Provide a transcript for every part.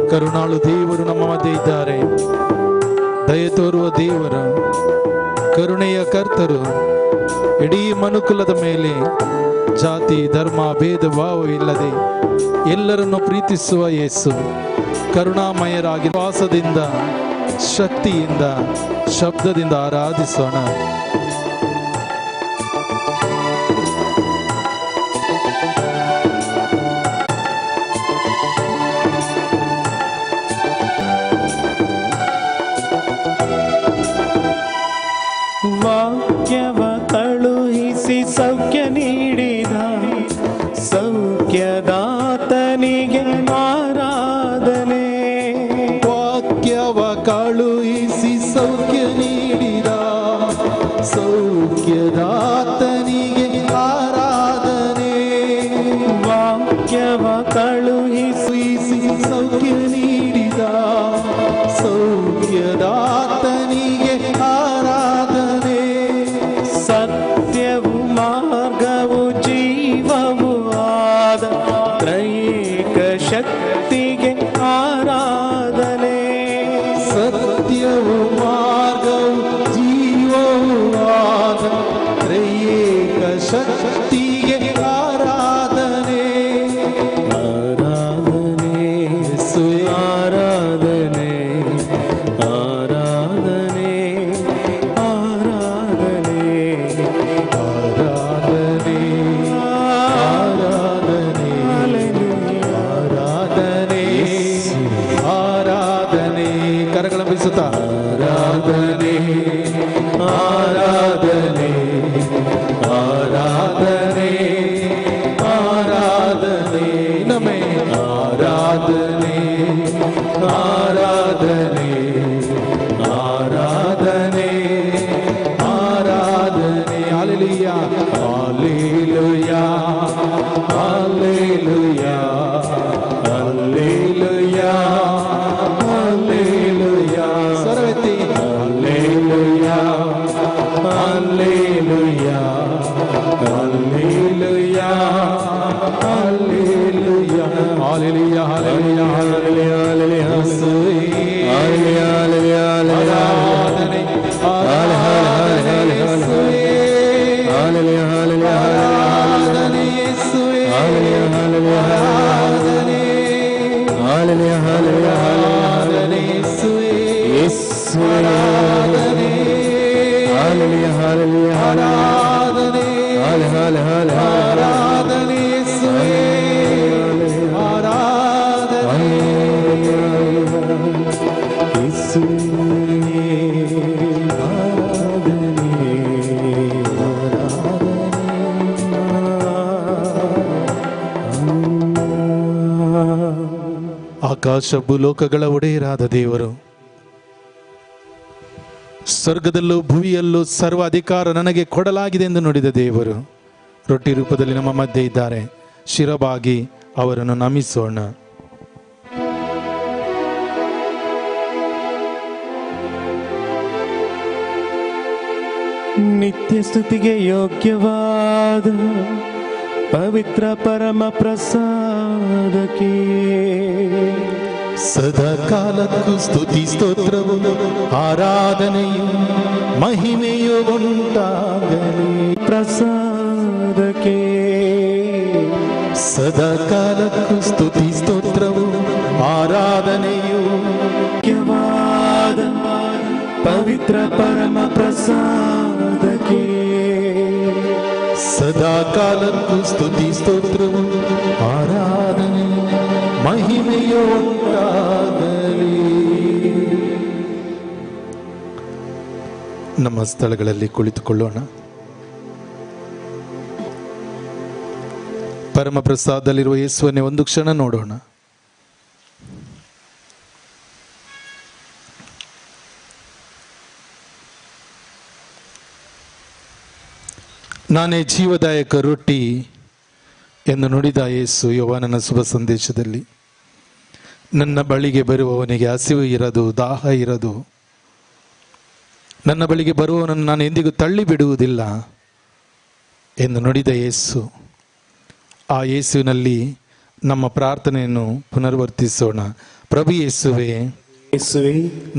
ಕರುಣಾಳು ದೇವರು ನಮ್ಮ ಮಧ್ಯೆ ಇದ್ದಾರೆ. ದಯೆ ತೋರುವ ದೇವರ ಕರುಣೆಯ ಕರ್ತರು ಇಡೀ ಮನುಕುಲದ ಮೇಲೆ ಜಾತಿ ಧರ್ಮ ಭೇದ ಭಾವವಿಲ್ಲದೆ ಎಲ್ಲರನ್ನು ಪ್ರೀತಿಸುವ ಯೇಸು ಕರುಣಾಮಯರಾಗಿ ವಾಸದಿಂದ ಶಕ್ತಿಯಿಂದ ಶಬ್ದದಿಂದ ಆರಾಧಿಸೋಣ. ವಾಕ್ಯವ ಕಳುಹಿಸಿ ಸೌಖ್ಯ ನೀಡಿದ ಸೌಖ್ಯದಾತನಿಗೆ ಆರಾಧನೆ. ವಾಕ್ಯವ ಕಳುಹಿಸಿ ಸೌಖ್ಯ ನೀಡಿದ ಸೌಖ್ಯದಾತನಿಗೆ ಆರಾಧನೆ. ವಾಕ್ಯವ ಕಳುಹಿಸಿ ಸೌಖ್ಯ ನೀಡಿದ ಸೌಖ್ಯದಾತನಿಗೆ ಆರಾಧನೆ. ಸತ್ಯವು ಮಾರ್ಗವು ಜೀವವು ಆದ ತ್ರೈಕ ಶಕ್ತಿಗೆ ಆರಾಧನೆ. ಸತ್ಯವು ಮಾರ್ಗವು ಜೀವವು ಆದ ತ್ರೈಕ ಶಕ್ತಿಗೆ ಆರಾಧನೆ. ಆರಾಧನೆ ಆರಾಧನೆ ಆರಾಧನೆ ಆರಾಧನೆ ಆರಾಧನೆ ಆರಾಧನೆ ಆರಾಧನೆ ಕರಗಳ ಬೀಸುತ್ತ ಆರಾಧನೆ ಆರಾಧನೆ ಆರಾಧನೆ ಆರಾಧನೆ ನಮೇ ಆರಾಧನೆ ಆರಾಧನೆ ಆರಾಧನೆ ಆರಾಧನೆ. Hallelujah hallelujah hallelujah hallelujah hallelujah. ಸ್ವರವೆತ್ತಿ hallelujah hallelujah hallelujah hallelujah hallelujah hallelujah hallelujah ಯೇಸುವೇ ಆರಾಧನೆ ಆರಾಧನೆ ಯೇಸುವೇ ಆರಾಧನೆ ಯೇಸುವೇ ಆರಾಧನೆ ಆರಾಧನೆ ಯೇಸುವೇ ಆರಾಧನೆ ಆರಾಧನೆ ಆರಾಧನೆ ಯೇಸುವೇ ಆರಾಧನೆ ಆಕಾಶ ಭೂಲೋಕಗಳ ಒಡೆಯರಾದ ದೇವರು, ಸ್ವರ್ಗದಲ್ಲೂ ಭೂಮಿಯಲ್ಲೂ ಸರ್ವ ಅಧಿಕಾರ ನನಗೆ ಕೊಡಲಾಗಿದೆ ಎಂದು ನುಡಿದ ದೇವರು ರೊಟ್ಟಿ ರೂಪದಲ್ಲಿ ನಮ್ಮ ಮಧ್ಯೆ ಇದ್ದಾರೆ. ಶಿರಬಾಗಿ ಅವರನ್ನು ನಮಿಸೋಣ. ನಿತ್ಯ ಸ್ತುತಿಗೆ ಯೋಗ್ಯವಾದ ಪವಿತ್ರ ಪರಮ ಪ್ರಸಾದಕ್ಕೆ ಸದಾ ಕಾಲಕ್ಕೂ ಸ್ತುತಿ ಸ್ತೋತ್ರವು ಆರಾಧನೆಯು ಮಹಿಮೆಯು ಉಂಟಾಗಲಿ. ಪ್ರಸಾದಕ್ಕೆ ಸದಾ ಕಾಲಕ್ಕೂ ಸ್ತುತಿ ಸ್ತೋತ್ರವು ಆರಾಧನೆಯು ಯೋಗ್ಯವಾದ ಪವಿತ್ರ ಪರಮ ಪ್ರಸಾದಕ್ಕೆ ಸದಾ ಕಾಲಕ್ಕೂ ಸ್ತುತಿ ಸ್ತೋತ್ರವು ಆರಾಧನೆ ಮಹಿಮೆಯು ಉಂಟಾಗಲಿ. ನಮ್ಮ ಸ್ಥಳಗಳಲ್ಲಿ ಕುಳಿತುಕೊಳ್ಳೋಣ. ಪರಮ ಪ್ರಸಾದದಲ್ಲಿರುವ ಯೇಸುವನ್ನೇ ಒಂದು ಕ್ಷಣ ನೋಡೋಣ. ನಾನೇ ಜೀವದಾಯಕ ರೊಟ್ಟಿ ಎಂದು ನುಡಿದ ಯೇಸು ಯೋಹಾನನ ಶುಭ ಸಂದೇಶದಲ್ಲಿ, ನನ್ನ ಬಳಿಗೆ ಬರುವವನಿಗೆ ಹಸಿವು ಇರದು, ದಾಹ ಇರದು. ನನ್ನ ಬಳಿಗೆ ಬರುವವನನ್ನು ನಾನು ಎಂದಿಗೂ ತಳ್ಳಿ ಬಿಡುವುದಿಲ್ಲ ಎಂದು ನುಡಿದ ಯೇಸು. ಆ ಯೇಸುವಿನಲ್ಲಿ ನಮ್ಮ ಪ್ರಾರ್ಥನೆಯನ್ನು ಪುನರ್ವರ್ತಿಸೋಣ. ಪ್ರಭು ಯೇಸುವೆ, ಯೇಸುವೇ,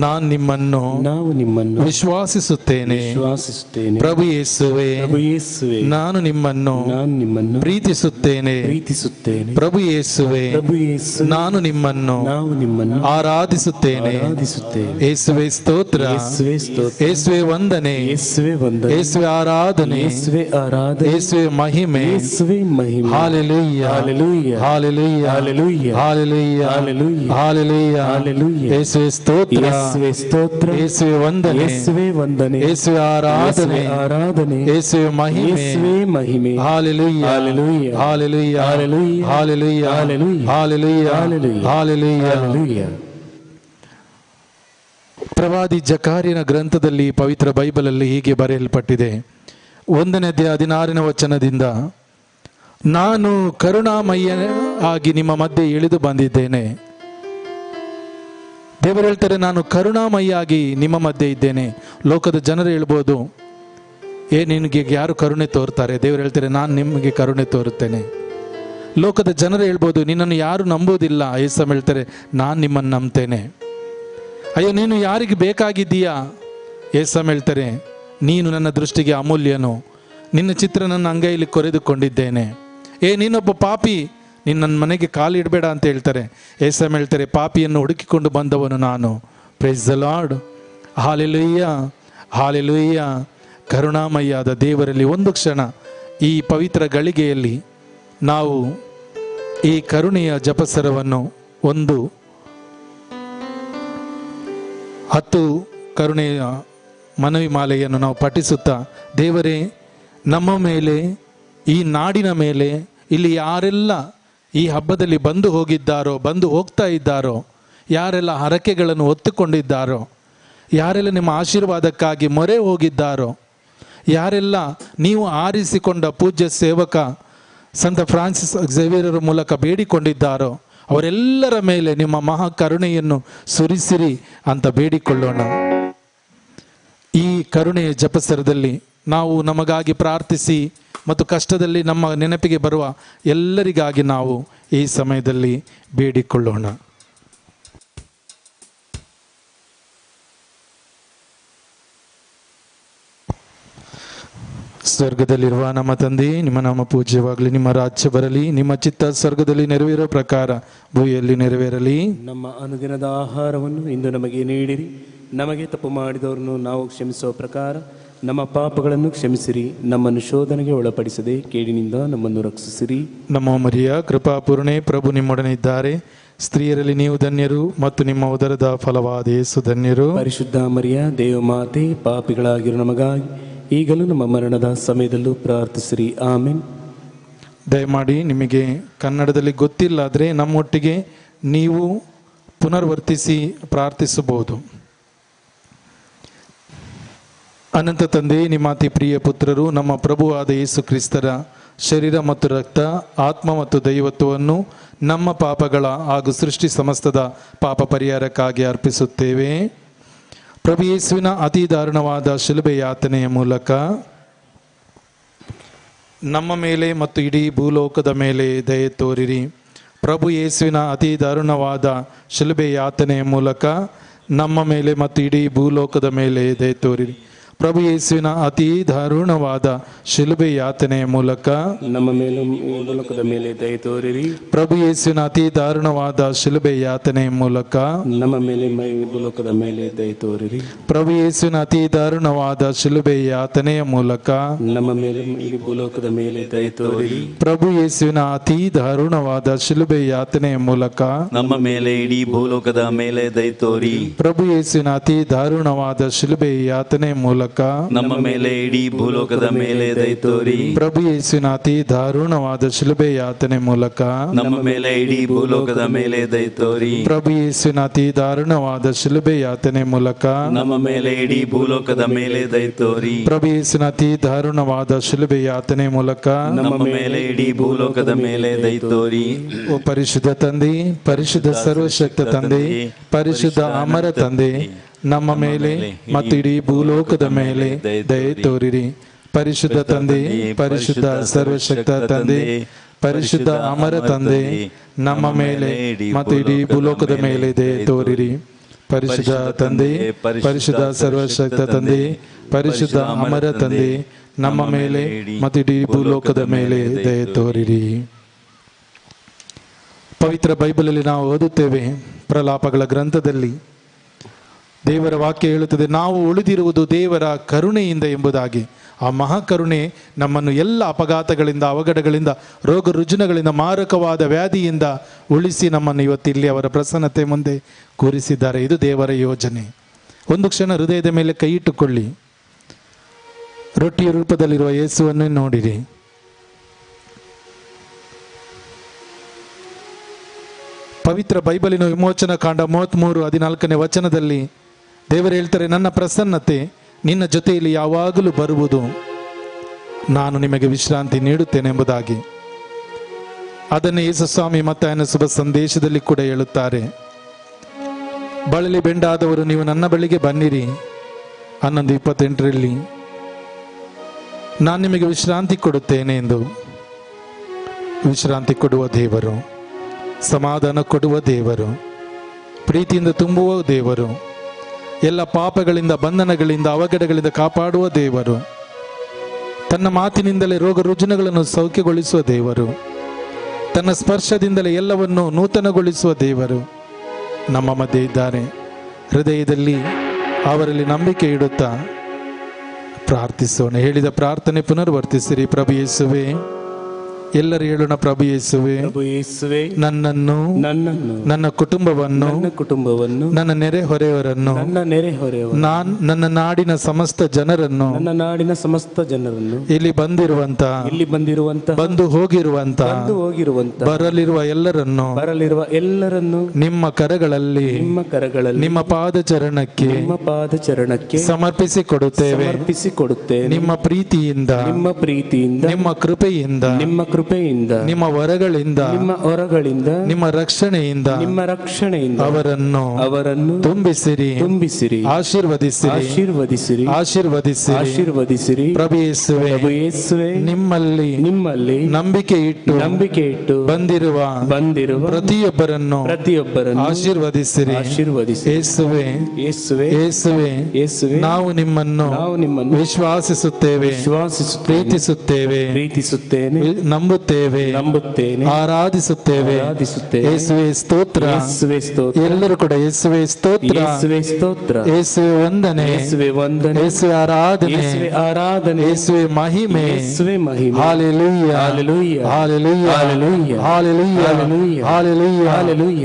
ನಾನು ನಿಮ್ಮನ್ನು ನಾವು ನಿಮ್ಮನ್ನು ವಿಶ್ವಾಸಿಸುತ್ತೇನೆ. ವಿಶ್ವಾಸಿಸುತ್ತೇನೆ. ಪ್ರಭು ಯೇಸುವೆ, ಪ್ರಭು ಯೇಸುವೇ, ನಾನು ನಿಮ್ಮನ್ನು ನಾನು ನಿಮ್ಮನ್ನು ಪ್ರೀತಿಸುತ್ತೇನೆ. ಪ್ರೀತಿಸುತ್ತೇನೆ. ಪ್ರಭು ಯೇಸುವೆ, ಪ್ರಭು ಯೇಸು, ನಾನು ನಿಮ್ಮನ್ನು ನಾವು ನಿಮ್ಮನ್ನು ಆರಾಧಿಸುತ್ತೇನೆ. ಆರಾಧಿಸುತ್ತೇನೆ. ಯೇಸುವೆ ಸ್ತೋತ್ರ, ಯೇಸುವೇ ಸ್ತೋತ್ರ, ಯೇಸುವೆ ವಂದನೆ, ಯೇಸುವೇ ವಂದನೆ, ಯೇಸುವೆ ಆರಾಧನೆ, ಯೇಸುವೇ ಆರಾಧನೆ, ಯೇಸುವೆ ಮಹಿಮೆ. ಯೇಸುವೇ ಮಹಿಮೆ. Hallelujah, hallelujah, hallelujah, hallelujah, hallelujah, hallelujah, hallelujah, hallelujah. ಯೇಸುವೆ ಸ್ತೋತ್ರ, ಯೇಸುವೇ ಸ್ತೋತ್ರ, ಯೇಸುವೆ ವಂದನೆ, ಯೇಸುವೇ ವಂದನೆ, ಯೇಸುವೆ ಆರಾಧನೆ, ಯೇಸುವೇ ಆರಾಧನೆ, ಯೇಸುವೆ ಮಹಿಮೆ. ಯೇಸುವೇ ಮಹಿಮೆ. Hallelujah, hallelujah, hallelujah, hallelujah, hallelujah, hallelujah, hallelujah, hallelujah, hallelujah. Hallelujah. ಪ್ರವಾದಿ ಜಕಾರ್ಯನ ಗ್ರಂಥದಲ್ಲಿ, ಪವಿತ್ರ ಬೈಬಲಲ್ಲಿ ಹೀಗೆ ಬರೆಯಲ್ಪಟ್ಟಿದೆ. 1ನೇ ಅಧ್ಯಾಯ 16ನೇ ವಚನದಿಂದ, ನಾನು ಕರುಣಾಮಯ್ಯ ಆಗಿ ನಿಮ್ಮ ಮಧ್ಯೆ ಇಳಿದು ಬಂದಿದ್ದೇನೆ. ದೇವರು ಹೇಳ್ತಾರೆ, ನಾನು ಕರುಣಾಮಯ್ಯ ಆಗಿ ನಿಮ್ಮ ಮಧ್ಯೆ ಇದ್ದೇನೆ. ಲೋಕದ ಜನರು ಹೇಳ್ಬೋದು, ನಿನಗೆ ಯಾರು ಕರುಣೆ ತೋರ್ತಾರೆ? ದೇವರು ಹೇಳ್ತಾರೆ, ನಾನು ನಿಮಗೆ ಕರುಣೆ ತೋರುತ್ತೇನೆ. ಲೋಕದ ಜನರು ಹೇಳ್ಬೋದು, ನಿನ್ನನ್ನು ಯಾರು ನಂಬೋದಿಲ್ಲ. ಯೇಸು ಹೇಳ್ತಾರೆ, ನಾನು ನಿಮ್ಮನ್ನು ನಂಬ್ತೇನೆ. ಅಯ್ಯೋ, ನೀನು ಯಾರಿಗೆ ಬೇಕಾಗಿದ್ದೀಯಾ? ಯೇಸು ಹೇಳ್ತಾರೆ, ನೀನು ನನ್ನ ದೃಷ್ಟಿಗೆ ಅಮೂಲ್ಯನು. ನಿನ್ನ ಚಿತ್ರ ನನ್ನ ಅಂಗೈಯಲ್ಲಿ ಕೊರೆದುಕೊಂಡಿದ್ದೇನೆ. ನೀನೊಬ್ಬ ಪಾಪಿ, ನೀನು ನನ್ನ ಮನೆಗೆ ಕಾಲಿಡಬೇಡ ಅಂತ ಹೇಳ್ತಾರೆ. ಯೇಸು ಹೇಳ್ತಾರೆ, ಪಾಪಿಯನ್ನು ಹುಡುಕಿಕೊಂಡು ಬಂದವನು ನಾನು. Praise the Lord. Hallelujah, hallelujah. ಕರುಣಾಮಯ್ಯಾದ ದೇವರಲ್ಲಿ ಒಂದು ಕ್ಷಣ ಈ ಪವಿತ್ರ ಗಳಿಗೆಯಲ್ಲಿ ನಾವು ಈ ಕರುಣೆಯ ಜಪಸರವನ್ನು 10 ಕರುಣೆಯ ಮನವಿ ಮಾಲೆಯನ್ನು ನಾವು ಪಠಿಸುತ್ತಾ, ದೇವರೇ, ನಮ್ಮ ಮೇಲೆ, ಈ ನಾಡಿನ ಮೇಲೆ, ಇಲ್ಲಿ ಯಾರೆಲ್ಲ ಈ ಹಬ್ಬದಲ್ಲಿ ಬಂದು ಹೋಗಿದ್ದಾರೋ, ಬಂದು ಹೋಗ್ತಾ ಇದ್ದಾರೋ, ಯಾರೆಲ್ಲ ಹರಕೆಗಳನ್ನು ಹೊತ್ತುಕೊಂಡಿದ್ದಾರೋ, ಯಾರೆಲ್ಲ ನಿಮ್ಮ ಆಶೀರ್ವಾದಕ್ಕಾಗಿ ಮೊರೆ ಹೋಗಿದ್ದಾರೋ, ಯಾರೆಲ್ಲ ನೀವು ಆರಿಸಿಕೊಂಡ ಪೂಜ್ಯ ಸೇವಕ ಸಂತ ಫ್ರಾನ್ಸಿಸ್ ಝೇವಿಯರ್ ಮೂಲಕ ಬೇಡಿಕೊಂಡಿದ್ದಾರೋ ಅವರೆಲ್ಲರ ಮೇಲೆ ನಿಮ್ಮ ಮಹಾ ಕರುಣೆಯನ್ನು ಸುರಿಸಿರಿ ಅಂತ ಬೇಡಿಕೊಳ್ಳೋಣ. ಈ ಕರುಣೆಯ ಜಪಸರದಲ್ಲಿ ನಾವು ನಮಗಾಗಿ ಪ್ರಾರ್ಥಿಸಿ ಮತ್ತು ಕಷ್ಟದಲ್ಲಿ ನಮ್ಮ ನೆನಪಿಗೆ ಬರುವ ಎಲ್ಲರಿಗಾಗಿ ನಾವು ಈ ಸಮಯದಲ್ಲಿ ಬೇಡಿಕೊಳ್ಳೋಣ. ಸ್ವರ್ಗದಲ್ಲಿರುವ ನಮ್ಮ ತಂದೆ, ನಿಮ್ಮ ನಾಮ ಪೂಜ್ಯವಾಗಲಿ, ನಿಮ್ಮ ರಾಜ್ಯ ಬರಲಿ, ನಿಮ್ಮ ಚಿತ್ತ ಸ್ವರ್ಗದಲ್ಲಿ ನೆರವೇರೋ ಪ್ರಕಾರ ಭೂಮಿಯಲ್ಲಿ ನೆರವೇರಲಿ. ನಮ್ಮ ಅನುದಿನದ ಆಹಾರವನ್ನು ಇಂದು ನಮಗೆ ನೀಡಿರಿ. ನಮಗೆ ತಪ್ಪು ಮಾಡಿದವರನ್ನು ನಾವು ಕ್ಷಮಿಸುವ ಪ್ರಕಾರ ನಮ್ಮ ಪಾಪಗಳನ್ನು ಕ್ಷಮಿಸಿರಿ. ನಮ್ಮನ್ನು ಶೋಧನೆಗೆ ಒಳಪಡಿಸದೆ ಕೇಡಿನಿಂದ ನಮ್ಮನ್ನು ರಕ್ಷಿಸಿರಿ. ನಮ್ಮ ಮರಿಯ ಕೃಪಾಪೂರ್ಣೆ, ಪ್ರಭು ನಿಮ್ಮೊಡನೆ ಇದ್ದಾರೆ. ಸ್ತ್ರೀಯರಲ್ಲಿ ನೀವು ಧನ್ಯರು ಮತ್ತು ನಿಮ್ಮ ಉದರದ ಫಲವಾದ ಯೇಸು ಧನ್ಯರು. ಪರಿಶುದ್ಧ ಮರಿಯ ದೇವಮಾತೆ, ಪಾಪಿಗಳಾಗಿರೋ ನಮಗಾಗಿ ಈಗಲೂ ನಮ್ಮ ಮರಣದ ಸಮಯದಲ್ಲೂ ಪ್ರಾರ್ಥಿಸಿರಿ. ಆಮೆನ್. ದಯಮಾಡಿ ನಿಮಗೆ ಕನ್ನಡದಲ್ಲಿ ಗೊತ್ತಿಲ್ಲ ಆದರೆ ನಮ್ಮೊಟ್ಟಿಗೆ ನೀವು ಪುನರ್ವರ್ತಿಸಿ ಪ್ರಾರ್ಥಿಸಬಹುದು. ಅನಂತ ತಂದೆ, ನಿಮ್ಮ ಅತಿ ಪ್ರಿಯ ಪುತ್ರರು ನಮ್ಮ ಪ್ರಭುವಾದ ಯೇಸು ಕ್ರಿಸ್ತರ ಶರೀರ ಮತ್ತು ರಕ್ತ, ಆತ್ಮ ಮತ್ತು ದೈವತ್ವವನ್ನು ನಮ್ಮ ಪಾಪಗಳ ಹಾಗೂ ಸೃಷ್ಟಿ ಸಮಸ್ತದ ಪಾಪ ಪರಿಹಾರಕ್ಕಾಗಿ ಅರ್ಪಿಸುತ್ತೇವೆ. ಪ್ರಭು ಯೇಸುವಿನ ಅತಿ ದಾರುಣವಾದ ಶಿಲುಬೆ ಯಾತನೆಯ ಮೂಲಕ ನಮ್ಮ ಮೇಲೆ ಮತ್ತು ಇಡೀ ಭೂಲೋಕದ ಮೇಲೆ ದಯೆ ತೋರಿರಿ. ಪ್ರಭು ಯೇಸುವಿನ ಅತಿ ದಾರುಣವಾದ ಶಿಲುಬೆ ಯಾತನೆಯ ಮೂಲಕ ನಮ್ಮ ಮೇಲೆ ಮತ್ತು ಇಡೀ ಭೂಲೋಕದ ಮೇಲೆ ದಯೆ ತೋರಿರಿ. ಪ್ರಭು ಯೇಸುವಿನ ಅತಿ ದಾರುಣವಾದ ಶಿಲುಬೆ ಯಾತನೆಯ ಮೂಲಕ ನಮ್ಮ ಮೇಲೆ ಭೂಲೋಕದ ಮೇಲೆ ದಯೆ ತೋರಿರಿ. ಪ್ರಭು ಯೇಸುವಿನ ಅತಿ ದಾರುಣವಾದ ಶಿಲುಬೆ ಯಾತನೆಯ ಮೂಲಕ ನಮ್ಮ ಮೇಲೆ ಭೂಲೋಕದ ಮೇಲೆ ದಯೆ ತೋರಿರಿ. ಪ್ರಭು ಯೇಸುವಿನ ಅತಿ ದಾರುಣವಾದ ಶಿಲುಬೆ ಯಾತನೆಯ ಮೂಲಕ ನಮ್ಮ ಮೇಲೆ ಭೂಲೋಕದ ಮೇಲೆ ದಯೆ ತೋರಿರಿ. ಪ್ರಭು ಯೇಸುವಿನ ಅತಿ ದಾರುಣವಾದ ಶಿಲುಬೆ ಯಾತನೆಯ ಮೂಲಕ ನಮ್ಮ ಮೇಲೆ ಇಡೀ ಭೂಲೋಕದ ಮೇಲೆ ದಯೆ ತೋರಿ. ಪ್ರಭು ಯೇಸುವಿನ ಅತಿ ದಾರುಣವಾದ ಶಿಲುಬೆ ಯಾತನೆಯ ಮೂಲಕ ನಮ್ಮ ಮೇಲೆ ಇಡೀ ಭೂಲೋಕದ ಮೇಲೆ ದಯೆ ತೋರಿ. ಪ್ರಭು ಯೇಸುವಿನ ಅತಿ ದಾರುಣವಾದ ಶಿಲುಬೆ ಯಾತನೆ ಮೂಲಕ ನಮ್ಮ ಮೇಲೆ ಇಡೀ ಭೂಲೋಕದ ಮೇಲೆ ದಯೆ ತೋರಿ. ಪ್ರಭು ಯೇಸುವಿನ ಅತಿ ದಾರುಣವಾದ ಶಿಲುಬೆ ಯಾತನೆ ಮೂಲಕ ನಮ್ಮ ಮೇಲೆ ಇಡೀ ಭೂಲೋಕದ ಮೇಲೆ ದಯೆ ತೋರಿ. ಪ್ರಭು ಯೇಸುವಿನ ಅತಿ ದಾರುಣವಾದ ಶಿಲುಬೆ ಯಾತನೆ ಮೂಲಕ ನಮ್ಮ ಮೇಲೆ ಇಡೀ ಭೂಲೋಕದ ಮೇಲೆ ದಯೆ ತೋರಿ. ಓ ಪರಿಶುದ್ಧ ತಂದೆ, ಪರಿಶುದ್ಧ ಸರ್ವಶಕ್ತ ತಂದೆ, ಪರಿಶುದ್ಧ ಅಮರ ತಂದೆ, ನಮ್ಮ ಮೇಲೆ ಮತ್ತು ಇಡೀ ಭೂಲೋಕದ ಮೇಲೆ ದಯೆ ತೋರಿರಿ. ಪರಿಶುದ್ಧ ತಂದೆ, ಪರಿಶುದ್ಧ ಸರ್ವಶಕ್ತ ತಂದೆ, ಪರಿಶುದ್ಧ ಅಮರ ತಂದೆ, ನಮ್ಮ ಮೇಲೆ ಮತ್ತು ಇಡೀ ಭೂಲೋಕದ ಮೇಲೆ ದಯೆ ತೋರಿರಿ. ಪರಿಶುದ್ಧ ತಂದೆ, ಪರಿಶುದ್ಧ ಸರ್ವಶಕ್ತ ತಂದೆ, ಪರಿಶುದ್ಧ ಅಮರ ತಂದೆ, ನಮ್ಮ ಮೇಲೆ ಮತ್ತು ಇಡೀ ಭೂಲೋಕದ ಮೇಲೆ ದಯೆ ತೋರಿರಿ. ಪವಿತ್ರ ಬೈಬಲಲ್ಲಿ ನಾವು ಓದುತ್ತೇವೆ, ಪ್ರಲಾಪಗಳ ಗ್ರಂಥದಲ್ಲಿ ದೇವರ ವಾಕ್ಯ ಹೇಳುತ್ತದೆ, ನಾವು ಉಳಿದಿರುವುದು ದೇವರ ಕರುಣೆಯಿಂದ ಎಂಬುದಾಗಿ. ಆ ಮಹಾಕರುಣೆ ನಮ್ಮನ್ನು ಎಲ್ಲ ಅಪಘಾತಗಳಿಂದ, ಅವಘಡಗಳಿಂದ, ರೋಗ ರುಜಿನಗಳಿಂದ, ಮಾರಕವಾದ ವ್ಯಾಧಿಯಿಂದ ಉಳಿಸಿ ನಮ್ಮನ್ನು ಇವತ್ತಿಲ್ಲಿ ಅವರ ಪ್ರಸನ್ನತೆ ಮುಂದೆ ಕೂರಿಸಿದ್ದಾರೆ. ಇದು ದೇವರ ಯೋಜನೆ. ಒಂದು ಕ್ಷಣ ಹೃದಯದ ಮೇಲೆ ಕೈ ಇಟ್ಟುಕೊಳ್ಳಿ. ರೊಟ್ಟಿಯ ರೂಪದಲ್ಲಿರುವ ಯೇಸುವನ್ನೇ ನೋಡಿರಿ. ಪವಿತ್ರ ಬೈಬಲಿನ ವಿಮೋಚನ ಕಾಂಡ 33:14 ವಚನದಲ್ಲಿ ದೇವರು ಹೇಳ್ತಾರೆ, ನನ್ನ ಪ್ರಸನ್ನತೆ ನಿನ್ನ ಜೊತೆಯಲ್ಲಿ ಯಾವಾಗಲೂ ಬರುವುದು, ನಾನು ನಿಮಗೆ ವಿಶ್ರಾಂತಿ ನೀಡುತ್ತೇನೆ ಎಂಬುದಾಗಿ. ಅದನ್ನೇ ಯೇಸುಸ್ವಾಮಿ ಮತ್ತಾಯನ ಶುಭ ಸಂದೇಶದಲ್ಲಿ ಕೂಡ ಹೇಳುತ್ತಾರೆ, ಬಳಲಿ ಬೆಂಡಾದವರು ನೀವು ನನ್ನ ಬಳಿಗೆ ಬನ್ನಿರಿ. 11:28 ನಾನು ನಿಮಗೆ ವಿಶ್ರಾಂತಿ ಕೊಡುತ್ತೇನೆ ಎಂದು. ವಿಶ್ರಾಂತಿ ಕೊಡುವ ದೇವರು, ಸಮಾಧಾನ ಕೊಡುವ ದೇವರು, ಪ್ರೀತಿಯಿಂದ ತುಂಬುವ ದೇವರು, ಎಲ್ಲ ಪಾಪಗಳಿಂದ, ಬಂಧನಗಳಿಂದ, ಅವಘಡಗಳಿಂದ ಕಾಪಾಡುವ ದೇವರು, ತನ್ನ ಮಾತಿನಿಂದಲೇ ರೋಗ ರುಜಿನಗಳನ್ನು ಸೌಖ್ಯಗೊಳಿಸುವ ದೇವರು, ತನ್ನ ಸ್ಪರ್ಶದಿಂದಲೇ ಎಲ್ಲವನ್ನು ನೂತನಗೊಳಿಸುವ ದೇವರು ನಮ್ಮ ಮಧ್ಯೆ ಇದ್ದಾರೆ. ಹೃದಯದಲ್ಲಿ ಅವರಲ್ಲಿ ನಂಬಿಕೆ ಇಡುತ್ತಾ ಪ್ರಾರ್ಥಿಸೋಣ. ಹೇಳಿದ ಪ್ರಾರ್ಥನೆ ಪುನರ್ವರ್ತಿಸಿರಿ. ಪ್ರಭು ಯೇಸುವೆ, ಎಲ್ಲರೂ ಹೇಳೋಣ, ಪ್ರಭು ಯೇಸುವೆ, ನನ್ನನ್ನು, ನನ್ನ ಕುಟುಂಬವನ್ನು, ನನ್ನ ನೆರೆಹೊರೆಯವರನ್ನು, ನನ್ನ ನಾಡಿನ ಸಮಸ್ತ ಜನರನ್ನು, ಇಲ್ಲಿ ಬಂದಿರುವಂತ ಬಂದು ಹೋಗಿರುವಂತ ಬರಲಿರುವ ಎಲ್ಲರನ್ನು ನಿಮ್ಮ ಕರಗಳಲ್ಲಿ ನಿಮ್ಮ ಪಾದಚರಣಕ್ಕೆ ಸಮರ್ಪಿಸಿ ಕೊಡುತ್ತೇವೆ. ನಿಮ್ಮ ಪ್ರೀತಿಯಿಂದ, ನಿಮ್ಮ ಕೃಪೆಯಿಂದ, ನಿಮ್ಮ ವರಗಳಿಂದ, ನಿಮ್ಮ ರಕ್ಷಣೆಯಿಂದ ಅವರನ್ನು ತುಂಬಿಸಿರಿ, ಆಶೀರ್ವದಿಸಿರಿ. ಪ್ರಭು ಯೇಸುವೆ, ನಿಮ್ಮಲ್ಲಿ ನಂಬಿಕೆ ಇಟ್ಟು ಬಂದಿರುವ ಪ್ರತಿಯೊಬ್ಬರನ್ನು ಆಶೀರ್ವದಿಸಿರಿ. ಯೇಸುವೆ, ನಾವು ನಿಮ್ಮನ್ನು ವಿಶ್ವಾಸಿಸುತ್ತೇವೆ, ಪ್ರೀತಿಸುತ್ತೇವೆ, ನಂಬುತ್ತೇವೆ, ಆರಾಧಿಸುತ್ತೇವೆ. ಯೇಸುವೆ ಸ್ತೋತ್ರ. ಎಲ್ಲರೂ ಕೂಡ ಯೇಸುವೆ ಸ್ತೋತ್ರ, ಯೇಸುವೆ ವಂದನೆ, ಯೇಸುವೆ ಆರಾಧನೆ, ಯೇಸುವೆ ಮಹಿಮೆ. Hallelujah, hallelujah, hallelujah, hallelujah, hallelujah, hallelujah,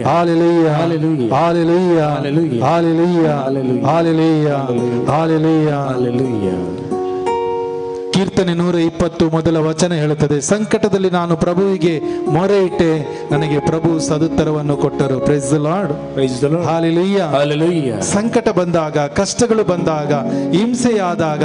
hallelujah, hallelujah, hallelujah. ಕೀರ್ತನೆ 120 ಮೊದಲ ವಚನ ಹೇಳುತ್ತದೆ, ಸಂಕಟದಲ್ಲಿ ನಾನು ಪ್ರಭುವಿಗೆ ಮೊರೆ ಇಟ್ಟೆ, ನನಗೆ ಪ್ರಭು ಸದುತ್ತರವನ್ನು ಕೊಟ್ಟರು. Praise the Lord, praise the Lord, hallelujah, hallelujah. ಸಂಕಟ ಬಂದಾಗ, ಕಷ್ಟಗಳು ಬಂದಾಗ, ಹಿಂಸೆಯಾದಾಗ,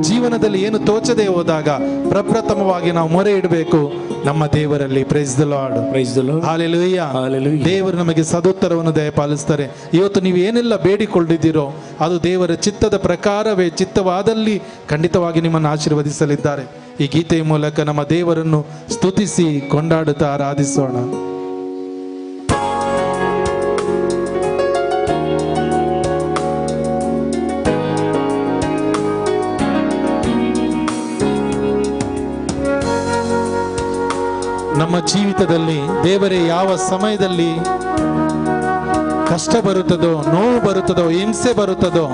ಜೀವನದಲ್ಲಿ ಏನು ತೋಚದೆ ಹೋದಾಗ ಪ್ರಪ್ರಥಮವಾಗಿ ನಾವು ಮೊರೆ ಇಡಬೇಕು ನಮ್ಮ ದೇವರಲ್ಲಿ. Praise the Lord, praise the Lord, hallelujah, hallelujah. ದೇವರು ನಮಗೆ ಸದುತ್ತರವನ್ನು ದಯಪಾಲಿಸ್ತಾರೆ. ಇವತ್ತು ನೀವು ಏನೆಲ್ಲ ಬೇಡಿಕೊಂಡಿದ್ದೀರೋ ಅದು ದೇವರ ಚಿತ್ತದ ಪ್ರಕಾರವೇ, ಚಿತ್ತವಾದಲ್ಲಿ ಖಂಡಿತವಾಗಿ ನಿಮ್ಮನ್ನು ಆಶೀರ್ವದಿಸಲಿದ್ದಾರೆ. ಈ ಗೀತೆಯ ಮೂಲಕ ನಮ್ಮ ದೇವರನ್ನು ಸ್ತುತಿಸಿ ಕೊಂಡಾಡುತ್ತಾ ಆರಾಧಿಸೋಣ. ನಮ್ಮ ಜೀವಿತದಲ್ಲಿ ದೇವರೇ ಯಾವ ಸಮಯದಲ್ಲಿ ಕಷ್ಟ ಬರುತ್ತದೋ, ನೋವು ಬರುತ್ತದೋ, ಹಿಂಸೆ ಬರುತ್ತದೋ,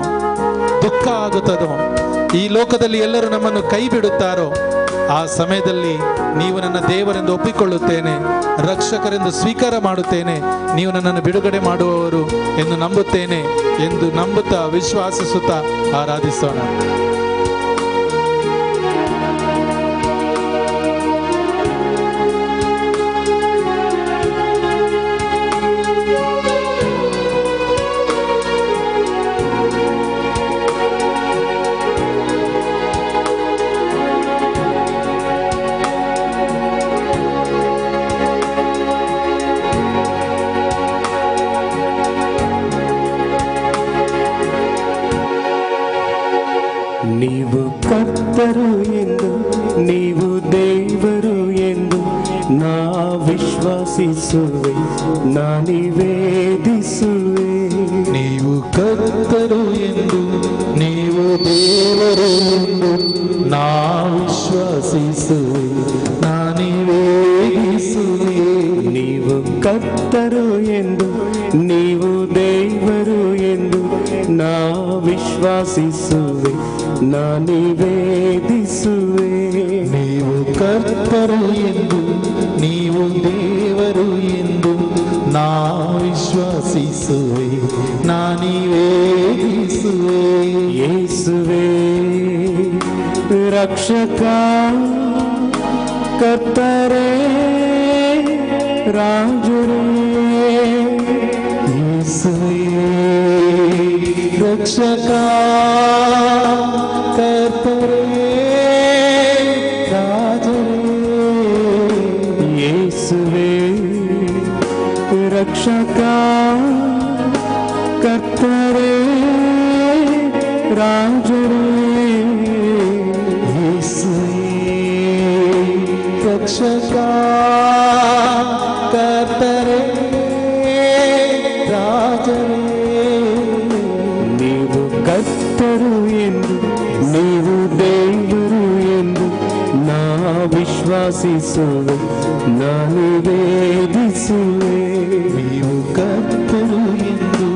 ದುಃಖ ಆಗುತ್ತದೋ, ಈ ಲೋಕದಲ್ಲಿ ಎಲ್ಲರೂ ನಮ್ಮನ್ನು ಕೈ ಬಿಡುತ್ತಾರೋ ಆ ಸಮಯದಲ್ಲಿ ನೀವು ನನ್ನ ದೇವರೆಂದು ಒಪ್ಪಿಕೊಳ್ಳುತ್ತೇನೆ, ರಕ್ಷಕರೆಂದು ಸ್ವೀಕಾರ ಮಾಡುತ್ತೇನೆ, ನೀವು ನನ್ನನ್ನು ಬಿಡುಗಡೆ ಮಾಡುವವರು ಎಂದು ನಂಬುತ್ತೇನೆ ಎಂದು ನಂಬುತ್ತಾ ವಿಶ್ವಾಸಿಸುತ್ತಾ ಆರಾಧಿಸೋಣ. ನೀವು ಕರ್ತರು ಎಂದು, ನೀವು ದೇವರು ಎಂದು ನಾ ವಿಶ್ವಾಸಿಸುವೆ, ನಾ ನಿವೇದಿಸುವೆ. ನೀವು ಕರ್ತರು ಎಂದು ನೀವು ದೇವರು ಎಂದು ನಾ ವಿಶ್ವಾಸಿಸುವೆ, ನಾನಿವೇದಿಸುವೆ. ನೀವು ಕರ್ತರು ಎಂದು ನೀವು ದೇವರು ಎಂದು ನಾ ವಿಶ್ವಾಸಿಸುವೆ, ನಾ ನಿವೇದಿಸುವೆ. ನೀವು ಕರ್ತರು ಎಂದು ನೀವು ದೇವರು ಎಂದು ನಾ ವಿಶ್ವಾಸಿಸುವೆ, ನಾನಿವೇದಿಸುವೆ. ಯೇಸುವೇ ರಕ್ಷಕ, ಕರ್ತರೇ ರಾಜರೇ. ಯೇಸುವೇ ರಕ್ಷಕ, ಕರ್ತರೇ ರಾಜರೇ. ಯೇಸುವೇ ರಕ್ಷಕ, ಕರ್ತರೇ ರಾಜರೇ. ಯೇಸುವೇ ರಕ್ಷಕ, ಕರ್ತರೇ ರಾಜರೇ. ನೀವು ಕರ್ತರು ಎಂದು ನೀವು ದೇವರು ಎಂದು ನಾ ವಿಶ್ವಾಸಿಸುವೆ, ನಾ ನಿವೇದಿಸುವೆ. ನೀವು ಕರ್ತರು ಎಂದು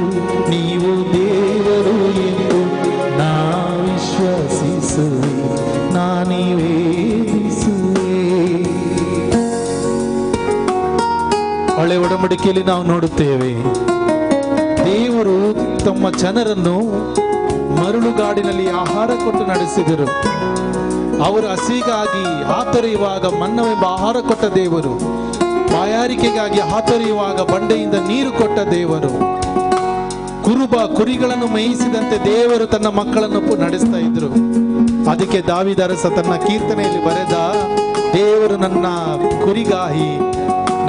ನೀವು ದೇವರು ಎಂದು ನಾ ವಿಶ್ವಾಸಿಸುವೆ, ನಾ ನಿವೇದಿಸುವೆ. ಹಳೆ ಒಡಂಬಡಿಕೆಯಲ್ಲಿ ನಾವು ನೋಡುತ್ತೇವೆ, ದೇವರು ತಮ್ಮ ಜನರನ್ನು ಮರಳುಗಾಡಿನಲ್ಲಿ ಆಹಾರ ಕೊಟ್ಟು ನಡೆಸಿದರು. ಅವರ ಹಸಿಗಾಗಿ ಹಾತೊರೆಯುವಾಗ ಮನ್ನವೆಂಬ ಆಹಾರ ಕೊಟ್ಟ ದೇವರು, ಬಾಯಾರಿಕೆಗಾಗಿ ಹಾತೊರೆಯುವಾಗ ಬಂಡೆಯಿಂದ ನೀರು ಕೊಟ್ಟ ದೇವರು, ಕುರುಬ ಕುರಿಗಳನ್ನು ಮೇಯಿಸಿದಂತೆ ದೇವರು ತನ್ನ ಮಕ್ಕಳನ್ನು ನಡೆಸ್ತಾ ಇದ್ರು. ಅದಕ್ಕೆ ದಾವೀದ ಅರಸ ತನ್ನ ಕೀರ್ತನೆಯಲ್ಲಿ ಬರೆದ, ದೇವರು ನನ್ನ ಕುರಿಗಾಹಿ,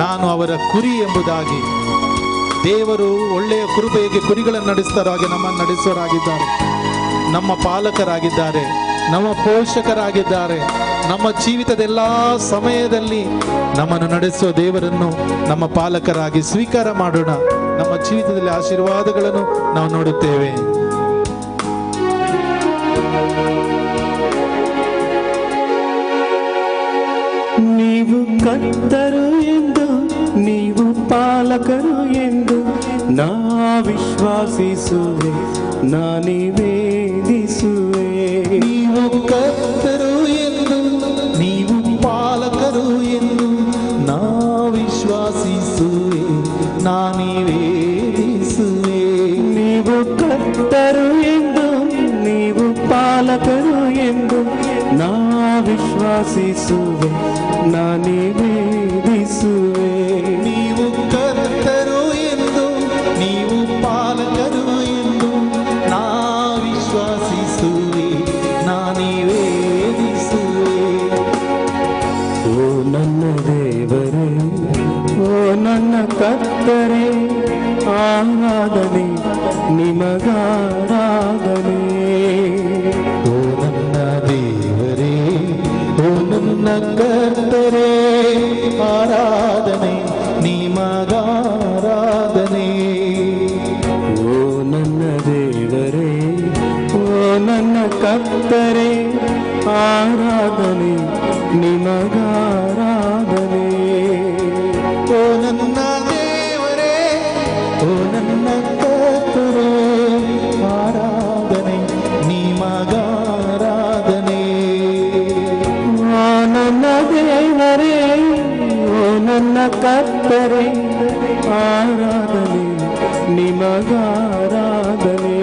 ನಾನು ಅವರ ಕುರಿ ಎಂಬುದಾಗಿ. ದೇವರು ಒಳ್ಳೆಯ ಕುರುಬೆಗೆ ಕುರಿಗಳನ್ನು ನಡೆಸ್ತಾರೋ ಹಾಗೆ ನಮ್ಮನ್ನು ನಡೆಸೋರಾಗಿದ್ದಾರೆ, ನಮ್ಮ ಪಾಲಕರಾಗಿದ್ದಾರೆ, ನಮ್ಮ ಪೋಷಕರಾಗಿದ್ದಾರೆ. ನಮ್ಮ ಜೀವಿತದ ಎಲ್ಲ ಸಮಯದಲ್ಲಿ ನಮ್ಮನ್ನು ನಡೆಸುವ ದೇವರನ್ನು ನಮ್ಮ ಪಾಲಕರಾಗಿ ಸ್ವೀಕಾರ ಮಾಡೋಣ. ನಮ್ಮ ಜೀವಿತದಲ್ಲಿ ಆಶೀರ್ವಾದಗಳನ್ನು ನಾವು ನೋಡುತ್ತೇವೆ. ನೀವು ಕರ್ತರು ಎಂದು ನೀವು ಪಾಲಕರು ಎಂದು ನಾ ವಿಶ್ವಾಸಿಸುವೆ, ನಾ ನಿವೇದಿಸುವೆ. ನೀವು ಕರ್ತರು ಎಂದು ನೀವು ಪಾಲಕರು ಎಂದು ನಾ ವಿಶ್ವಾಸಿಸುವೆ, ನಾ ನಿವೇದಿಸುವೆ. ನೀವು ಕರ್ತರು ಎಂದು ನೀವು ಪಾಲಕರು ಎಂದು ನಾ ವಿಶ್ವಾಸಿಸುವೆ, ನಾ ನಿವೇದಿಸುವೆ. ನೀವು ಕರ್ತರು ಎಂದು ನೀವು ಪಾಲಕರು ಎಂದು ನಾ ವಿಶ್ವಾಸಿಸುವೆ, ನಾ ನಿವೇದಿಸುವೆ. ಓ ನನ್ನ ದೇವರೇ, ಓ ನನ್ನ ಕರ್ತರೇ, ಆರಾಧನೆ ನಿಮಗಾರಾಧನೆ. ಓ ನನ್ನ ದೇವರೇ, ಓ ನನ್ನ ಕರ್ತರೇ, ಆರಾಧನೆ ನಿಮಗಾರಾಧನೆ. ಓ ನನ್ನ ದೇವರೇ, ಓ ನನ್ನ ಕರ್ತರೇ, ಆರಾಧನೆ ನಿಮಗಾರಾಧನೆ. ಓ ನನ್ನ ದೇವರೇ, ಓ ನನ್ನ ಕರ್ತರೇ, ಆರಾಧನೆ ನಿಮಗಾರಾಧನೆ. ಓ ನನ್ನ ದೇವರೇ, ಓ ನನ್ನ ಕರ್ತರೇ, ಆರಾಧನೆ ನಿಮಗಾರಾಧನೆ.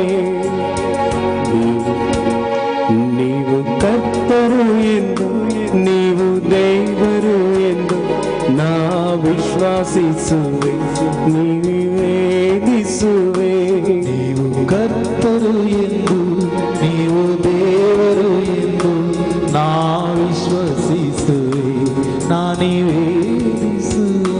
ನೀವು ಕರ್ತರು ಎಂದು ನೀವು ದೇವರು ಎಂದು ನಾ ವಿಶ್ವಾಸಿಸುವೆ, ನಿವೇದಿಸುವೆ. ನೀವು ಕರ್ತರು ಎಂದು ನೀವು ದೇವರು ಎಂದು ನಾ ವಿಶ್ವಸಿಸುವೆ, ನಾ ನಿವೇದಿಸುವೆ.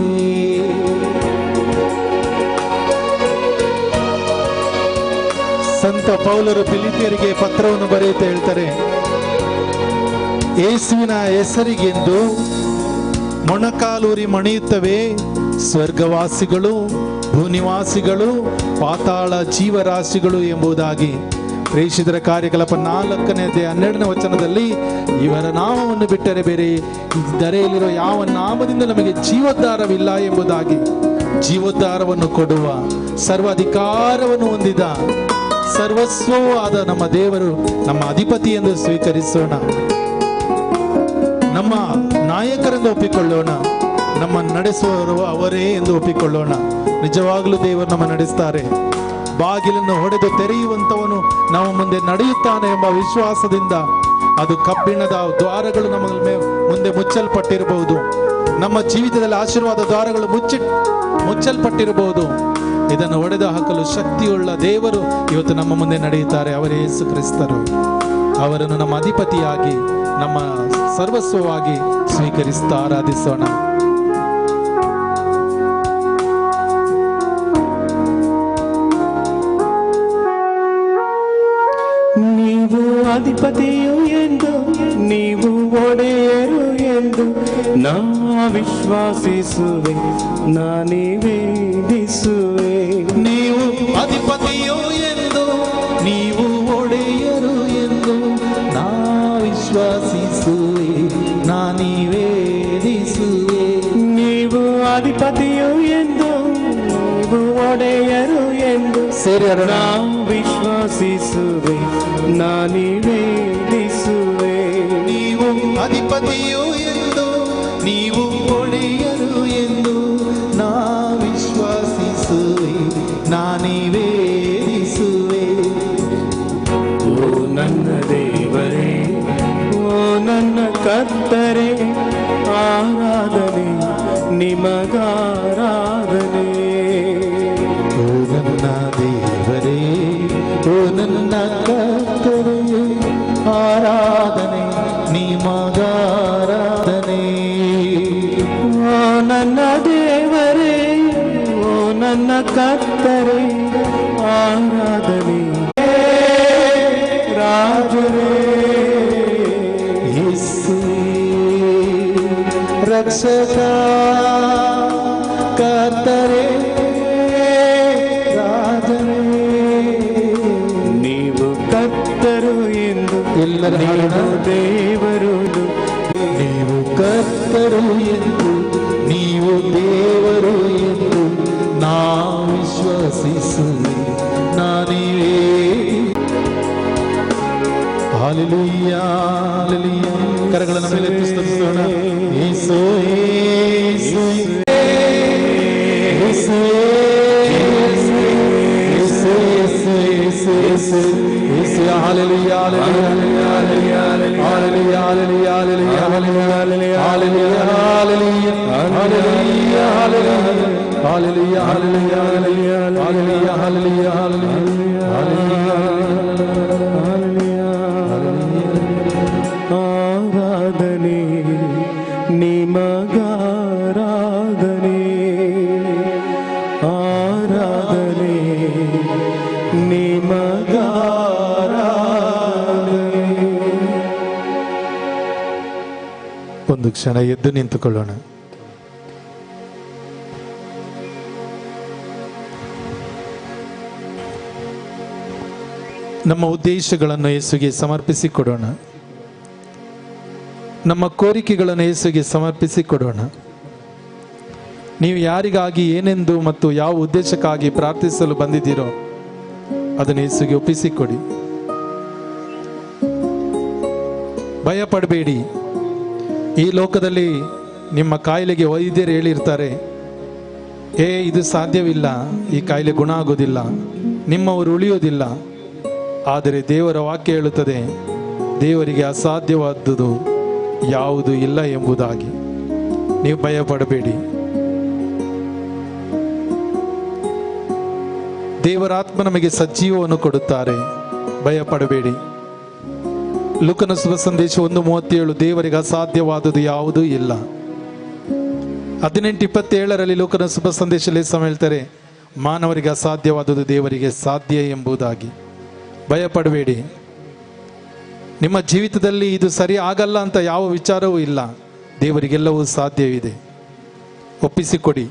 ಸಂತ ಪೌಲರು ಫಿಲಿಪಿಯರಿಗೆ ಪತ್ರವನ್ನು ಬರೆಯುತ್ತಾ ಹೇಳ್ತಾರೆ, ಯೇಸುವಿನ ಹೆಸರಿಗೆಂದು ಮೊಣಕಾಲೂರಿ ಮಣಿಯುತ್ತವೆ ಸ್ವರ್ಗವಾಸಿಗಳು, ಭೂನಿವಾಸಿಗಳು ಪಾತಾಳ ಜೀವರಾಶಿಗಳು ಎಂಬುದಾಗಿ ಪ್ರೇಷಿತರ ಕಾರ್ಯಕಲಾಪ 4ನೇ ಅಧ್ಯಾಯ 12ನೇ ವಚನದಲ್ಲಿ ಇವರ ನಾಮವನ್ನು ಬಿಟ್ಟರೆ ಬೇರೆ ಧರೆಯಲ್ಲಿರುವ ಯಾವ ನಾಮದಿಂದ ನಮಗೆ ಜೀವೋದ್ಧಾರವಿಲ್ಲ ಎಂಬುದಾಗಿ ಜೀವೋದ್ಧಾರವನ್ನು ಕೊಡುವ ಸರ್ವಾಧಿಕಾರವನ್ನು ಹೊಂದಿದ ಸರ್ವಸ್ವವೂ ಆದ ನಮ್ಮ ದೇವರು ನಮ್ಮ ಅಧಿಪತಿ ಎಂದು ಸ್ವೀಕರಿಸೋಣ. ನಮ್ಮ ನಾಯಕರೆಂದು ಒಪ್ಪಿಕೊಳ್ಳೋಣ. ನಮ್ಮ ನಡೆಸುವವರು ಅವರೇ ಎಂದು ಒಪ್ಪಿಕೊಳ್ಳೋಣ. ನಿಜವಾಗಲೂ ದೇವರು ನಮ್ಮ ನಡೆಸ್ತಾರೆ. ಬಾಗಿಲನ್ನು ಹೊಡೆದು ತೆರೆಯುವಂತವನು ನಮ್ಮ ಮುಂದೆ ನಡೆಯುತ್ತಾನೆ ಎಂಬ ವಿಶ್ವಾಸದಿಂದ ಅದು ಕಬ್ಬಿಣದ ದ್ವಾರಗಳು ನಮ್ಮ ಮುಂದೆ ಮುಚ್ಚಲ್ಪಟ್ಟಿರಬಹುದು. ನಮ್ಮ ಜೀವಿತದಲ್ಲಿ ಆಶೀರ್ವಾದ ದ್ವಾರಗಳು ಮುಚ್ಚಲ್ಪಟ್ಟಿರಬಹುದು. ಇದನ್ನು ಹೊಡೆದು ಹಾಕಲು ಶಕ್ತಿಯುಳ್ಳ ದೇವರು ಇವತ್ತು ನಮ್ಮ ಮುಂದೆ ನಡೆಯುತ್ತಾರೆ. ಅವರೇ ಯೇಸು ಕ್ರಿಸ್ತರು. ಅವರನ್ನು ನಮ್ಮ ಅಧಿಪತಿಯಾಗಿ ನಮ್ಮ ಸರ್ವಸ್ವವಾಗಿ ಸ್ವೀಕರಿಸ್ತಾ ಆರಾಧಿಸೋಣ. ನೀವು ಅಧಿಪತಿಯು ಎಂದು, ನೀವು ಒಡೆಯರು ಎಂದು ನಾ ವಿಶ್ವಾಸಿಸುವೆ, ನಾನೇ ವೇದಿಸುವೆ. ನೀವು ಅಧಿಪತಿಯೋ ಎಂದು, ನೀವು ಒಡೆಯರು ಎಂದು ನಾ ವಿಶ್ವಾಸಿಸುವೆ, ನಾನೇ ವೇದಿಸುವೆ. ನೀವು ಅಧಿಪತಿಯು ಎಂದು, ನೀವು ಒಡೆಯರು ಎಂದು ನಾ ವಿಶ್ವಾಸಿಸುವೆ, ನಾನೇ ವೇದಿಸುವೆ. ನೀವು ಅಧಿಪತಿಯೋ ಎಂದು, ನೀವು ಒಡೆಯರು ಎಂದು ನಾ ವಿಶ್ವಾಸಿಸುವೆ, ನಾನೇ ವೇದಿಸುವೆ. ಓ ನನ್ನ ದೇವರೇ, ಓ ನನ್ನ ಕರ್ತರೇ, ಆರಾಧನೆ ನಿಮಗಾರಾಧನೆ. ಓ ನನ್ನ ದೇವರೇ, ಓ ನನ್ನ ಕರ್ತರೇ, ಆರಾಧನೆ ನಿಮಗಾರಾಧನೆ. ಓ ನನ್ನ ದೇವರೇ, ಓ ನನ್ನ ಕರ್ತರೇ, ಆರಾಧನೆ ರಾಜರೇ. ಯೇಸುವೇ ರಕ್ಷಕ ಕರ್ತರೇ, ರಾಜರೇ. ನೀವು ಕರ್ತರು ಎಂದು ಎಲ್ಲರ ನೀವು ದೇವರು, ನೀವು ಕರ್ತರು ಎಂದು, ನೀವು ದೇವರು ಎಂದು ನಾ ವಿಶ್ವಾಸಿಸುವೆ, ನಾನೇ. Hallelujah, hallelujah. ಕರಗಳನ್ನು ಮೇಲೆ ಸ್ತುತಿಸೋಣ. ಯೇಸುವೇ, ಯೇಸುವೇ, ಯೇಸುವೇ, ಯೇಸುವೇ. Hallelujah, hallelujah, hallelujah, hallelujah, hallelujah, hallelujah, hallelujah, hallelujah, hallelujah, hallelujah, hallelujah. ಆರಾಧನೆ ನಿಮಗಾರಾಧನೆ, ಆರಾಧನೆ ನಿಮಗಾರಾಧನೆ. ಒಂದು ಕ್ಷಣ ಎದ್ದು ನಿಂತುಕೊಳ್ಳೋಣ. ನಮ್ಮ ಉದ್ದೇಶಗಳನ್ನು ಯೇಸುಗೆ ಸಮರ್ಪಿಸಿಕೊಡೋಣ. ನಮ್ಮ ಕೋರಿಕೆಗಳನ್ನು ಯೇಸುಗೆ ಸಮರ್ಪಿಸಿಕೊಡೋಣ. ನೀವು ಯಾರಿಗಾಗಿ ಏನೆಂದು ಮತ್ತು ಯಾವ ಉದ್ದೇಶಕ್ಕಾಗಿ ಪ್ರಾರ್ಥಿಸಲು ಬಂದಿದ್ದೀರೋ ಅದನ್ನು ಯೇಸುಗೆ ಒಪ್ಪಿಸಿಕೊಡಿ. ಭಯ ಪಡಬೇಡಿ. ಈ ಲೋಕದಲ್ಲಿ ನಿಮ್ಮ ಕಾಯಿಲೆಗೆ ವೈದ್ಯರು ಹೇಳಿರ್ತಾರೆ, ಇದು ಸಾಧ್ಯವಿಲ್ಲ, ಈ ಕಾಯಿಲೆ ಗುಣ ಆಗೋದಿಲ್ಲ, ನಿಮ್ಮವರು ಉಳಿಯೋದಿಲ್ಲ. ಆದರೆ ದೇವರ ವಾಕ್ಯ ಹೇಳುತ್ತದೆ, ದೇವರಿಗೆ ಅಸಾಧ್ಯವಾದುದು ಯಾವುದು ಇಲ್ಲ ಎಂಬುದಾಗಿ. ನೀವು ಭಯ ಪಡಬೇಡಿ. ದೇವರಾತ್ಮ ನಮಗೆ ಸಜೀವವನ್ನು ಕೊಡುತ್ತಾರೆ. ಭಯ ಪಡಬೇಡಿ. ಲೂಕನ ಶುಭ ಸಂದೇಶ 1:37, ದೇವರಿಗೆ ಅಸಾಧ್ಯವಾದುದು ಯಾವುದೂ ಇಲ್ಲ. 18:27 ಲೂಕನ ಶುಭ ಸಂದೇಶದಲ್ಲಿ ಹೇಳ್ತಾರೆ, ಮಾನವರಿಗೆ ಅಸಾಧ್ಯವಾದುದು ದೇವರಿಗೆ ಸಾಧ್ಯ ಎಂಬುದಾಗಿ. ಭಯ ಪಡಬೇಡಿ. ನಿಮ್ಮ ಜೀವಿತದಲ್ಲಿ ಇದು ಸರಿ ಆಗಲ್ಲ ಅಂತ ಯಾವ ವಿಚಾರವೂ ಇಲ್ಲ. ದೇವರಿಗೆಲ್ಲವೂ ಸಾಧ್ಯವಿದೆ. ಒಪ್ಪಿಸಿಕೊಡಿ.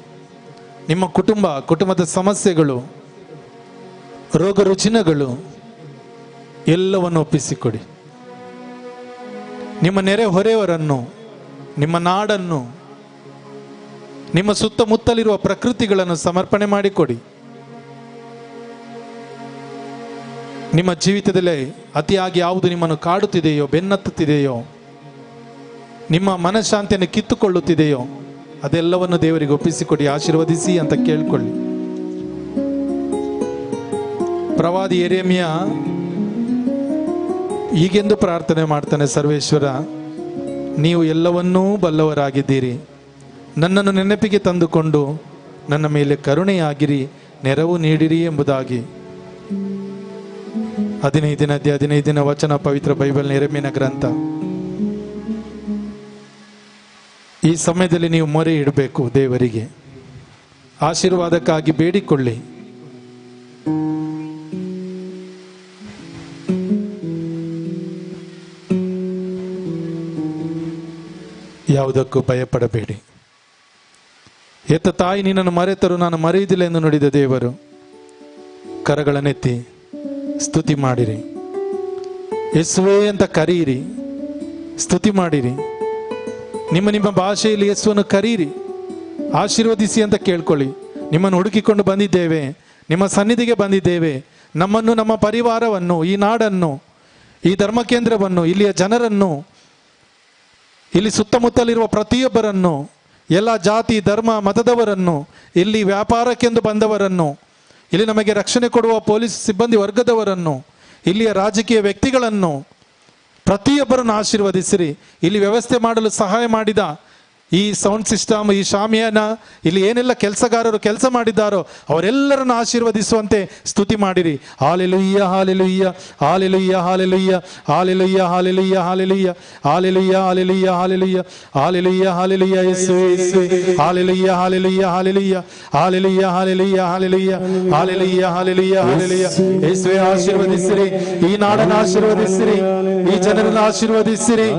ನಿಮ್ಮ ಕುಟುಂಬದ ಸಮಸ್ಯೆಗಳು, ರೋಗ ರುಜಿನಗಳು ಎಲ್ಲವನ್ನು ಒಪ್ಪಿಸಿಕೊಡಿ. ನಿಮ್ಮ ನೆರೆ ಹೊರೆಯವರನ್ನು, ನಿಮ್ಮ ನಾಡನ್ನು, ನಿಮ್ಮ ಸುತ್ತಮುತ್ತಲಿರುವ ಪ್ರಕೃತಿಗಳನ್ನು ಸಮರ್ಪಣೆ ಮಾಡಿಕೊಡಿ. ನಿಮ್ಮ ಜೀವಿತದಲ್ಲಿ ಅತಿಯಾಗಿ ಯಾವುದು ನಿಮ್ಮನ್ನು ಕಾಡುತ್ತಿದೆಯೋ, ಬೆನ್ನತ್ತುತ್ತಿದೆಯೋ, ನಿಮ್ಮ ಮನಃಶಾಂತಿಯನ್ನು ಕಿತ್ತುಕೊಳ್ಳುತ್ತಿದೆಯೋ ಅದೆಲ್ಲವನ್ನು ದೇವರಿಗೆ ಒಪ್ಪಿಸಿಕೊಡಿ, ಆಶೀರ್ವದಿಸಿ ಅಂತ ಕೇಳಿಕೊಳ್ಳಿ. ಪ್ರವಾದಿ ಯೆರೆಮೀಯ ಹೀಗೆಂದು ಪ್ರಾರ್ಥನೆ ಮಾಡ್ತಾನೆ, ಸರ್ವೇಶ್ವರ, ನೀವು ಎಲ್ಲವನ್ನೂ ಬಲ್ಲವರಾಗಿದ್ದೀರಿ. ನನ್ನನ್ನು ನೆನಪಿಗೆ ತಂದುಕೊಂಡು ನನ್ನ ಮೇಲೆ ಕರುಣೆಯಾಗಿರಿ, ನೆರವು ನೀಡಿರಿ ಎಂಬುದಾಗಿ. 15 ವಚನ ಪವಿತ್ರ ಬೈಬಲ್ ಯೆರೆಮೀಯನ ಗ್ರಂಥ. ಈ ಸಮಯದಲ್ಲಿ ನೀವು ಮೊರೆ ಇಡಬೇಕು ದೇವರಿಗೆ, ಆಶೀರ್ವಾದಕ್ಕಾಗಿ ಬೇಡಿಕೊಳ್ಳಿ. ಯಾವುದಕ್ಕೂ ಭಯಪಡಬೇಡಿ. ಎತ್ತ ತಾಯಿ ನಿನ್ನನ್ನು ಮರೆತರು, ನಾನು ಮರೆಯುವುದಿಲ್ಲ ಎಂದು ನುಡಿದ ದೇವರು. ಕರಗಳನ್ನೆತ್ತಿ ಸ್ತುತಿ ಮಾಡಿರಿ, ಯೇಸುವೇ ಅಂತ ಕರೆಯಿರಿ, ಸ್ತುತಿ ಮಾಡಿರಿ. ನಿಮ್ಮ ಭಾಷೆಯಲ್ಲಿ ಯೇಸುವನ್ನು ಕರೀರಿ, ಆಶೀರ್ವದಿಸಿ ಅಂತ ಕೇಳ್ಕೊಳ್ಳಿ. ನಿಮ್ಮನ್ನು ಹುಡುಕಿಕೊಂಡು ಬಂದಿದ್ದೇವೆ, ನಿಮ್ಮ ಸನ್ನಿಧಿಗೆ ಬಂದಿದ್ದೇವೆ. ನಮ್ಮನ್ನು, ನಮ್ಮ ಪರಿವಾರವನ್ನು, ಈ ನಾಡನ್ನು, ಈ ಧರ್ಮ ಕೇಂದ್ರವನ್ನು, ಇಲ್ಲಿಯ ಜನರನ್ನು, ಇಲ್ಲಿ ಸುತ್ತಮುತ್ತಲಿರುವ ಪ್ರತಿಯೊಬ್ಬರನ್ನು, ಎಲ್ಲ ಜಾತಿ ಧರ್ಮ ಮತದವರನ್ನು, ಇಲ್ಲಿ ವ್ಯಾಪಾರಕ್ಕೆಂದು ಬಂದವರನ್ನು, ಇಲ್ಲಿ ನಮಗೆ ರಕ್ಷಣೆ ಕೊಡುವ ಪೊಲೀಸ್ ಸಿಬ್ಬಂದಿ ವರ್ಗದವರನ್ನು, ಇಲ್ಲಿಯ ರಾಜಕೀಯ ವ್ಯಕ್ತಿಗಳನ್ನು, ಪ್ರತಿಯೊಬ್ಬರನ್ನು ಆಶೀರ್ವದಿಸಿರಿ. ಇಲ್ಲಿ ವ್ಯವಸ್ಥೆ ಮಾಡಲು ಸಹಾಯ ಮಾಡಿದ ಈ ಸೌಂಡ್ ಸಿಸ್ಟಮ್, ಈ ಶಾಮಿಯಾನ, ಇಲ್ಲಿ ಏನೆಲ್ಲ ಕೆಲಸಗಾರರು ಕೆಲಸ ಮಾಡಿದ್ದಾರೋ ಅವರೆಲ್ಲರನ್ನು ಆಶೀರ್ವದಿಸುವಂತೆ ಸ್ತುತಿ ಮಾಡಿರಿ. Hallelujah, hallelujah, hallelujah, hallelujah, hallelujah, hallelujah, hallelujah, hallelujah, hallelujah, hallelujah, hallelujah, hallelujah, ಯೇಸುವೇ, ಯೇಸುವೇ, hallelujah, hallelujah, hallelujah, hallelujah, hallelujah, hallelujah, hallelujah, hallelujah, hallelujah. ಯೇಸುವೇ, ಆಶೀರ್ವದಿಸಿರಿ, ಈ ನಾಡನ್ನು ಆಶೀರ್ವದಿಸಿರಿ, ಈ ಜನರನ್ನು ಆಶೀರ್ವದಿಸಿರಿ,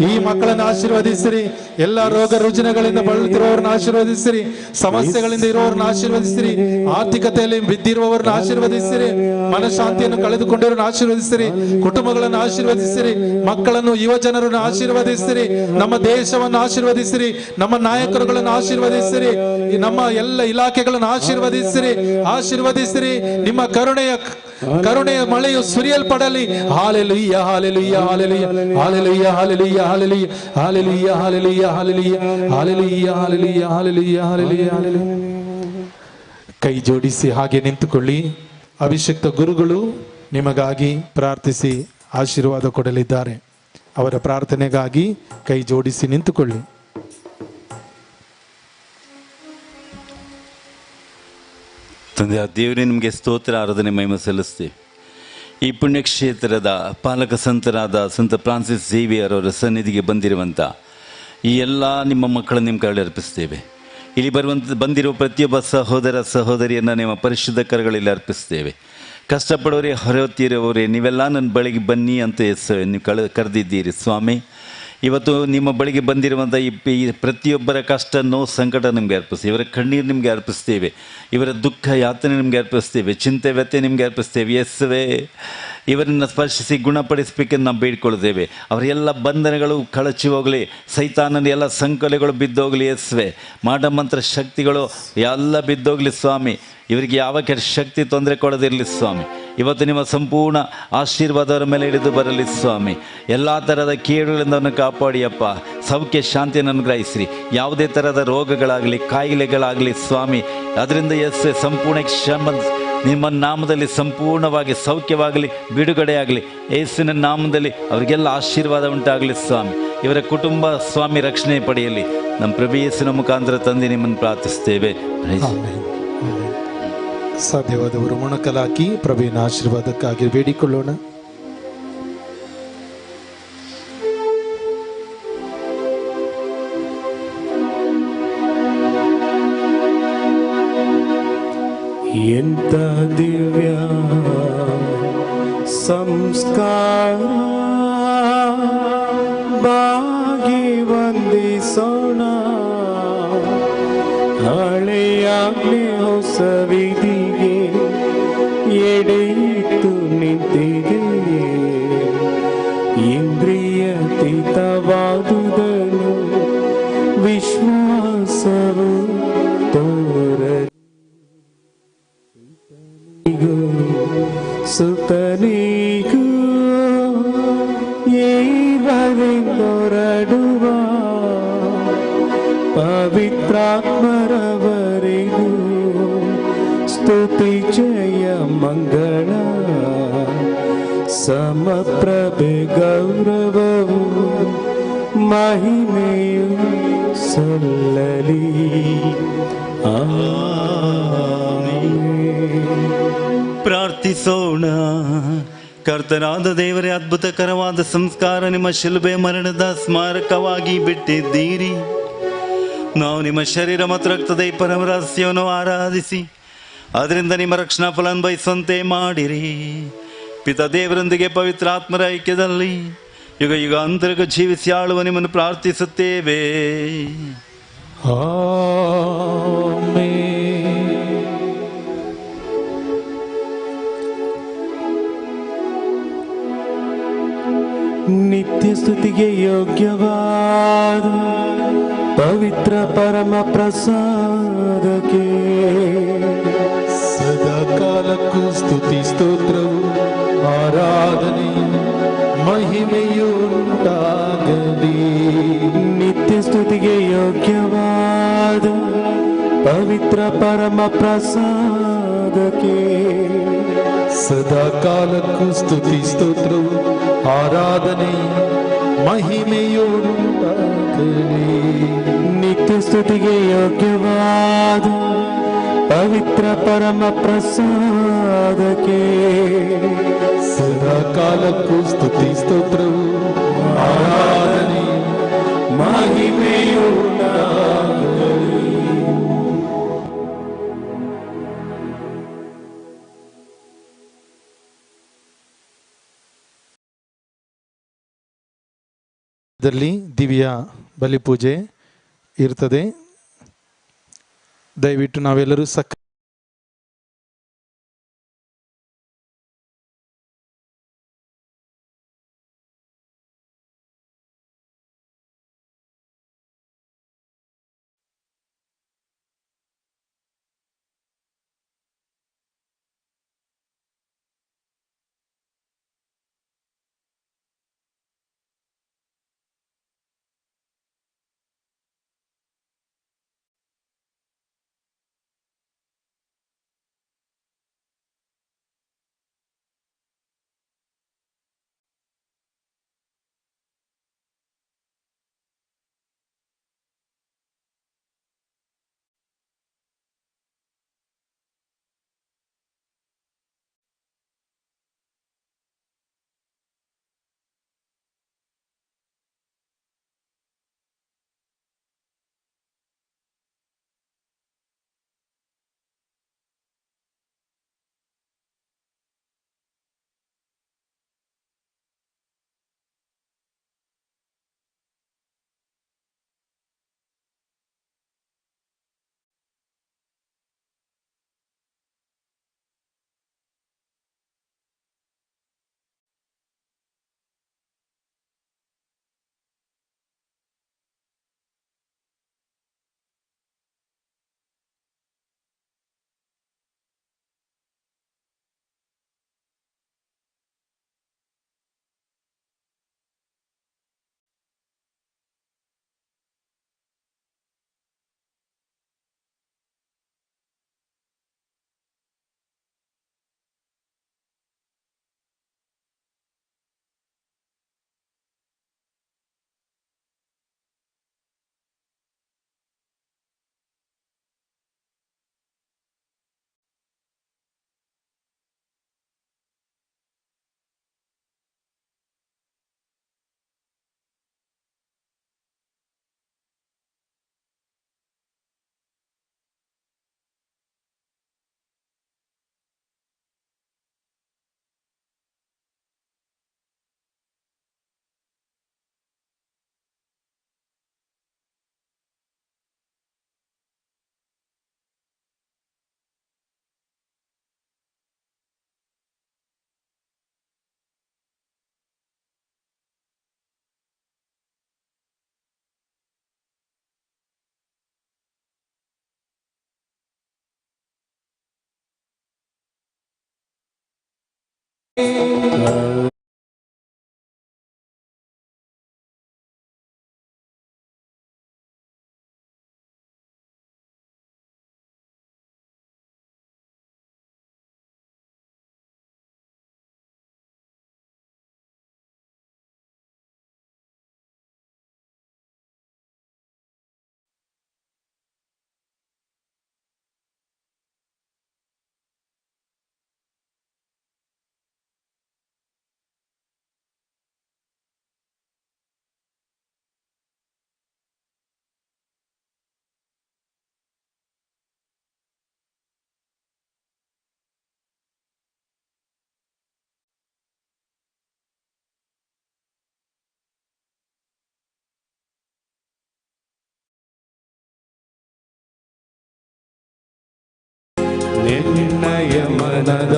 ಈ ಮಕ್ಕಳನ್ನು ಆಶೀರ್ವದಿಸಿರಿ, ಎಲ್ಲ ರೋಗ ರುಜಿನಗಳಿಂದ ಬಳಲುತ್ತಿರುವವರನ್ನ ಆಶೀರ್ವದಿಸಿರಿ, ಸಮಸ್ಯೆಗಳಿಂದ ಇರುವವರನ್ನ ಆಶೀರ್ವದಿಸಿರಿ, ಆರ್ಥಿಕತೆಯಲ್ಲಿ ಬಿದ್ದಿರುವವರನ್ನ ಆಶೀರ್ವದಿಸಿರಿ, ಮನಃಶಾಂತಿಯನ್ನು ಕಳೆದುಕೊಂಡಿರೋರನ್ನ ಆಶೀರ್ವದಿಸಿರಿ, ಕುಟುಂಬಗಳನ್ನು ಆಶೀರ್ವದಿಸಿರಿ, ಮಕ್ಕಳನ್ನು, ಯುವ ಜನರನ್ನು ಆಶೀರ್ವದಿಸಿರಿ, ನಮ್ಮ ದೇಶವನ್ನು ಆಶೀರ್ವದಿಸಿರಿ, ನಮ್ಮ ನಾಯಕರುಗಳನ್ನು ಆಶೀರ್ವದಿಸಿರಿ, ನಮ್ಮ ಎಲ್ಲ ಇಲಾಖೆಗಳನ್ನು ಆಶೀರ್ವದಿಸಿರಿ, ಆಶೀರ್ವದಿಸಿರಿ. ನಿಮ್ಮ ಕರುಣೆಯ ಮಳೆಯು ಸುರಿಯಲ್ಪಡಲಿ. Hallelujah, hallelujah, hallelujah, hallelujah, hallelujah, hallelujah, hallelujah, hallelujah, hallelujah, hallelujah, hallelujah, hallelujah, hallelujah, hallelujah. ಕೈ ಜೋಡಿಸಿ ಹಾಗೆ ನಿಂತುಕೊಳ್ಳಿ. ಅಭಿಷಕ್ತ ಗುರುಗಳು ನಿಮಗಾಗಿ ಪ್ರಾರ್ಥಿಸಿ ಆಶೀರ್ವಾದ ಕೊಡಲಿದ್ದಾರೆ. ಅವರ ಪ್ರಾರ್ಥನೆಗಾಗಿ ಕೈ ಜೋಡಿಸಿ ನಿಂತುಕೊಳ್ಳಿ. ತಂದೆ ದೇವರೇ, ನಿಮಗೆ ಸ್ತೋತ್ರ, ಆರಾಧನೆ, ಮಹಿಮೆ ಸಲ್ಲಿಸ್ತೀವಿ. ಈ ಪುಣ್ಯಕ್ಷೇತ್ರದ ಪಾಲಕ ಸಂತರಾದ ಸಂತ ಫ್ರಾನ್ಸಿಸ್ ಝೇವಿಯರ್ ಅವರ ಸನ್ನಿಧಿಗೆ ಬಂದಿರುವಂಥ ಈ ಎಲ್ಲ ನಿಮ್ಮ ಮಕ್ಕಳನ್ನು ನಿಮ್ಮ ಕರಳಿ ಅರ್ಪಿಸ್ತೇವೆ. ಇಲ್ಲಿ ಬಂದಿರುವ ಪ್ರತಿಯೊಬ್ಬ ಸಹೋದರ ಸಹೋದರಿಯನ್ನು ನಿಮ್ಮ ಪರಿಶುದ್ಧ ಕರಗಳಲ್ಲಿ ಅರ್ಪಿಸ್ತೇವೆ. ಕಷ್ಟಪಡೋರೇ, ಹೊರತೀರೋರೇ, ನೀವೆಲ್ಲ ನನ್ನ ಬಳಿಗೆ ಬನ್ನಿ ಅಂತ ನೀವು ಕರೆದಿದ್ದೀರಿ ಸ್ವಾಮಿ. ಇವತ್ತು ನಿಮ್ಮ ಬಳಿಗೆ ಬಂದಿರುವಂಥ ಈ ಪ್ರತಿಯೊಬ್ಬರ ಕಷ್ಟ, ನೋವು, ಸಂಕಟ ನಿಮಗೆ ಅರ್ಪಿಸ್ತೇವೆ. ಇವರ ಕಣ್ಣೀರು ನಿಮಗೆ ಅರ್ಪಿಸ್ತೇವೆ. ಇವರ ದುಃಖ ಯಾತನೆ ನಿಮಗೆ ಅರ್ಪಿಸ್ತೇವೆ. ಚಿಂತೆ ವ್ಯಥೆ ನಿಮಗೆ ಅರ್ಪಿಸ್ತೇವೆ. ಯೇಸುವೇ, ಇವರನ್ನು ಸ್ಪರ್ಶಿಸಿ ಗುಣಪಡಿಸಬೇಕೆಂದು ನಾವು ಬೇಡಿಕೊಳ್ಳುತ್ತೇವೆ. ಅವರ ಎಲ್ಲ ಬಂಧನಗಳು ಕಳಚಿ ಹೋಗಲಿ, ಸೈತಾನನ ಎಲ್ಲ ಸಂಕಲೆಗಳು ಬಿದ್ದೋಗಲಿ. ಯೇಸುವೇ, ಮಾಟಮಂತ್ರ ಶಕ್ತಿಗಳು ಎಲ್ಲ ಬಿದ್ದೋಗಲಿ ಸ್ವಾಮಿ. ಇವರಿಗೆ ಯಾವ ಕೆಟ್ಟ ಶಕ್ತಿ ತೊಂದರೆ ಕೊಡದಿರಲಿ ಸ್ವಾಮಿ. ಇವತ್ತು ನಿಮ್ಮ ಸಂಪೂರ್ಣ ಆಶೀರ್ವಾದ ಅವರ ಮೇಲೆ ಹಿಡಿದು ಬರಲಿ ಸ್ವಾಮಿ. ಎಲ್ಲ ಥರದ ಕೇಡುಗಳಿಂದ ಅವನು ಕಾಪಾಡಿಯಪ್ಪ. ಸೌಖ್ಯ ಶಾಂತಿಯನ್ನು ಅನುಗ್ರಹಿಸಿರಿ. ಯಾವುದೇ ಥರದ ರೋಗಗಳಾಗಲಿ ಕಾಯಿಲೆಗಳಾಗಲಿ ಸ್ವಾಮಿ, ಅದರಿಂದ ಯೇಸುವೆ ಸಂಪೂರ್ಣ ಕ್ಷಮ ನಿಮ್ಮ ನಾಮದಲ್ಲಿ ಸಂಪೂರ್ಣವಾಗಿ ಸೌಖ್ಯವಾಗಲಿ, ಬಿಡುಗಡೆಯಾಗಲಿ. ಯೇಸುವಿನ ನಾಮದಲ್ಲಿ ಅವರಿಗೆಲ್ಲ ಆಶೀರ್ವಾದ ಉಂಟಾಗಲಿ ಸ್ವಾಮಿ. ಇವರ ಕುಟುಂಬ ಸ್ವಾಮಿ ರಕ್ಷಣೆ ಪಡೆಯಲಿ. ನಮ್ಮ ಪ್ರಭು ಯೇಸುವಿನ ಮುಖಾಂತರ ತಂದೆ ನಿಮ್ಮನ್ನು ಪ್ರಾರ್ಥಿಸ್ತೇವೆ. ಸಾಧ್ಯವಾದವರು ಮೊಣಕಲಾಕಿ ಪ್ರಭುವಿನ ಆಶೀರ್ವಾದಕ್ಕಾಗಿ ಬೇಡಿಕೊಳ್ಳೋಣ. ಎಂತ ದಿವ್ಯ ಸಂಸ್ಕಾರ ಬಾಗಿ ವಂದಿಸೋಣ. ಹಳೆಯಾಜ್ಞೆ ಹೊಸ ವಿಧಿಗೆ ಎಡೆಯಿಟ್ಟು ನಿಂತಿದೆ. ಇಂದ್ರಿಯತೀತವಾದುದನ್ನು ವಿಶ್ವಾಸವು ತೋರಲಿಗೂ ಸುತನಿಗೂ ಹೊರಡುವ ಪವಿತ್ರಾತ್ಮರವರೆಗೂ ಸ್ತುತಿ ಜಯ ಮಂಗಳ ಸಮಪ್ರಭೆ ಗೌರವವು ಮಹಿಮೆಯು ಸಲ್ಲಲಿ. ಪ್ರಾರ್ಥಿಸೋಣ. ಕರ್ತನಾದ ದೇವರೇ, ಅದ್ಭುತಕರವಾದ ಸಂಸ್ಕಾರ ನಿಮ್ಮ ಶಿಲುಬೆ ಮರಣದ ಸ್ಮಾರಕವಾಗಿ ಬಿಟ್ಟಿದ್ದೀರಿ. ನಾವು ನಿಮ್ಮ ಶರೀರ ಮತ್ತು ರಕ್ತದ ಈ ಪರಮ ರಹಸ್ಯವನ್ನು ಆರಾಧಿಸಿ ಅದರಿಂದ ನಿಮ್ಮ ರಕ್ಷಣಾ ಫಲ ಅನುಭವಿಸುವಂತೆ ಮಾಡಿರಿ. ಪಿತ ದೇವರೊಂದಿಗೆ ಪವಿತ್ರ ಆತ್ಮರ ಐಕ್ಯದಲ್ಲಿ ಯುಗ ಯುಗಾಂತರಕ್ಕೆ ಜೀವಿಸಿ ಆಳುವ ನಿಮ್ಮನ್ನು ಪ್ರಾರ್ಥಿಸುತ್ತೇವೆ. ನಿತ್ಯ ಸ್ತುತಿಗೆ ಯೋಗ್ಯವಾದ ಪವಿತ್ರ ಪರಮ ಪ್ರಸಾದಕ್ಕೆ ಸದಾ ಕಾಲಕ್ಕೂ ಸ್ತುತಿ ಸ್ತೋತ್ರವು ಆರಾಧನೆ ಮಹಿಮೆಯು ಉಂಟಾಗಲಿ. ನಿತ್ಯ ಸ್ತುತಿಗೆ ಯೋಗ್ಯವಾದ ಪವಿತ್ರ ಪರಮ ಪ್ರಸಾದಕ್ಕೆ ಸದಾ ಕಾಲಕ್ಕೂ ಸ್ತುತಿ ಸ್ತೋತ್ರವು ಆರಾಧನೆ ಮಹಿಮೆಯು ಉಂಟಾಗಲಿ. ನಿತ್ಯ ಸ್ತುತಿಗೆ ಯೋಗ್ಯವಾದ ಪವಿತ್ರ ಪರಮ ಪ್ರಸಾದಕ್ಕೆ ಸದಾ ಕಾಲಕ್ಕೂ ಸ್ತುತಿ ಸ್ತೋತ್ರವು ಆರಾಧನೆ ಮಹಿಮೆಯು ಉಂಟಾಗಲಿ. ದಲ್ಲಿ ದಿವ್ಯ ಬಲಿಪೂಜೆ ಇರ್ತದೆ. ದಯವಿಟ್ಟು ನಾವೆಲ್ಲರೂ ನಿನ್ನಯ ಮನದ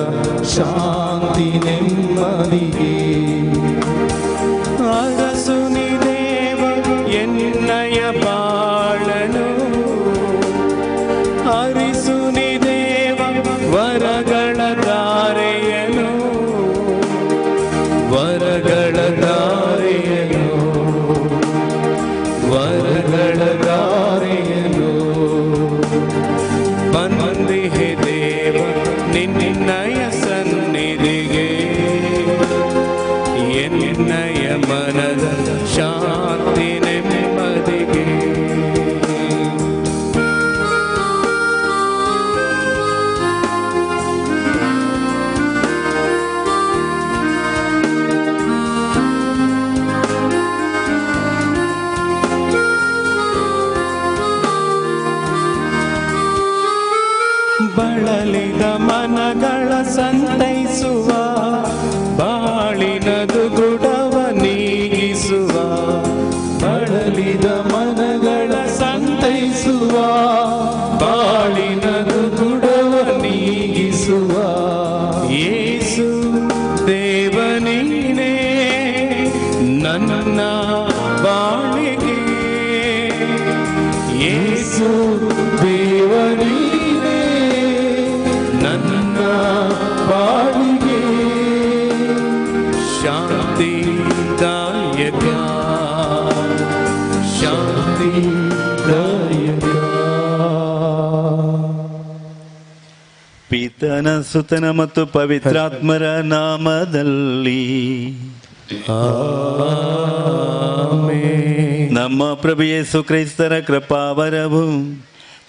ಶಾಂತಿ ನೆಮ್ಮದಿಗೆ ಅರಸುನಿ ದೇವ ಎನ್ನಯ ಬಾಳನು ಹರಿಸುನಿ ದೇವ ವರಗಳ ಧಾರೆಯನು ವರಗಳ ಧಾರೆಯನು ವರಗಳ ಧಾರೆಯನು ಬಂದಿಹೆ ದೇವ ನಿನ್ನಯ ಸನ್ನಿಧಿಗೆ ಎನ್ನಯ ಮನದ ಶಾಂತಿ ನೆಮ್ಮದಿಗೆ ಬಳಲಿದ ಮನಗಳ ಸಂತೈಸುವ ಬಾಳಿನದು ಗುಡವ ನೀಗಿಸುವ ಬಳಲಿದ ಮನಗಳ ಸಂತೈಸುವ ಬಾಳಿನದು ಗುಡವ ನೀಗಿಸುವ ಯೇಸು ದೇವನೀನೇ ನನ್ನ ಬಾಳಿಗೆ ಯೇಸು ದೇವನೀನೇ ನನ್ನ ಬಾಳಿಗೆ ಶಾಂತಿದಾಯಕ ಶಾಂತಿದಾಯಕ ಪಿತನ ಸುತನ ಮತ್ತು ಪವಿತ್ರಾತ್ಮರ ನಾಮದಲ್ಲಿ ನಮ್ಮ ಪ್ರಭು ಯೇಸು ಕ್ರೈಸ್ತರ ಕೃಪಾವರವು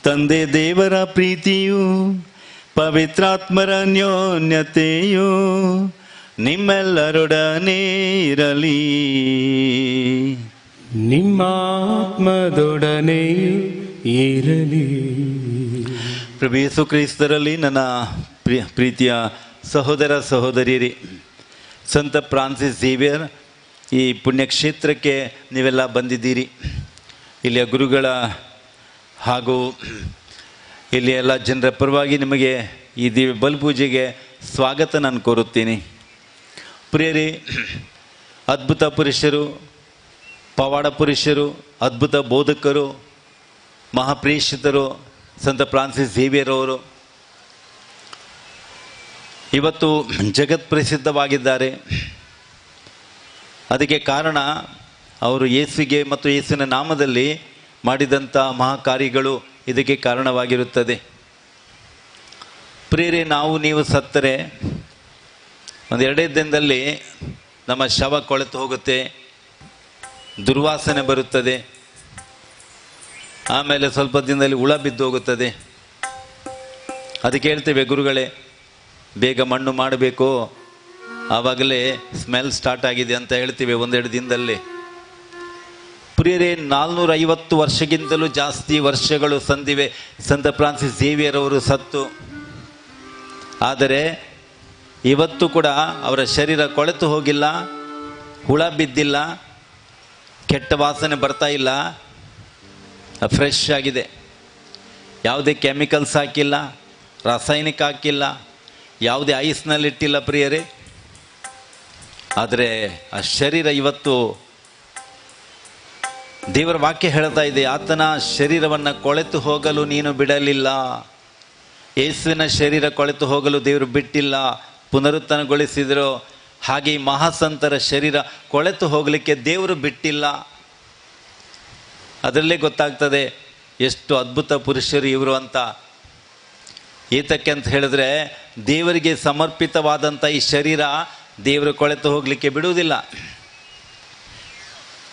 ತಂದೆ ದೇವರ ಪ್ರೀತಿಯು ಪವಿತ್ರಾತ್ಮರ ಅನ್ಯೋನ್ಯತೆಯು ನಿಮ್ಮೆಲ್ಲರೊಡನೆ ಇರಲಿ. ನಿಮ್ಮ ಆತ್ಮದೊಡನೆ ಇರಲಿ. ಪ್ರಭು ಯೇಸು ಕ್ರಿಸ್ತರಲ್ಲಿ ನನ್ನ ಪ್ರೀತಿಯ ಸಹೋದರ ಸಹೋದರಿಯರಿ, ಸಂತ ಫ್ರಾನ್ಸಿಸ್ ಝೇವಿಯರ್ ಈ ಪುಣ್ಯಕ್ಷೇತ್ರಕ್ಕೆ ನೀವೆಲ್ಲ ಬಂದಿದ್ದೀರಿ. ಇಲ್ಲಿಯ ಗುರುಗಳ ಹಾಗೂ ಇಲ್ಲಿ ಎಲ್ಲ ಜನರ ಪರವಾಗಿ ನಿಮಗೆ ಈ ದಿವ್ಯ ಬಲಿಪೂಜೆಗೆ ಸ್ವಾಗತ ನಾನು ಕೋರುತ್ತೀನಿ. ಪ್ರಿಯರೇ, ಅದ್ಭುತ ಪುರುಷರು, ಪವಾಡ ಪುರುಷರು, ಅದ್ಭುತ ಬೋಧಕರು, ಮಹಾಪ್ರೇಷಿತರು ಸಂತ ಫ್ರಾನ್ಸಿಸ್ ಝೇವಿಯರ್ ಅವರು ಇವತ್ತು ಜಗತ್ ಪ್ರಸಿದ್ಧವಾಗಿದ್ದಾರೆ. ಅದಕ್ಕೆ ಕಾರಣ ಅವರು ಯೇಸುವಿಗೆ ಮತ್ತು ಯೇಸುವಿನ ನಾಮದಲ್ಲಿ ಮಾಡಿದಂಥ ಮಹಾಕಾರ್ಯಗಳು ಇದಕ್ಕೆ ಕಾರಣವಾಗಿರುತ್ತದೆ. ಪ್ರಿಯರೇ, ನಾವು ನೀವು ಸತ್ತರೆ ಒಂದು 2 ದಿನದಲ್ಲಿ ನಮ್ಮ ಶವ ಕೊಳೆತು ಹೋಗುತ್ತೆ, ದುರ್ವಾಸನೆ ಬರುತ್ತದೆ, ಆಮೇಲೆ ಸ್ವಲ್ಪ ದಿನದಲ್ಲಿ ಹುಳ ಬಿದ್ದು ಹೋಗುತ್ತದೆ. ಅದಕ್ಕೆ ಹೇಳ್ತೇವೆ, ಗುರುಗಳೇ ಬೇಗ ಮಣ್ಣು ಮಾಡಬೇಕು, ಆವಾಗಲೇ ಸ್ಮೆಲ್ ಸ್ಟಾರ್ಟ್ ಆಗಿದೆ ಅಂತ ಹೇಳ್ತೀವಿ 1-2 ದಿನದಲ್ಲಿ. ಪ್ರಿಯರೇ, 450 ವರ್ಷಕ್ಕಿಂತಲೂ ಜಾಸ್ತಿ ವರ್ಷಗಳು ಸಂದಿವೆ ಸಂತ ಫ್ರಾನ್ಸಿಸ್ ಝೇವಿಯರ್ ಅವರು ಸತ್ತು. ಆದರೆ ಇವತ್ತು ಕೂಡ ಅವರ ಶರೀರ ಕೊಳೆತು ಹೋಗಿಲ್ಲ, ಹುಳ ಬಿದ್ದಿಲ್ಲ, ಕೆಟ್ಟ ವಾಸನೆ ಬರ್ತಾ ಇಲ್ಲ, ಫ್ರೆಶ್ ಆಗಿದೆ. ಯಾವುದೇ ಕೆಮಿಕಲ್ಸ್ ಹಾಕಿಲ್ಲ, ರಾಸಾಯನಿಕ ಹಾಕಿಲ್ಲ, ಯಾವುದೇ ಐಸ್ನಲ್ಲಿಟ್ಟಿಲ್ಲ ಪ್ರಿಯರೇ. ಆದರೆ ಆ ಶರೀರ ಇವತ್ತು ದೇವರ ವಾಕ್ಯ ಹೇಳ್ತಾ ಇದೆ, ಆತನ ಶರೀರವನ್ನು ಕೊಳೆತು ಹೋಗಲು ನೀನು ಬಿಡಲಿಲ್ಲ. ಯೇಸುವಿನ ಶರೀರ ಕೊಳೆತು ಹೋಗಲು ದೇವರು ಬಿಟ್ಟಿಲ್ಲ. ಪುನರುತ್ಥಾನಗೊಳಿಸಿದರೋ ಹಾಗೆ ಈ ಮಹಾಸಂತರ ಶರೀರ ಕೊಳೆತು ಹೋಗಲಿಕ್ಕೆ ದೇವರು ಬಿಟ್ಟಿಲ್ಲ. ಅದರಲ್ಲೇ ಗೊತ್ತಾಗ್ತದೆ ಎಷ್ಟು ಅದ್ಭುತ ಪುರುಷರು ಇವರು ಅಂತ. ಏತಕ್ಕೆ ಅಂತ ಹೇಳಿದ್ರೆ ದೇವರಿಗೆ ಸಮರ್ಪಿತವಾದಂಥ ಈ ಶರೀರ ದೇವರು ಕೊಳೆತು ಹೋಗಲಿಕ್ಕೆ ಬಿಡುವುದಿಲ್ಲ.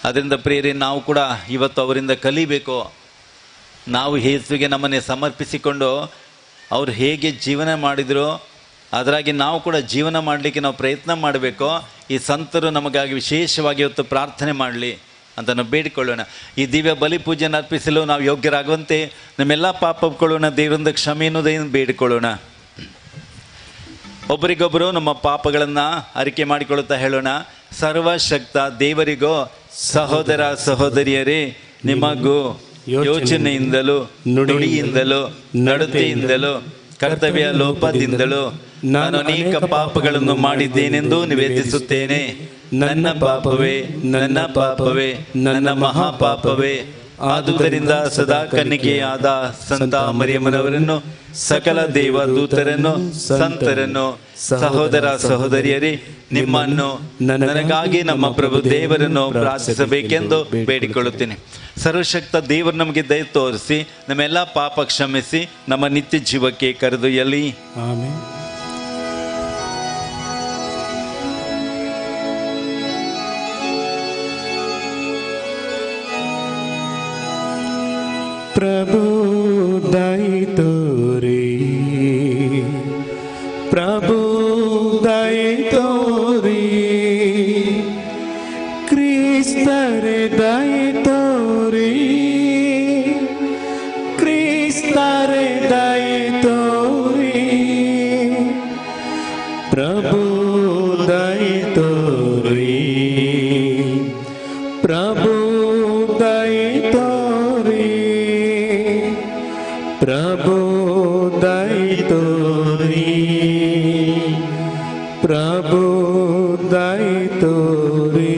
ಅದರಿಂದ ಪ್ರಿಯರೇ, ನಾವು ಕೂಡ ಇವತ್ತು ಅವರಿಂದ ಕಲಿಬೇಕು. ನಾವು ಯೇಸುವಿಗೆ ನಮ್ಮನ್ನೇ ಸಮರ್ಪಿಸಿಕೊಂಡು ಅವರು ಹೇಗೆ ಜೀವನ ಮಾಡಿದ್ರು ಅದರಾಗಿ ನಾವು ಕೂಡ ಜೀವನ ಮಾಡಲಿಕ್ಕೆ ನಾವು ಪ್ರಯತ್ನ ಮಾಡಬೇಕು. ಈ ಸಂತರು ನಮಗಾಗಿ ವಿಶೇಷವಾಗಿ ಇವತ್ತು ಪ್ರಾರ್ಥನೆ ಮಾಡಲಿ ಅಂತ ನಾವು ಬೇಡಿಕೊಳ್ಳೋಣ. ಈ ದಿವ್ಯ ಬಲಿ ಪೂಜೆಯನ್ನು ಅರ್ಪಿಸಲು ನಾವು ಯೋಗ್ಯರಾಗುವಂತೆ ನಮ್ಮೆಲ್ಲ ಪಾಪಗಳನ್ನು ದೇವರಿಂದ ಕ್ಷಮೆಯನ್ನು ಬೇಡಿಕೊಳ್ಳೋಣ. ಒಬ್ಬರಿಗೊಬ್ಬರು ನಮ್ಮ ಪಾಪಗಳನ್ನು ಅರಿಕೆ ಮಾಡಿಕೊಳ್ಳುತ್ತಾ ಹೇಳೋಣ. ಸರ್ವಶಕ್ತ ದೇವರಿಗೋ ಸಹೋದರ ಸಹೋದರಿಯರೇ, ನಿಮಗೂ ಯೋಚನೆಯಿಂದಲೂ ನುಡಿಯಿಂದಲೂ ನಡತೆಯಿಂದಲೂ ಕರ್ತವ್ಯ ಲೋಪದಿಂದಲೂ ನಾನು ಅನೇಕ ಪಾಪಗಳನ್ನು ಮಾಡಿದ್ದೇನೆಂದು ನಿವೇದಿಸುತ್ತೇನೆ. ನನ್ನ ಪಾಪವೇ, ನನ್ನ ಪಾಪವೇ, ನನ್ನ ಮಹಾಪಾಪವೇ. ಆದುದರಿಂದ ಸದಾ ಕನ್ನಿಕೆಯಾದ ಸಂತ ಮರಿಯಮ್ಮನವರನ್ನು, ಸಕಲ ದೇವದೂತರನ್ನು, ಸಂತರನ್ನು, ಸಹೋದರ ಸಹೋದರಿಯರೇ, ನಿಮ್ಮನ್ನು ನನಗಾಗಿ ನಮ್ಮ ಪ್ರಭು ದೇವರನ್ನು ಪ್ರಾರ್ಥಿಸಬೇಕೆಂದು ಬೇಡಿಕೊಳ್ಳುತ್ತೇನೆ. ಸರ್ವಶಕ್ತ ದೇವರು ನಮಗೆ ದಯ ತೋರಿಸಿ ನಮ್ಮೆಲ್ಲ ಪಾಪ ಕ್ಷಮಿಸಿ ನಮ್ಮ ನಿತ್ಯ ಜೀವಕ್ಕೆ ಕರೆದೊಯ್ಯಲಿ. ಆಮೆನ್. ಪ್ರಭು ದಯ ತೋರಿ, ಪ್ರಭು ದಯ ತೋರಿ, ಕ್ರಿಸ್ತರೇ ದಯ ತೋರಿ, ಕ್ರಿಸ್ತರೇ ದಯ ತೋರಿ, ಪ್ರಭು ದಯ ತೋರಿ, ಪ್ರಭು ದಯ ತೋರಿ, ಪ್ರಭು ದಯ ತೋರಿ, ಪ್ರಭು ದಯ ತೋರಿ.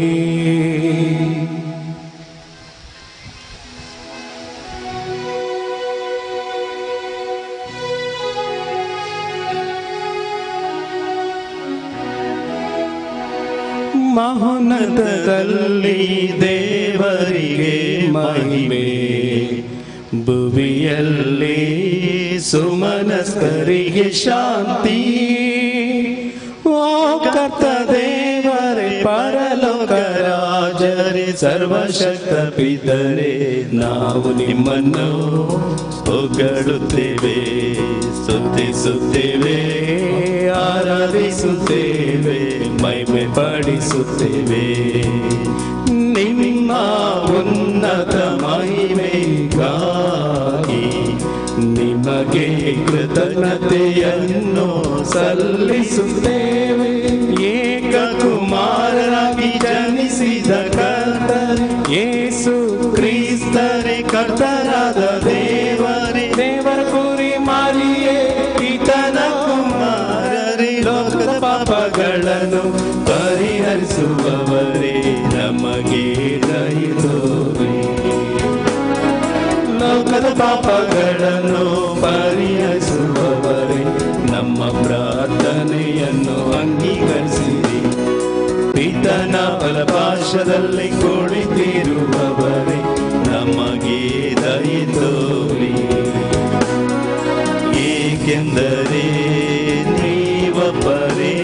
ಮಹೋನ್ನತದಲ್ಲಿ ದೇವರಿಗೆ ಮಹಿಮೆ, ಭುವಿಯಲ್ಲಿ ಸುಮನಸ್ಕರಿಗೆ ಶಾಂತಿ. ಓ ಕರ್ತ ದೇವರೇ, ಪರಲೋಕ ರಾಜರೇ, ಸರ್ವಶಕ್ತ ಪಿತರೇ, ನಾವು ನಿಮ್ಮನ್ನು ಹೊಗಳುತ್ತೇವೆ, ಸ್ತುತಿಸುತ್ತೇವೆ, ಆರಾಧಿಸುತ್ತೇವೆ, ಮಹಿಮೆ ಪಡಿಸುತ್ತೇವೆ. ನಿಮ್ಮ ಉನ್ನತ ಮಹಿಮೆಗಾಗಿ ನಿಮಗೆ ಕೃತಜ್ಞತೆಯನ್ನು ಸಲ್ಲಿಸುತ್ತೇವೆ. ಏಕಕುಮಾರರಾಗಿ ಜನಿಸಿದ ಕರ್ತರೇ ಯೇಸು ಕ್ರಿಸ್ತರೇ, ಕರ್ತರಾದ ದೇವರೇ, ದೇವರ ಕುರಿ ಮಾರಿಯೇ, ಈತನ ಕುಮಾರರೇ, ಲೋಕದ ಪಾಪಗಳನ್ನು ಪರಿಹರಿಸುವವರೇ, ನಮಗೆ ದಯ ತೋರಿ. ಲೋಕದ ಪಾಪಗಳನ್ನು ಪರಿಹರಿಸುವವರೇ, ನಮ್ಮ ಪ್ರಾರ್ಥನೆಯನ್ನು ಅಂಗೀಕರಿಸಿರಿ. ಪಿತನ ಬಲಪಾರ್ಶ್ವದಲ್ಲಿ ಕುಳಿತಿರುವವರೇ, ನಮಗೆ ದಯ ತೋರಿ. ಏಕೆಂದರೆ ನೀವೊಬ್ಬರೇ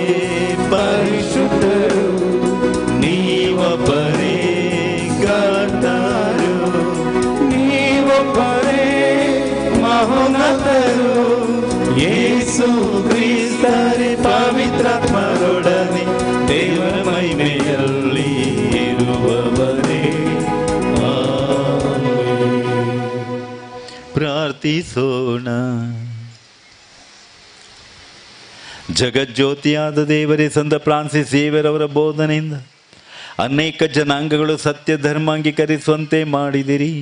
ಪರಿಶುದ್ಧರು, ನೀವೊಬ್ಬರೇ ಕರ್ತರು, ನೀವೊಬ್ಬರೇ ಮಹೋನ್ನತರು. ಯೇಸು ಕ್ರಿಸ್ತರೇ, ಪವಿತ್ರಾತ್ಮರೊಡನೆ ದೇವರ ಮಹಿಮೆಯಲ್ಲಿ ಇರುವವರೇ. ಆಮೆನ್. ಪ್ರಾರ್ಥಿಸೋಣ. ಜಗಜ್ಯೋತಿಯಾದ ದೇವರೇ, ಸಂತ ಫ್ರಾನ್ಸಿಸ್ ಸೇವಿಯರ್ ಅವರ ಬೋಧನೆಯಿಂದ ಅನೇಕ ಜನಾಂಗಗಳು ಸತ್ಯ ಧರ್ಮ ಅಂಗೀಕರಿಸುವಂತೆ ಮಾಡಿದಿರಿ.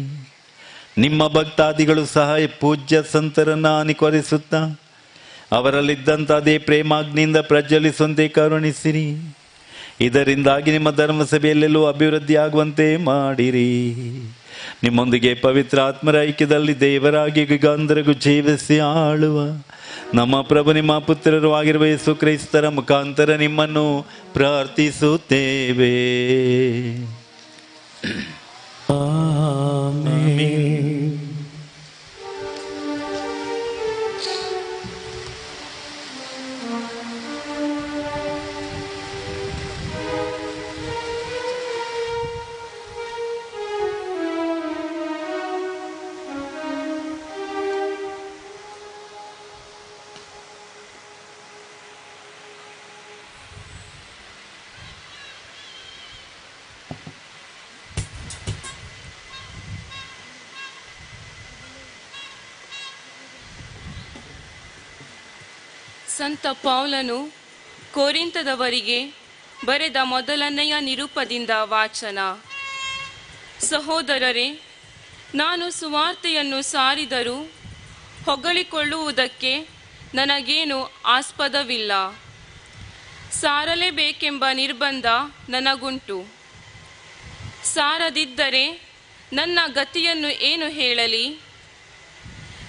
ನಿಮ್ಮ ಭಕ್ತಾದಿಗಳು ಸಹ ಪೂಜ್ಯ ಸಂತರನ್ನು ಅನುಕರಿಸುತ್ತಾ ಅವರಲ್ಲಿದ್ದಂಥ ಅದೇ ಪ್ರೇಮಾಗ್ನಿಯಿಂದ ಪ್ರಜ್ವಲಿಸುವಂತೆ ಕರುಣಿಸಿರಿ. ಇದರಿಂದಾಗಿ ನಿಮ್ಮ ಧರ್ಮಸಭೆಯಲ್ಲೆಲ್ಲೂ ಅಭಿವೃದ್ಧಿಯಾಗುವಂತೆ ಮಾಡಿರಿ. ನಿಮ್ಮೊಂದಿಗೆ ಪವಿತ್ರ ಆತ್ಮರ ಐಕ್ಯದಲ್ಲಿ ದೇವರಾಗಿ ಯುಗಾಂತರಗೂ ಜೀವಿಸಿ ಆಳುವ ನಮ್ಮ ಪ್ರಭು ನಿಮ್ಮ ಪುತ್ರರು ಆಗಿರುವ ಯೇಸು ಕ್ರೈಸ್ತರ ಮುಖಾಂತರ ನಿಮ್ಮನ್ನು ಪ್ರಾರ್ಥಿಸುತ್ತೇವೆ. ಆಮೆನ್. ಸಂತ ಪೌಲನು ಕೊರಿಂಥದವರಿಗೆ ಬರೆದ ಮೊದಲನೆಯ ನಿರೂಪದಿಂದ ವಾಚನ. ಸಹೋದರರೇ, ನಾನು ಸುವಾರ್ತೆಯನ್ನು ಸಾರಿದರೂ ಹೊಗಳಿಕೊಳ್ಳುವುದಕ್ಕೆ ನನಗೇನು ಆಸ್ಪದವಿಲ್ಲ. ಸಾರಲೇಬೇಕೆಂಬ ನಿರ್ಬಂಧ ನನಗುಂಟು. ಸಾರದಿದ್ದರೆ ನನ್ನ ಗತಿಯನ್ನು ಏನು ಹೇಳಲಿ?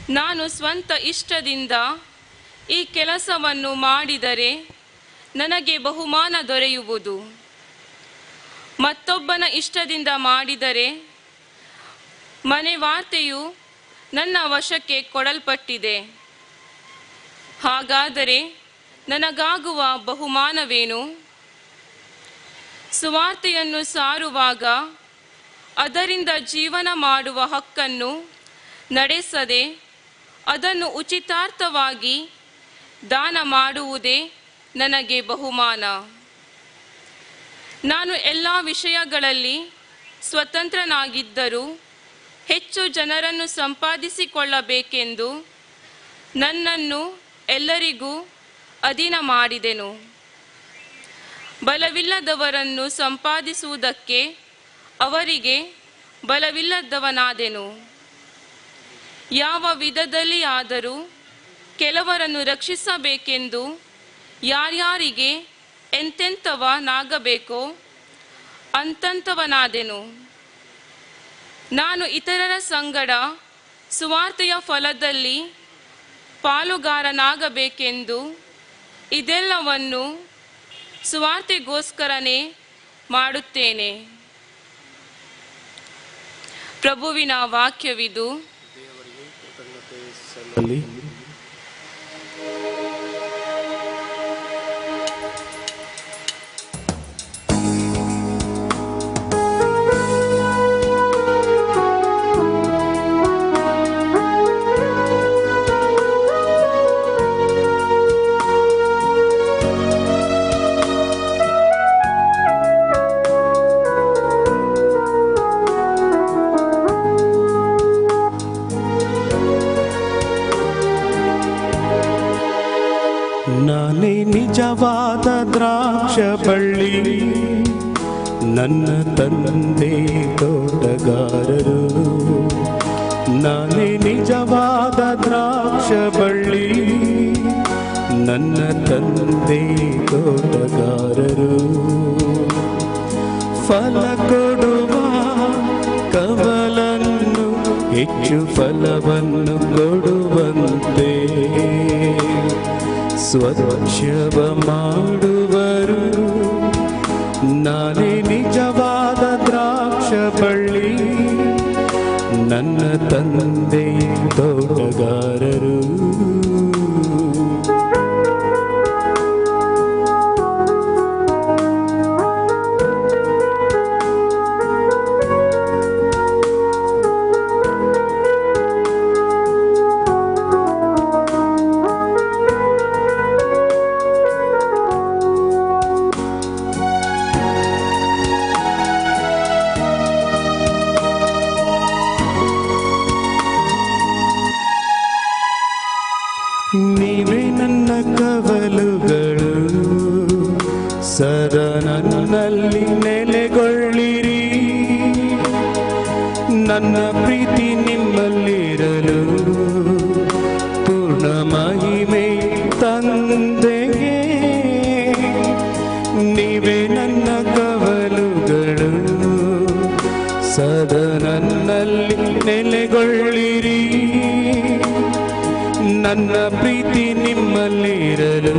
ನಾನು ಸ್ವಂತ ಇಷ್ಟದಿಂದ ಈ ಕೆಲಸವನ್ನು ಮಾಡಿದರೆ ನನಗೆ ಬಹುಮಾನ ದೊರೆಯುವುದು. ಮತ್ತೊಬ್ಬನ ಇಷ್ಟದಿಂದ ಮಾಡಿದರೆ ಮನೆ ವಾರ್ತೆಯು ನನ್ನ ವಶಕ್ಕೆ ಕೊಡಲ್ಪಟ್ಟಿದೆ. ಹಾಗಾದರೆ ನನಗಾಗುವ ಬಹುಮಾನವೇನು? ಸುವಾರ್ತೆಯನ್ನು ಸಾರುವಾಗ ಅದರಿಂದ ಜೀವನ ಮಾಡುವ ಹಕ್ಕನ್ನು ನಡೆಸದೆ ಅದನ್ನು ಉಚಿತಾರ್ಥವಾಗಿ ದಾನ ಮಾಡುವುದೇ ನನಗೆ ಬಹುಮಾನ. ನಾನು ಎಲ್ಲ ವಿಷಯಗಳಲ್ಲಿ ಸ್ವತಂತ್ರನಾಗಿದ್ದರೂ ಹೆಚ್ಚು ಜನರನ್ನು ಸಂಪಾದಿಸಿಕೊಳ್ಳಬೇಕೆಂದು ನನ್ನನ್ನು ಎಲ್ಲರಿಗೂ ಅಧೀನ ಮಾಡಿದೆನು. ಬಲವಿಲ್ಲದವರನ್ನು ಸಂಪಾದಿಸುವುದಕ್ಕೆ ಅವರಿಗೆ ಬಲವಿಲ್ಲದವನಾದೆನು. ಯಾವ ವಿಧದಲ್ಲಿ ಆದರೂ ಕೆಲವರನ್ನು ರಕ್ಷಿಸಬೇಕೆಂದು ಯಾರ್ಯಾರಿಗೆ ಎಂತೆಂಥವನಾಗಬೇಕೋ ಅಂತಂಥವನಾದೆನು. ನಾನು ಇತರರ ಸಂಗಡ ಸುವಾರ್ತೆಯ ಫಲದಲ್ಲಿ ಪಾಲುಗಾರನಾಗಬೇಕೆಂದು ಇದೆಲ್ಲವನ್ನು ಸುವಾರ್ತೆಗೋಸ್ಕರನೇ ಮಾಡುತ್ತೇನೆ. ಪ್ರಭುವಿನ ವಾಕ್ಯವಿದು. ನಾನೇ ನಿಜವಾದ ದ್ರಾಕ್ಷ ಬಳ್ಳಿ, ನನ್ನ ತಂದೆ ತೋಟಗಾರರು. ನಾನೇ ನಿಜವಾದ ದ್ರಾಕ್ಷ ಬಳ್ಳಿ, ನನ್ನ ತಂದೆ ತೋಟಗಾರರು. ಫಲ ಕೊಡುವ ಕವಲನ್ನು ಹೆಚ್ಚು ಫಲವನ್ನು ಕೊಡುವಂತೆ ಸ್ವಚ್ಛವ ಮಾಡುವರು. ನಾನೇ ನಿಜವಾದ ದ್ರಾಕ್ಷ ಬಳ್ಳಿ, ನನ್ನ ತಂದೆ ತೋಟಗಾರರು. ನೀವೇ ನನ್ನ ಕವಲುಗಳು, ಸದಾ ನನ್ನಲ್ಲಿ ನೆಲೆಗೊಳ್ಳಿರಿ. ನನ್ನ ಪ್ರೀತಿ ನಿಮ್ಮಲ್ಲಿರಲು ಪೂರ್ಣ ಮಹಿಮೆ ತಂದೆಗೆ. ನೀವೇ ನನ್ನ ಕವಲುಗಳು, ಸದಾ ನನ್ನಲ್ಲಿ ನೆಲೆಗೊಳ್ಳಿರಿ. ನನ್ನ ಪ್ರೀತಿ ನಿಮ್ಮಲ್ಲಿರಲು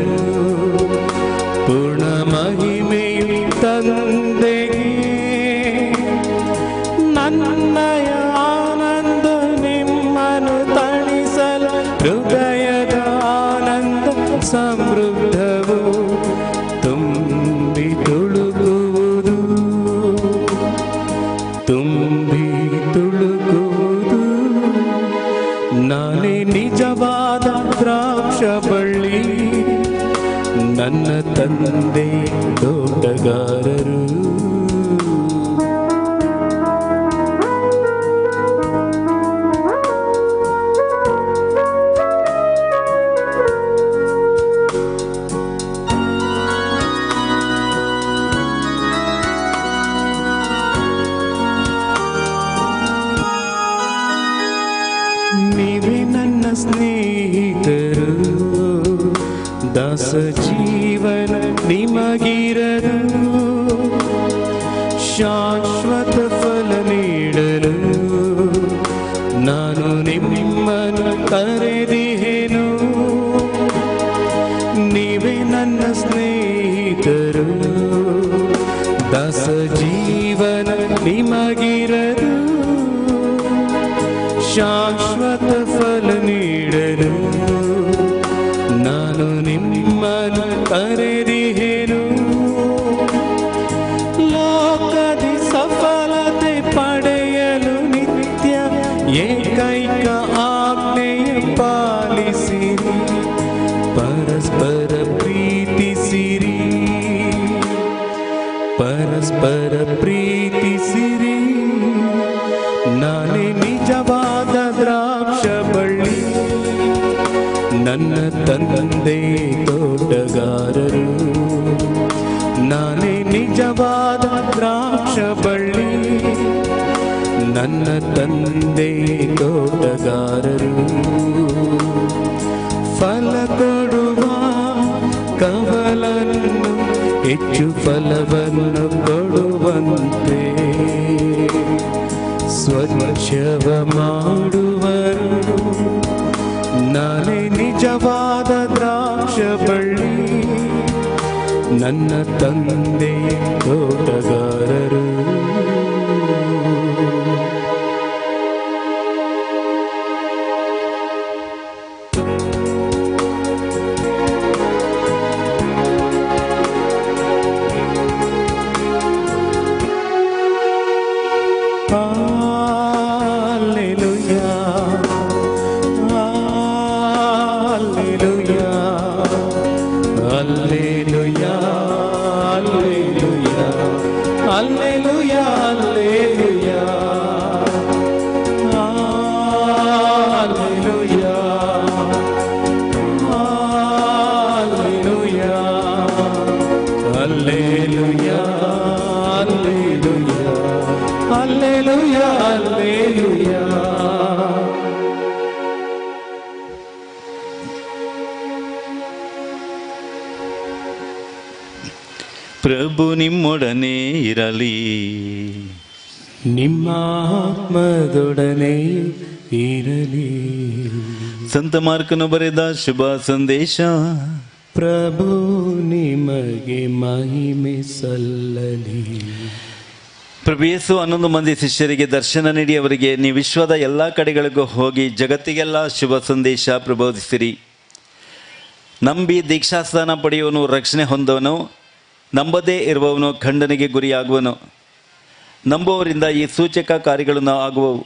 ಪೂರ್ಣ ಮಹಿಮೆಯು ತಂದೆಗೆ ನನ್ನಯ ಆನಂದ ನಿಮ್ಮನ್ನು ತಣಿಸಲು ಹೃದಯದ ಆನಂದ ಸಮೃದ್ಧವು ತುಂಬಿ ತುಳುಕುವುದು ತುಂಬಿ ತುಳುಕುವುದು ನಾನೇ ನಿಜವಾದ ದ್ರಾಕ್ಷ ಬಳ್ಳಿ ನನ್ನ ತಂದೆ ತೋಟಗಾರರು ನೀವೇ ನನ್ನ ಸ್ನೇಹಿತರು ದಾಸ ಜೀವನ ನಿಮಗಿರಲು ಶಾಶ್ವತ ಫಲ ನೀಡಲು ನಾನು ನಿಮ್ಮನ್ನು ಕರೆದಿಹೇನು ನೀವೇ ನನ್ನ ಸ್ನೇಹಿತರು ದಾಸ ಜೀವನ ನಿಮಗಿರಲು ಶಾಶ್ವತ ಫಲ ನೀಡಲು ನಾನು ನಿಮ್ಮನ್ನು ಕರೆದಿಹೇನು ಲೋಕದಿ ಸಫಲತೆ ಪಡೆಯಲು ನಿತ್ಯ ಏಕೈಕ ಆಜ್ಞೆಯ ಪಾಲಿಸಿರಿ ಪರಸ್ಪರ ಪ್ರೀತಿಸಿರಿ ಪರಸ್ಪರ ಪ್ರೀತಿಸಿರಿ ನಾನೇ ನಿಜವಾದ ದ್ರಾಕ್ಷ ಬಳ್ಳಿ ನನ್ನ ತಂದೆ ತೋಟಗಾರರು ನಾನೇ ನಿಜವಾದ ದ್ರಾಕ್ಷ ಬಳ್ಳಿ ನನ್ನ ತಂದೆ ತೋಟಗಾರರು ಫಲ ಕೊಡುವ ಕವಲನ್ನು ಹೆಚ್ಚು ಫಲವನ್ನು ಕೊಡುವಂತೆ ಸ್ವಚ್ಛವ ಮಾಡುವರು ನಾನೇ ನಿಜವಾದ ದ್ರಾಕ್ಷ ಬಳ್ಳಿ ನನ್ನ ತಂದೆ ತೋಟಗಾರರು ಪ್ರಭು ನಿಮ್ಮೊಡನೆ ಇರಲಿ, ನಿಮ್ಮ ಆತ್ಮದೊಡನೆ ಇರಲಿ. ಸಂತ ಮಾರ್ಕನು ಬರೆದ ಶುಭ ಸಂದೇಶ. ಪ್ರಭು ನಿಮಗೆ ಮಹಿಮೆ ಸಲ್ಲಲಿ. ಪ್ರಭು ಯೇಸು 11 ಮಂದಿ ಶಿಷ್ಯರಿಗೆ ದರ್ಶನ ನೀಡಿ ಅವರಿಗೆ, ನೀವು ವಿಶ್ವದ ಎಲ್ಲ ಕಡೆಗಳಿಗೂ ಹೋಗಿ ಜಗತ್ತಿಗೆಲ್ಲ ಶುಭ ಸಂದೇಶ ಪ್ರಬೋಧಿಸಿರಿ. ನಂಬಿ ದೀಕ್ಷಾಸ್ನಾನ ಪಡೆಯುವನು ರಕ್ಷಣೆ ಹೊಂದುವನು, ನಂಬದೇ ಇರುವವನು ಖಂಡನೆಗೆ ಗುರಿಯಾಗುವನು. ನಂಬುವವರಿಂದ ಈ ಸೂಚಕ ಕಾರ್ಯಗಳನ್ನು ಆಗುವವು.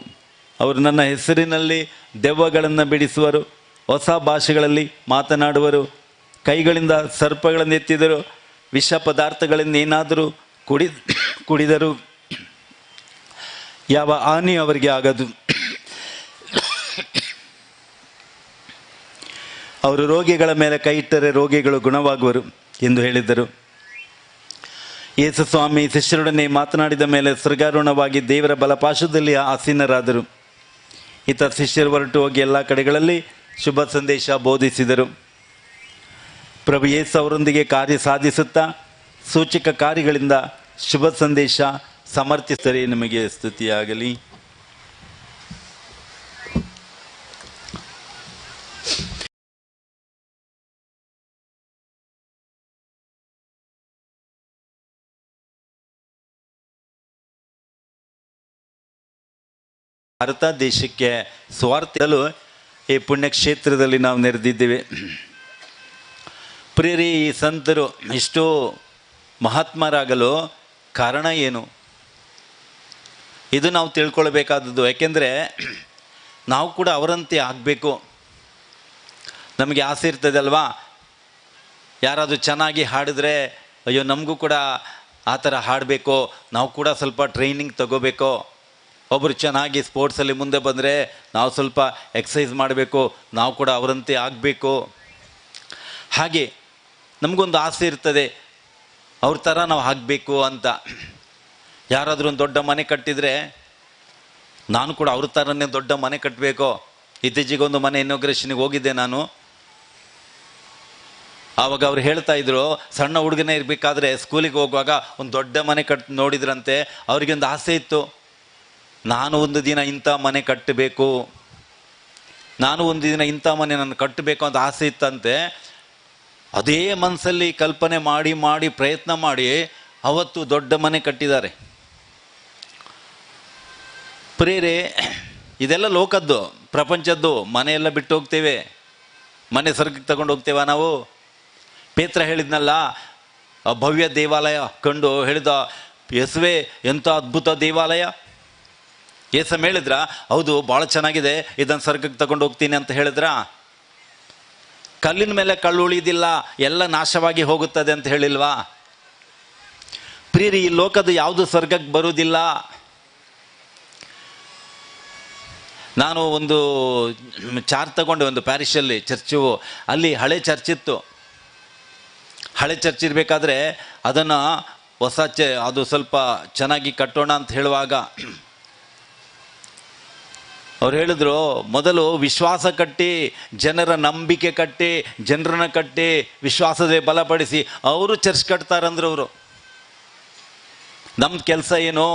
ಅವರು ನನ್ನ ಹೆಸರಿನಲ್ಲಿ ದೆವ್ವಗಳನ್ನು ಬಿಡಿಸುವರು, ಹೊಸ ಭಾಷೆಗಳಲ್ಲಿ ಮಾತನಾಡುವರು, ಕೈಗಳಿಂದ ಸರ್ಪಗಳನ್ನು ಎತ್ತಿದರು, ವಿಷ ಪದಾರ್ಥಗಳಿಂದ ಏನಾದರೂ ಕುಡಿದರು ಯಾವ ಹಾನಿ ಅವರಿಗೆ ಆಗದು. ಅವರು ರೋಗಿಗಳ ಮೇಲೆ ಕೈ ಇಟ್ಟರೆ ರೋಗಿಗಳು ಗುಣವಾಗುವರು ಎಂದು ಹೇಳಿದರು. ಯೇಸು ಸ್ವಾಮಿ ಶಿಷ್ಯರೊಡನೆ ಮಾತನಾಡಿದ ಮೇಲೆ ಸ್ವರ್ಗಾರೋಹಣವಾಗಿ ದೇವರ ಬಲಪಾಶದಲ್ಲಿ ಆಸೀನರಾದರು. ಇತ ಶಿಷ್ಯರು ಹೊರಟು ಹೋಗಿ ಎಲ್ಲ ಕಡೆಗಳಲ್ಲಿ ಶುಭ ಸಂದೇಶ ಬೋಧಿಸಿದರು. ಪ್ರಭು ಯೇಸು ಅವರೊಂದಿಗೆ ಕಾರ್ಯ ಸಾಧಿಸುತ್ತಾ ಸೂಚಕ ಕಾರ್ಯಗಳಿಂದ ಶುಭ ಸಂದೇಶ ಸಮರ್ಥಿಸಿದರೆ ನಿಮಗೆ ಸ್ತುತಿಯಾಗಲಿ. ಭಾರತ ದೇಶಕ್ಕೆ ಸ್ವಾರ್ಥಲು ಈ ಪುಣ್ಯಕ್ಷೇತ್ರದಲ್ಲಿ ನಾವು ನೆರೆದಿದ್ದೇವೆ. ಪ್ರಿಯರೇ, ಈ ಸಂತರು ಇಷ್ಟು ಮಹಾತ್ಮರಾಗಲು ಕಾರಣ ಏನು? ಇದು ನಾವು ತಿಳ್ಕೊಳ್ಬೇಕಾದದ್ದು. ಯಾಕೆಂದರೆ ನಾವು ಕೂಡ ಅವರಂತೆ ಆಗಬೇಕು. ನಮಗೆ ಆಸೆ ಇರ್ತದೆ ಅಲ್ವಾ? ಯಾರಾದರೂ ಚೆನ್ನಾಗಿ ಹಾಡಿದ್ರೆ ಅಯ್ಯೋ ನಮಗೂ ಕೂಡ ಆ ಥರ ಹಾಡಬೇಕು, ನಾವು ಕೂಡ ಸ್ವಲ್ಪ ಟ್ರೈನಿಂಗ್ ತಗೋಬೇಕು. ಒಬ್ಬರು ಚೆನ್ನಾಗಿ ಸ್ಪೋರ್ಟ್ಸಲ್ಲಿ ಮುಂದೆ ಬಂದರೆ ನಾವು ಸ್ವಲ್ಪ ಎಕ್ಸಸೈಸ್ ಮಾಡಬೇಕು, ನಾವು ಕೂಡ ಅವರಂತೆ ಆಗಬೇಕು. ಹಾಗೆ ನಮಗೊಂದು ಆಸೆ ಇರ್ತದೆ, ಅವ್ರ ಥರ ನಾವು ಆಗಬೇಕು ಅಂತ. ಯಾರಾದರೂ ಒಂದು ದೊಡ್ಡ ಮನೆ ಕಟ್ಟಿದರೆ ನಾನು ಕೂಡ ಅವ್ರ ಥರನೇ ದೊಡ್ಡ ಮನೆ ಕಟ್ಟಬೇಕು. ಇತ್ತೀಚೆಗೆ ಒಂದು ಮನೆ ಇನಾಗ್ರೇಷನ್ಗೆ ಹೋಗಿದ್ದೆ ನಾನು. ಆವಾಗ ಅವ್ರು ಹೇಳ್ತಾ ಇದ್ರು, ಸಣ್ಣ ಹುಡುಗನೇ ಇರಬೇಕಾದ್ರೆ ಸ್ಕೂಲಿಗೆ ಹೋಗುವಾಗ ಒಂದು ದೊಡ್ಡ ಮನೆ ನೋಡಿದ್ರಂತೆ. ಅವ್ರಿಗೊಂದು ಆಸೆ ಇತ್ತು, ನಾನು ಒಂದು ದಿನ ಇಂಥ ಮನೆ ಕಟ್ಟಬೇಕು, ನಾನು ಒಂದು ದಿನ ಇಂಥ ಮನೆ ನಾನು ಕಟ್ಟಬೇಕು ಅಂತ ಆಸೆ ಇತ್ತಂತೆ. ಅದೇ ಮನಸ್ಸಲ್ಲಿ ಕಲ್ಪನೆ ಮಾಡಿ ಮಾಡಿ ಪ್ರಯತ್ನ ಮಾಡಿ ಅವತ್ತು ದೊಡ್ಡ ಮನೆ ಕಟ್ಟಿದ್ದಾರೆ. ಪ್ರಿಯರೇ, ಇದೆಲ್ಲ ಲೋಕದ್ದು, ಪ್ರಪಂಚದ್ದು. ಮನೆಯೆಲ್ಲ ಬಿಟ್ಟು ಹೋಗ್ತೇವೆ, ಮನೆ ಸ್ವರ್ಗಕ್ಕೆ ತಗೊಂಡು ಹೋಗ್ತೇವ ನಾವು? ಪೇತ್ರ ಹೇಳಿದ್ನಲ್ಲ, ಆ ಭವ್ಯ ದೇವಾಲಯ ಕಂಡು ಹೇಳಿದ, ಯೇಸುವೆ ಎಂಥ ಅದ್ಭುತ ದೇವಾಲಯ. ಯೇಸು ಹೇಳಿದ್ರ, ಹೌದು ಭಾಳ ಚೆನ್ನಾಗಿದೆ, ಇದನ್ನು ಸ್ವರ್ಗಕ್ಕೆ ತಗೊಂಡು ಹೋಗ್ತೀನಿ ಅಂತ ಹೇಳಿದ್ರ? ಕಲ್ಲಿನ ಮೇಲೆ ಕಲ್ಲು ಉಳಿದಿಲ್ಲ, ಎಲ್ಲ ನಾಶವಾಗಿ ಹೋಗುತ್ತದೆ ಅಂತ ಹೇಳಿಲ್ವಾ? ಪ್ರಿಯರಿ, ಈ ಲೋಕದ ಯಾವುದು ಸ್ವರ್ಗಕ್ಕೆ ಬರುವುದಿಲ್ಲ. ನಾನು ಒಂದು ಚಾರ್ಜ್ ತಗೊಂಡೆ, ಒಂದು ಪ್ಯಾರಿಷಲ್ಲಿ ಚರ್ಚು, ಅಲ್ಲಿ ಹಳೆ ಚರ್ಚ್ ಇತ್ತು. ಹಳೆ ಚರ್ಚ್ ಇರಬೇಕಾದ್ರೆ ಅದನ್ನು ಹೊಸ ಅದು ಸ್ವಲ್ಪ ಚೆನ್ನಾಗಿ ಕಟ್ಟೋಣ ಅಂತ ಹೇಳುವಾಗ ಅವ್ರು ಹೇಳಿದ್ರು, ಮೊದಲು ವಿಶ್ವಾಸ ಕಟ್ಟಿ, ಜನರ ನಂಬಿಕೆ ಕಟ್ಟಿ, ಜನರನ್ನ ಕಟ್ಟಿ, ವಿಶ್ವಾಸದೇ ಬಲಪಡಿಸಿ ಅವರು ಚರ್ಚ್ ಕಟ್ತಾರಂದ್ರು ಅವರು. ನಮ್ಮ ಕೆಲಸ ಏನು?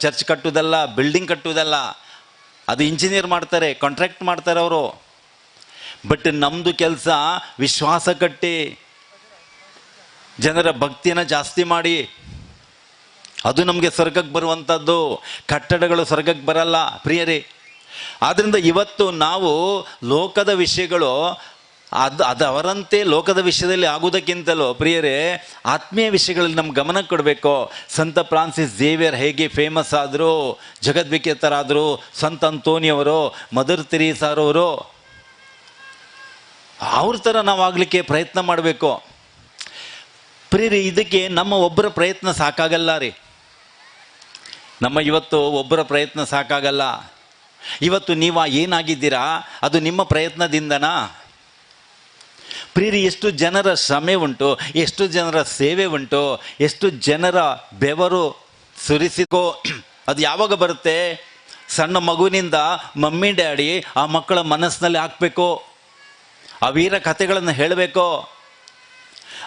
ಚರ್ಚ್ ಕಟ್ಟುವುದಲ್ಲ, ಬಿಲ್ಡಿಂಗ್ ಕಟ್ಟುವುದಲ್ಲ. ಅದು ಇಂಜಿನಿಯರ್ ಮಾಡ್ತಾರೆ, ಕಾಂಟ್ರಾಕ್ಟ್ ಮಾಡ್ತಾರೆ ಅವರು. ಬಟ್ ನಮ್ಮದು ಕೆಲಸ ವಿಶ್ವಾಸ ಕಟ್ಟಿ, ಜನರ ಭಕ್ತಿಯನ್ನು ಜಾಸ್ತಿ ಮಾಡಿ, ಅದು ನಮಗೆ ಸ್ವರ್ಗಕ್ಕೆ ಬರುವಂಥದ್ದು. ಕಟ್ಟಡಗಳು ಸ್ವರ್ಗಕ್ಕೆ ಬರಲ್ಲ ಪ್ರಿಯರೇ. ಆದ್ದರಿಂದ ಇವತ್ತು ನಾವು ಲೋಕದ ವಿಷಯಗಳು ಅದು ಅವರಂತೆ ಲೋಕದ ವಿಷಯದಲ್ಲಿ ಆಗುವುದಕ್ಕಿಂತಲೂ ಪ್ರಿಯರೇ, ಆತ್ಮೀಯ ವಿಷಯಗಳಲ್ಲಿ ನಮ್ಮ ಗಮನ ಕೊಡಬೇಕು. ಸಂತ ಫ್ರಾನ್ಸಿಸ್ ಝೇವಿಯರ್ ಹೇಗೆ ಫೇಮಸ್ ಆದರು, ಜಗದ್ವಿಖ್ಯಾತರಾದರು, ಸಂತ ಅಂತೋನಿಯವರು, ಮದರ್ ತೆರೇಸಾರವರು, ಅವ್ರ ಥರ ನಾವು ಆಗಲಿಕ್ಕೆ ಪ್ರಯತ್ನ ಮಾಡಬೇಕು ಪ್ರಿಯರೇ. ಇದಕ್ಕೆ ನಮ್ಮ ಒಬ್ಬರ ಪ್ರಯತ್ನ ಸಾಕಾಗಲ್ಲ ರೀ. ನಮ್ಮ ಇವತ್ತು ಒಬ್ಬರ ಪ್ರಯತ್ನ ಸಾಕಾಗಲ್ಲ. ಇವತ್ತು ನೀವು ಏನಾಗಿದ್ದೀರಾ ಅದು ನಿಮ್ಮ ಪ್ರಯತ್ನದಿಂದನಾ? ಪ್ರಿಯರೇ, ಎಷ್ಟು ಜನರ ಶ್ರಮೆ ಉಂಟು, ಎಷ್ಟು ಜನರ ಸೇವೆ ಉಂಟು, ಎಷ್ಟು ಜನರ ಬೆವರು ಸುರಿಸಿಕೋ. ಅದು ಯಾವಾಗ ಬರುತ್ತೆ? ಸಣ್ಣ ಮಗುವಿನಿಂದ ಮಮ್ಮಿ ಡ್ಯಾಡಿ ಆ ಮಕ್ಕಳ ಮನಸ್ಸಿನಲ್ಲಿ ಹಾಕಬೇಕು, ಆ ವೀರ ಕಥೆಗಳನ್ನು ಹೇಳಬೇಕು.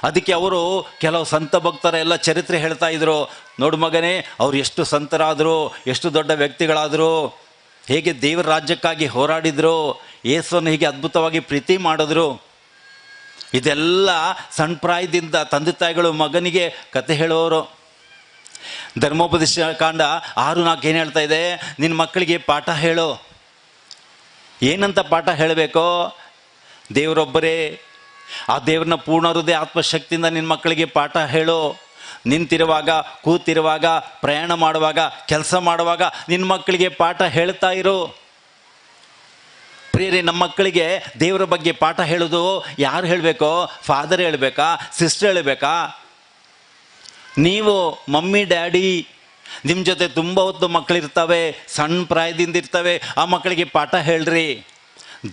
ಅದಕ್ಕೆ ಅವರು ಕೆಲವು ಸಂತ ಭಕ್ತರ ಎಲ್ಲ ಚರಿತ್ರೆ ಹೇಳ್ತಾ ಇದ್ರು. ನೋಡು ಮಗನೇ, ಅವ್ರು ಎಷ್ಟು ಸಂತರಾದರು, ಎಷ್ಟು ದೊಡ್ಡ ವ್ಯಕ್ತಿಗಳಾದರು, ಹೇಗೆ ದೇವರ ರಾಜ್ಯಕ್ಕಾಗಿ ಹೋರಾಡಿದರು, ಯೇಸುವನ್ನು ಹೀಗೆ ಅದ್ಭುತವಾಗಿ ಪ್ರೀತಿ ಮಾಡಿದ್ರು. ಇದೆಲ್ಲ ಸಣ್ಣ ಪ್ರಾಯದಿಂದ ತಂದೆ ತಾಯಿಗಳು ಮಗನಿಗೆ ಕತೆ ಹೇಳುವವರು. ಧರ್ಮೋಪದೇಶ ಕಾಂಡ 6:4 ಏನು ಹೇಳ್ತಾ ಇದೆ? ನಿನ್ನ ಮಕ್ಕಳಿಗೆ ಪಾಠ ಹೇಳು. ಏನಂತ ಪಾಠ ಹೇಳಬೇಕು? ದೇವರೊಬ್ಬರೇ, ಆ ದೇವ್ರನ್ನ ಪೂರ್ಣ ಹೃದಯ ಆತ್ಮಶಕ್ತಿಯಿಂದ ನಿನ್ನ ಮಕ್ಕಳಿಗೆ ಪಾಠ ಹೇಳು. ನಿಂತಿರುವಾಗ, ಕೂತಿರುವಾಗ, ಪ್ರಯಾಣ ಮಾಡುವಾಗ, ಕೆಲಸ ಮಾಡುವಾಗ ನಿನ್ನ ಮಕ್ಕಳಿಗೆ ಪಾಠ ಹೇಳ್ತಾ ಇರು. ಪ್ರಿಯರೇ, ನಮ್ಮ ಮಕ್ಕಳಿಗೆ ದೇವರ ಬಗ್ಗೆ ಪಾಠ ಹೇಳೋದು ಯಾರು ಹೇಳಬೇಕೋ? ಫಾದರ್ ಹೇಳಬೇಕಾ? ಸಿಸ್ಟರ್ ಹೇಳಬೇಕಾ? ನೀವು ಮಮ್ಮಿ ಡ್ಯಾಡಿ ನಿಮ್ಮ ಜೊತೆ ತುಂಬ ಹೊತ್ತು ಮಕ್ಕಳಿರ್ತವೆ, ಸಣ್ಣ ಪ್ರಾಯದಿಂದ ಇರ್ತವೆ, ಆ ಮಕ್ಕಳಿಗೆ ಪಾಠ ಹೇಳ್ರಿ.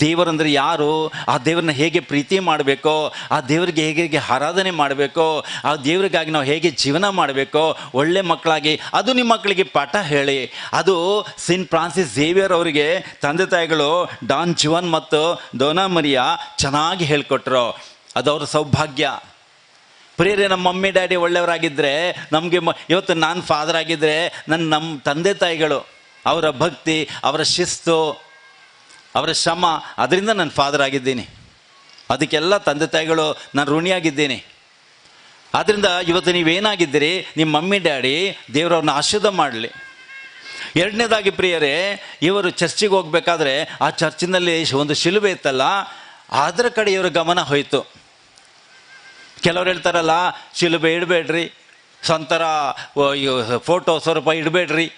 ದೇವರಂದ್ರೆ ಯಾರು, ಆ ದೇವ್ರನ್ನ ಹೇಗೆ ಪ್ರೀತಿ ಮಾಡಬೇಕು, ಆ ದೇವರಿಗೆ ಹೇಗೆ ಆರಾಧನೆ ಮಾಡಬೇಕು, ಆ ದೇವರಿಗಾಗಿ ನಾವು ಹೇಗೆ ಜೀವನ ಮಾಡಬೇಕು ಒಳ್ಳೆ ಮಕ್ಕಳಾಗಿ, ಅದು ನಿಮ್ಮ ಮಕ್ಕಳಿಗೆ ಪಾಠ ಹೇಳಿ. ಅದು ಸೇಂಟ್ ಫ್ರಾನ್ಸಿಸ್ ಝೇವಿಯರ್ ಅವರಿಗೆ ತಂದೆ ತಾಯಿಗಳು ಡಾನ್ ಜುವಾನ್ ಮತ್ತು ಡೋನಾ ಮರಿಯಾ ಚೆನ್ನಾಗಿ ಹೇಳ್ಕೊಟ್ರು. ಅದು ಅವ್ರ ಸೌಭಾಗ್ಯ. ಪ್ರಿಯರೇ, ನಮ್ಮ ಮಮ್ಮಿ ಡ್ಯಾಡಿ ಒಳ್ಳೆಯವರಾಗಿದ್ದರೆ ನಮಗೆ ಇವತ್ತು ನಾನು ಫಾದರ್ ಆಗಿದ್ದರೆ ನಮ್ಮ ತಂದೆ ತಾಯಿಗಳು ಅವರ ಭಕ್ತಿ, ಅವರ ಶಿಸ್ತು, ಅವರ ಶ್ರಮ, ಅದರಿಂದ ನಾನು ಫಾದರ್ ಆಗಿದ್ದೀನಿ. ಅದಕ್ಕೆಲ್ಲ ತಂದೆ ತಾಯಿಗಳು ನಾನು ಋಣಿಯಾಗಿದ್ದೀನಿ. ಆದ್ದರಿಂದ ಇವತ್ತು ನೀವೇನಾಗಿದ್ದೀರಿ, ನಿಮ್ಮ ಮಮ್ಮಿ ಡ್ಯಾಡಿ ದೇವರವ್ರನ್ನ ಆಶೀರ್ವಾದ ಮಾಡಲಿ. ಎರಡನೇದಾಗಿ ಪ್ರಿಯರೇ, ಇವರು ಚರ್ಚಿಗೆ ಹೋಗ್ಬೇಕಾದ್ರೆ ಆ ಚರ್ಚಿನಲ್ಲಿ ಒಂದು ಶಿಲುಬೆ ಇತ್ತಲ್ಲ, ಅದರ ಕಡೆ ಇವರ ಗಮನ ಹೋಯಿತು. ಕೆಲವ್ರು ಹೇಳ್ತಾರಲ್ಲ, ಶಿಲುಬೆ ಇಡಬೇಡ್ರಿ, ಸ್ವಂತರ ಫೋಟೋ ಸ್ವರೂಪ ಇಡಬೇಡ್ರಿ,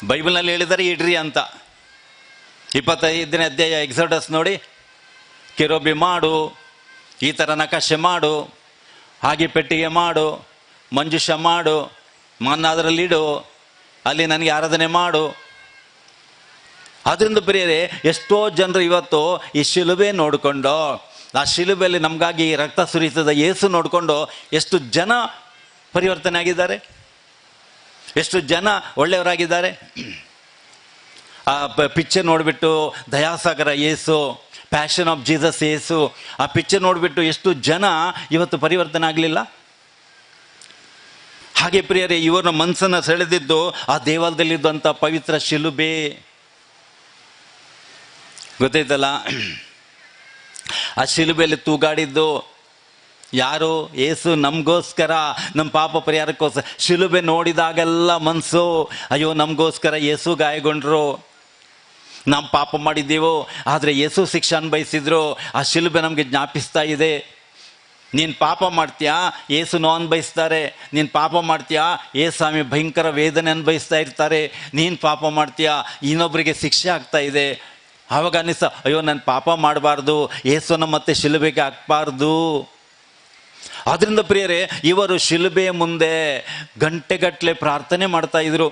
ಬೈಬಲ್ನಲ್ಲಿ ಹೇಳಿದರೆ ಇಡ್ರಿ ಅಂತ. 25ನೇ ಅಧ್ಯಾಯ ಎಕ್ಸಾಡಸ್ ನೋಡಿ, ಕೆರೂಬಿ ಮಾಡು, ಈ ಥರ ನಕಾಶೆ ಮಾಡು, ಹಾಗೆ ಪೆಟ್ಟಿಗೆ ಮಾಡು, ಮಂಜುಷ ಮಾಡು, ಅದರಲ್ಲಿಡು, ಅಲ್ಲಿ ನನಗೆ ಆರಾಧನೆ ಮಾಡು. ಅದರಿಂದ ಪ್ರಿಯರೇ, ಎಷ್ಟೋ ಜನರು ಇವತ್ತು ಈ ಶಿಲುಬೆ ನೋಡಿಕೊಂಡು, ಆ ಶಿಲುಬೆಯಲ್ಲಿ ನಮಗಾಗಿ ರಕ್ತ ಸುರಿಸಿದ ಯೇಸು ನೋಡಿಕೊಂಡು ಎಷ್ಟು ಜನ ಪರಿವರ್ತನೆ ಆಗಿದ್ದಾರೆ, ಎಷ್ಟು ಜನ ಒಳ್ಳೆಯವರಾಗಿದ್ದಾರೆ. ಆ ಪಿಕ್ಚರ್ ನೋಡಿಬಿಟ್ಟು ದಯಾಸಾಗರ ಯೇಸು, ಪ್ಯಾಷನ್ ಆಫ್ ಜೀಸಸ್ ಯೇಸು, ಆ ಪಿಕ್ಚರ್ ನೋಡಿಬಿಟ್ಟು ಎಷ್ಟು ಜನ ಇವತ್ತು ಪರಿವರ್ತನೆ ಆಗಲಿಲ್ಲ. ಹಾಗೆ ಪ್ರಿಯರೇ, ಇವರ ಮನಸ್ಸನ್ನು ಸೆಳೆದಿದ್ದು ಆ ದೇವಾಲಯದಲ್ಲಿದ್ದಂಥ ಪವಿತ್ರ ಶಿಲುಬೆ. ಗೊತ್ತೈತಲ್ಲ, ಆ ಶಿಲುಬೆಯಲ್ಲಿ ತೂಗಾಡಿದ್ದು ಯಾರು? ಯೇಸು. ನಮಗೋಸ್ಕರ, ನಮ್ಮ ಪಾಪ ಪರಿಹಾರಕ್ಕೋಸ್ಕರ. ಶಿಲುಬೆ ನೋಡಿದಾಗೆಲ್ಲ ಮನಸ್ಸು, ಅಯ್ಯೋ ನಮಗೋಸ್ಕರ ಯೇಸು ಗಾಯಗೊಂಡ್ರು, ನಾವು ಪಾಪ ಮಾಡಿದ್ದೀವೋ, ಆದರೆ ಯೇಸು ಶಿಕ್ಷೆ ಅನ್ಭವಿಸಿದ್ರು. ಆ ಶಿಲುಬೆ ನಮಗೆ ಜ್ಞಾಪಿಸ್ತಾ ಇದೆ. ನೀನು ಪಾಪ ಮಾಡ್ತೀಯಾ, ಯೇಸುನೋ ಅನ್ಭವಿಸ್ತಾರೆ. ನೀನು ಪಾಪ ಮಾಡ್ತೀಯಾ, ಸ್ವಾಮಿ ಭಯಂಕರ ವೇದನೆ ಅನ್ಭವಿಸ್ತಾ ಇರ್ತಾರೆ. ನೀನು ಪಾಪ ಮಾಡ್ತೀಯಾ, ಇನ್ನೊಬ್ಬರಿಗೆ ಶಿಕ್ಷೆ ಆಗ್ತಾ ಇದೆ. ಆವಾಗ ಅನ್ನಿಸ್ತ, ಅಯ್ಯೋ ನಾನು ಪಾಪ ಮಾಡಬಾರ್ದು, ಯೇಸುನ ಮತ್ತೆ ಶಿಲುಬೆಗೆ ಹಾಕಬಾರ್ದು. ಆದ್ದರಿಂದ ಪ್ರಿಯರೇ, ಇವರು ಶಿಲುಬೆಯ ಮುಂದೆ ಗಂಟೆಗಟ್ಟಲೆ ಪ್ರಾರ್ಥನೆ ಮಾಡ್ತಾ ಇದ್ರು.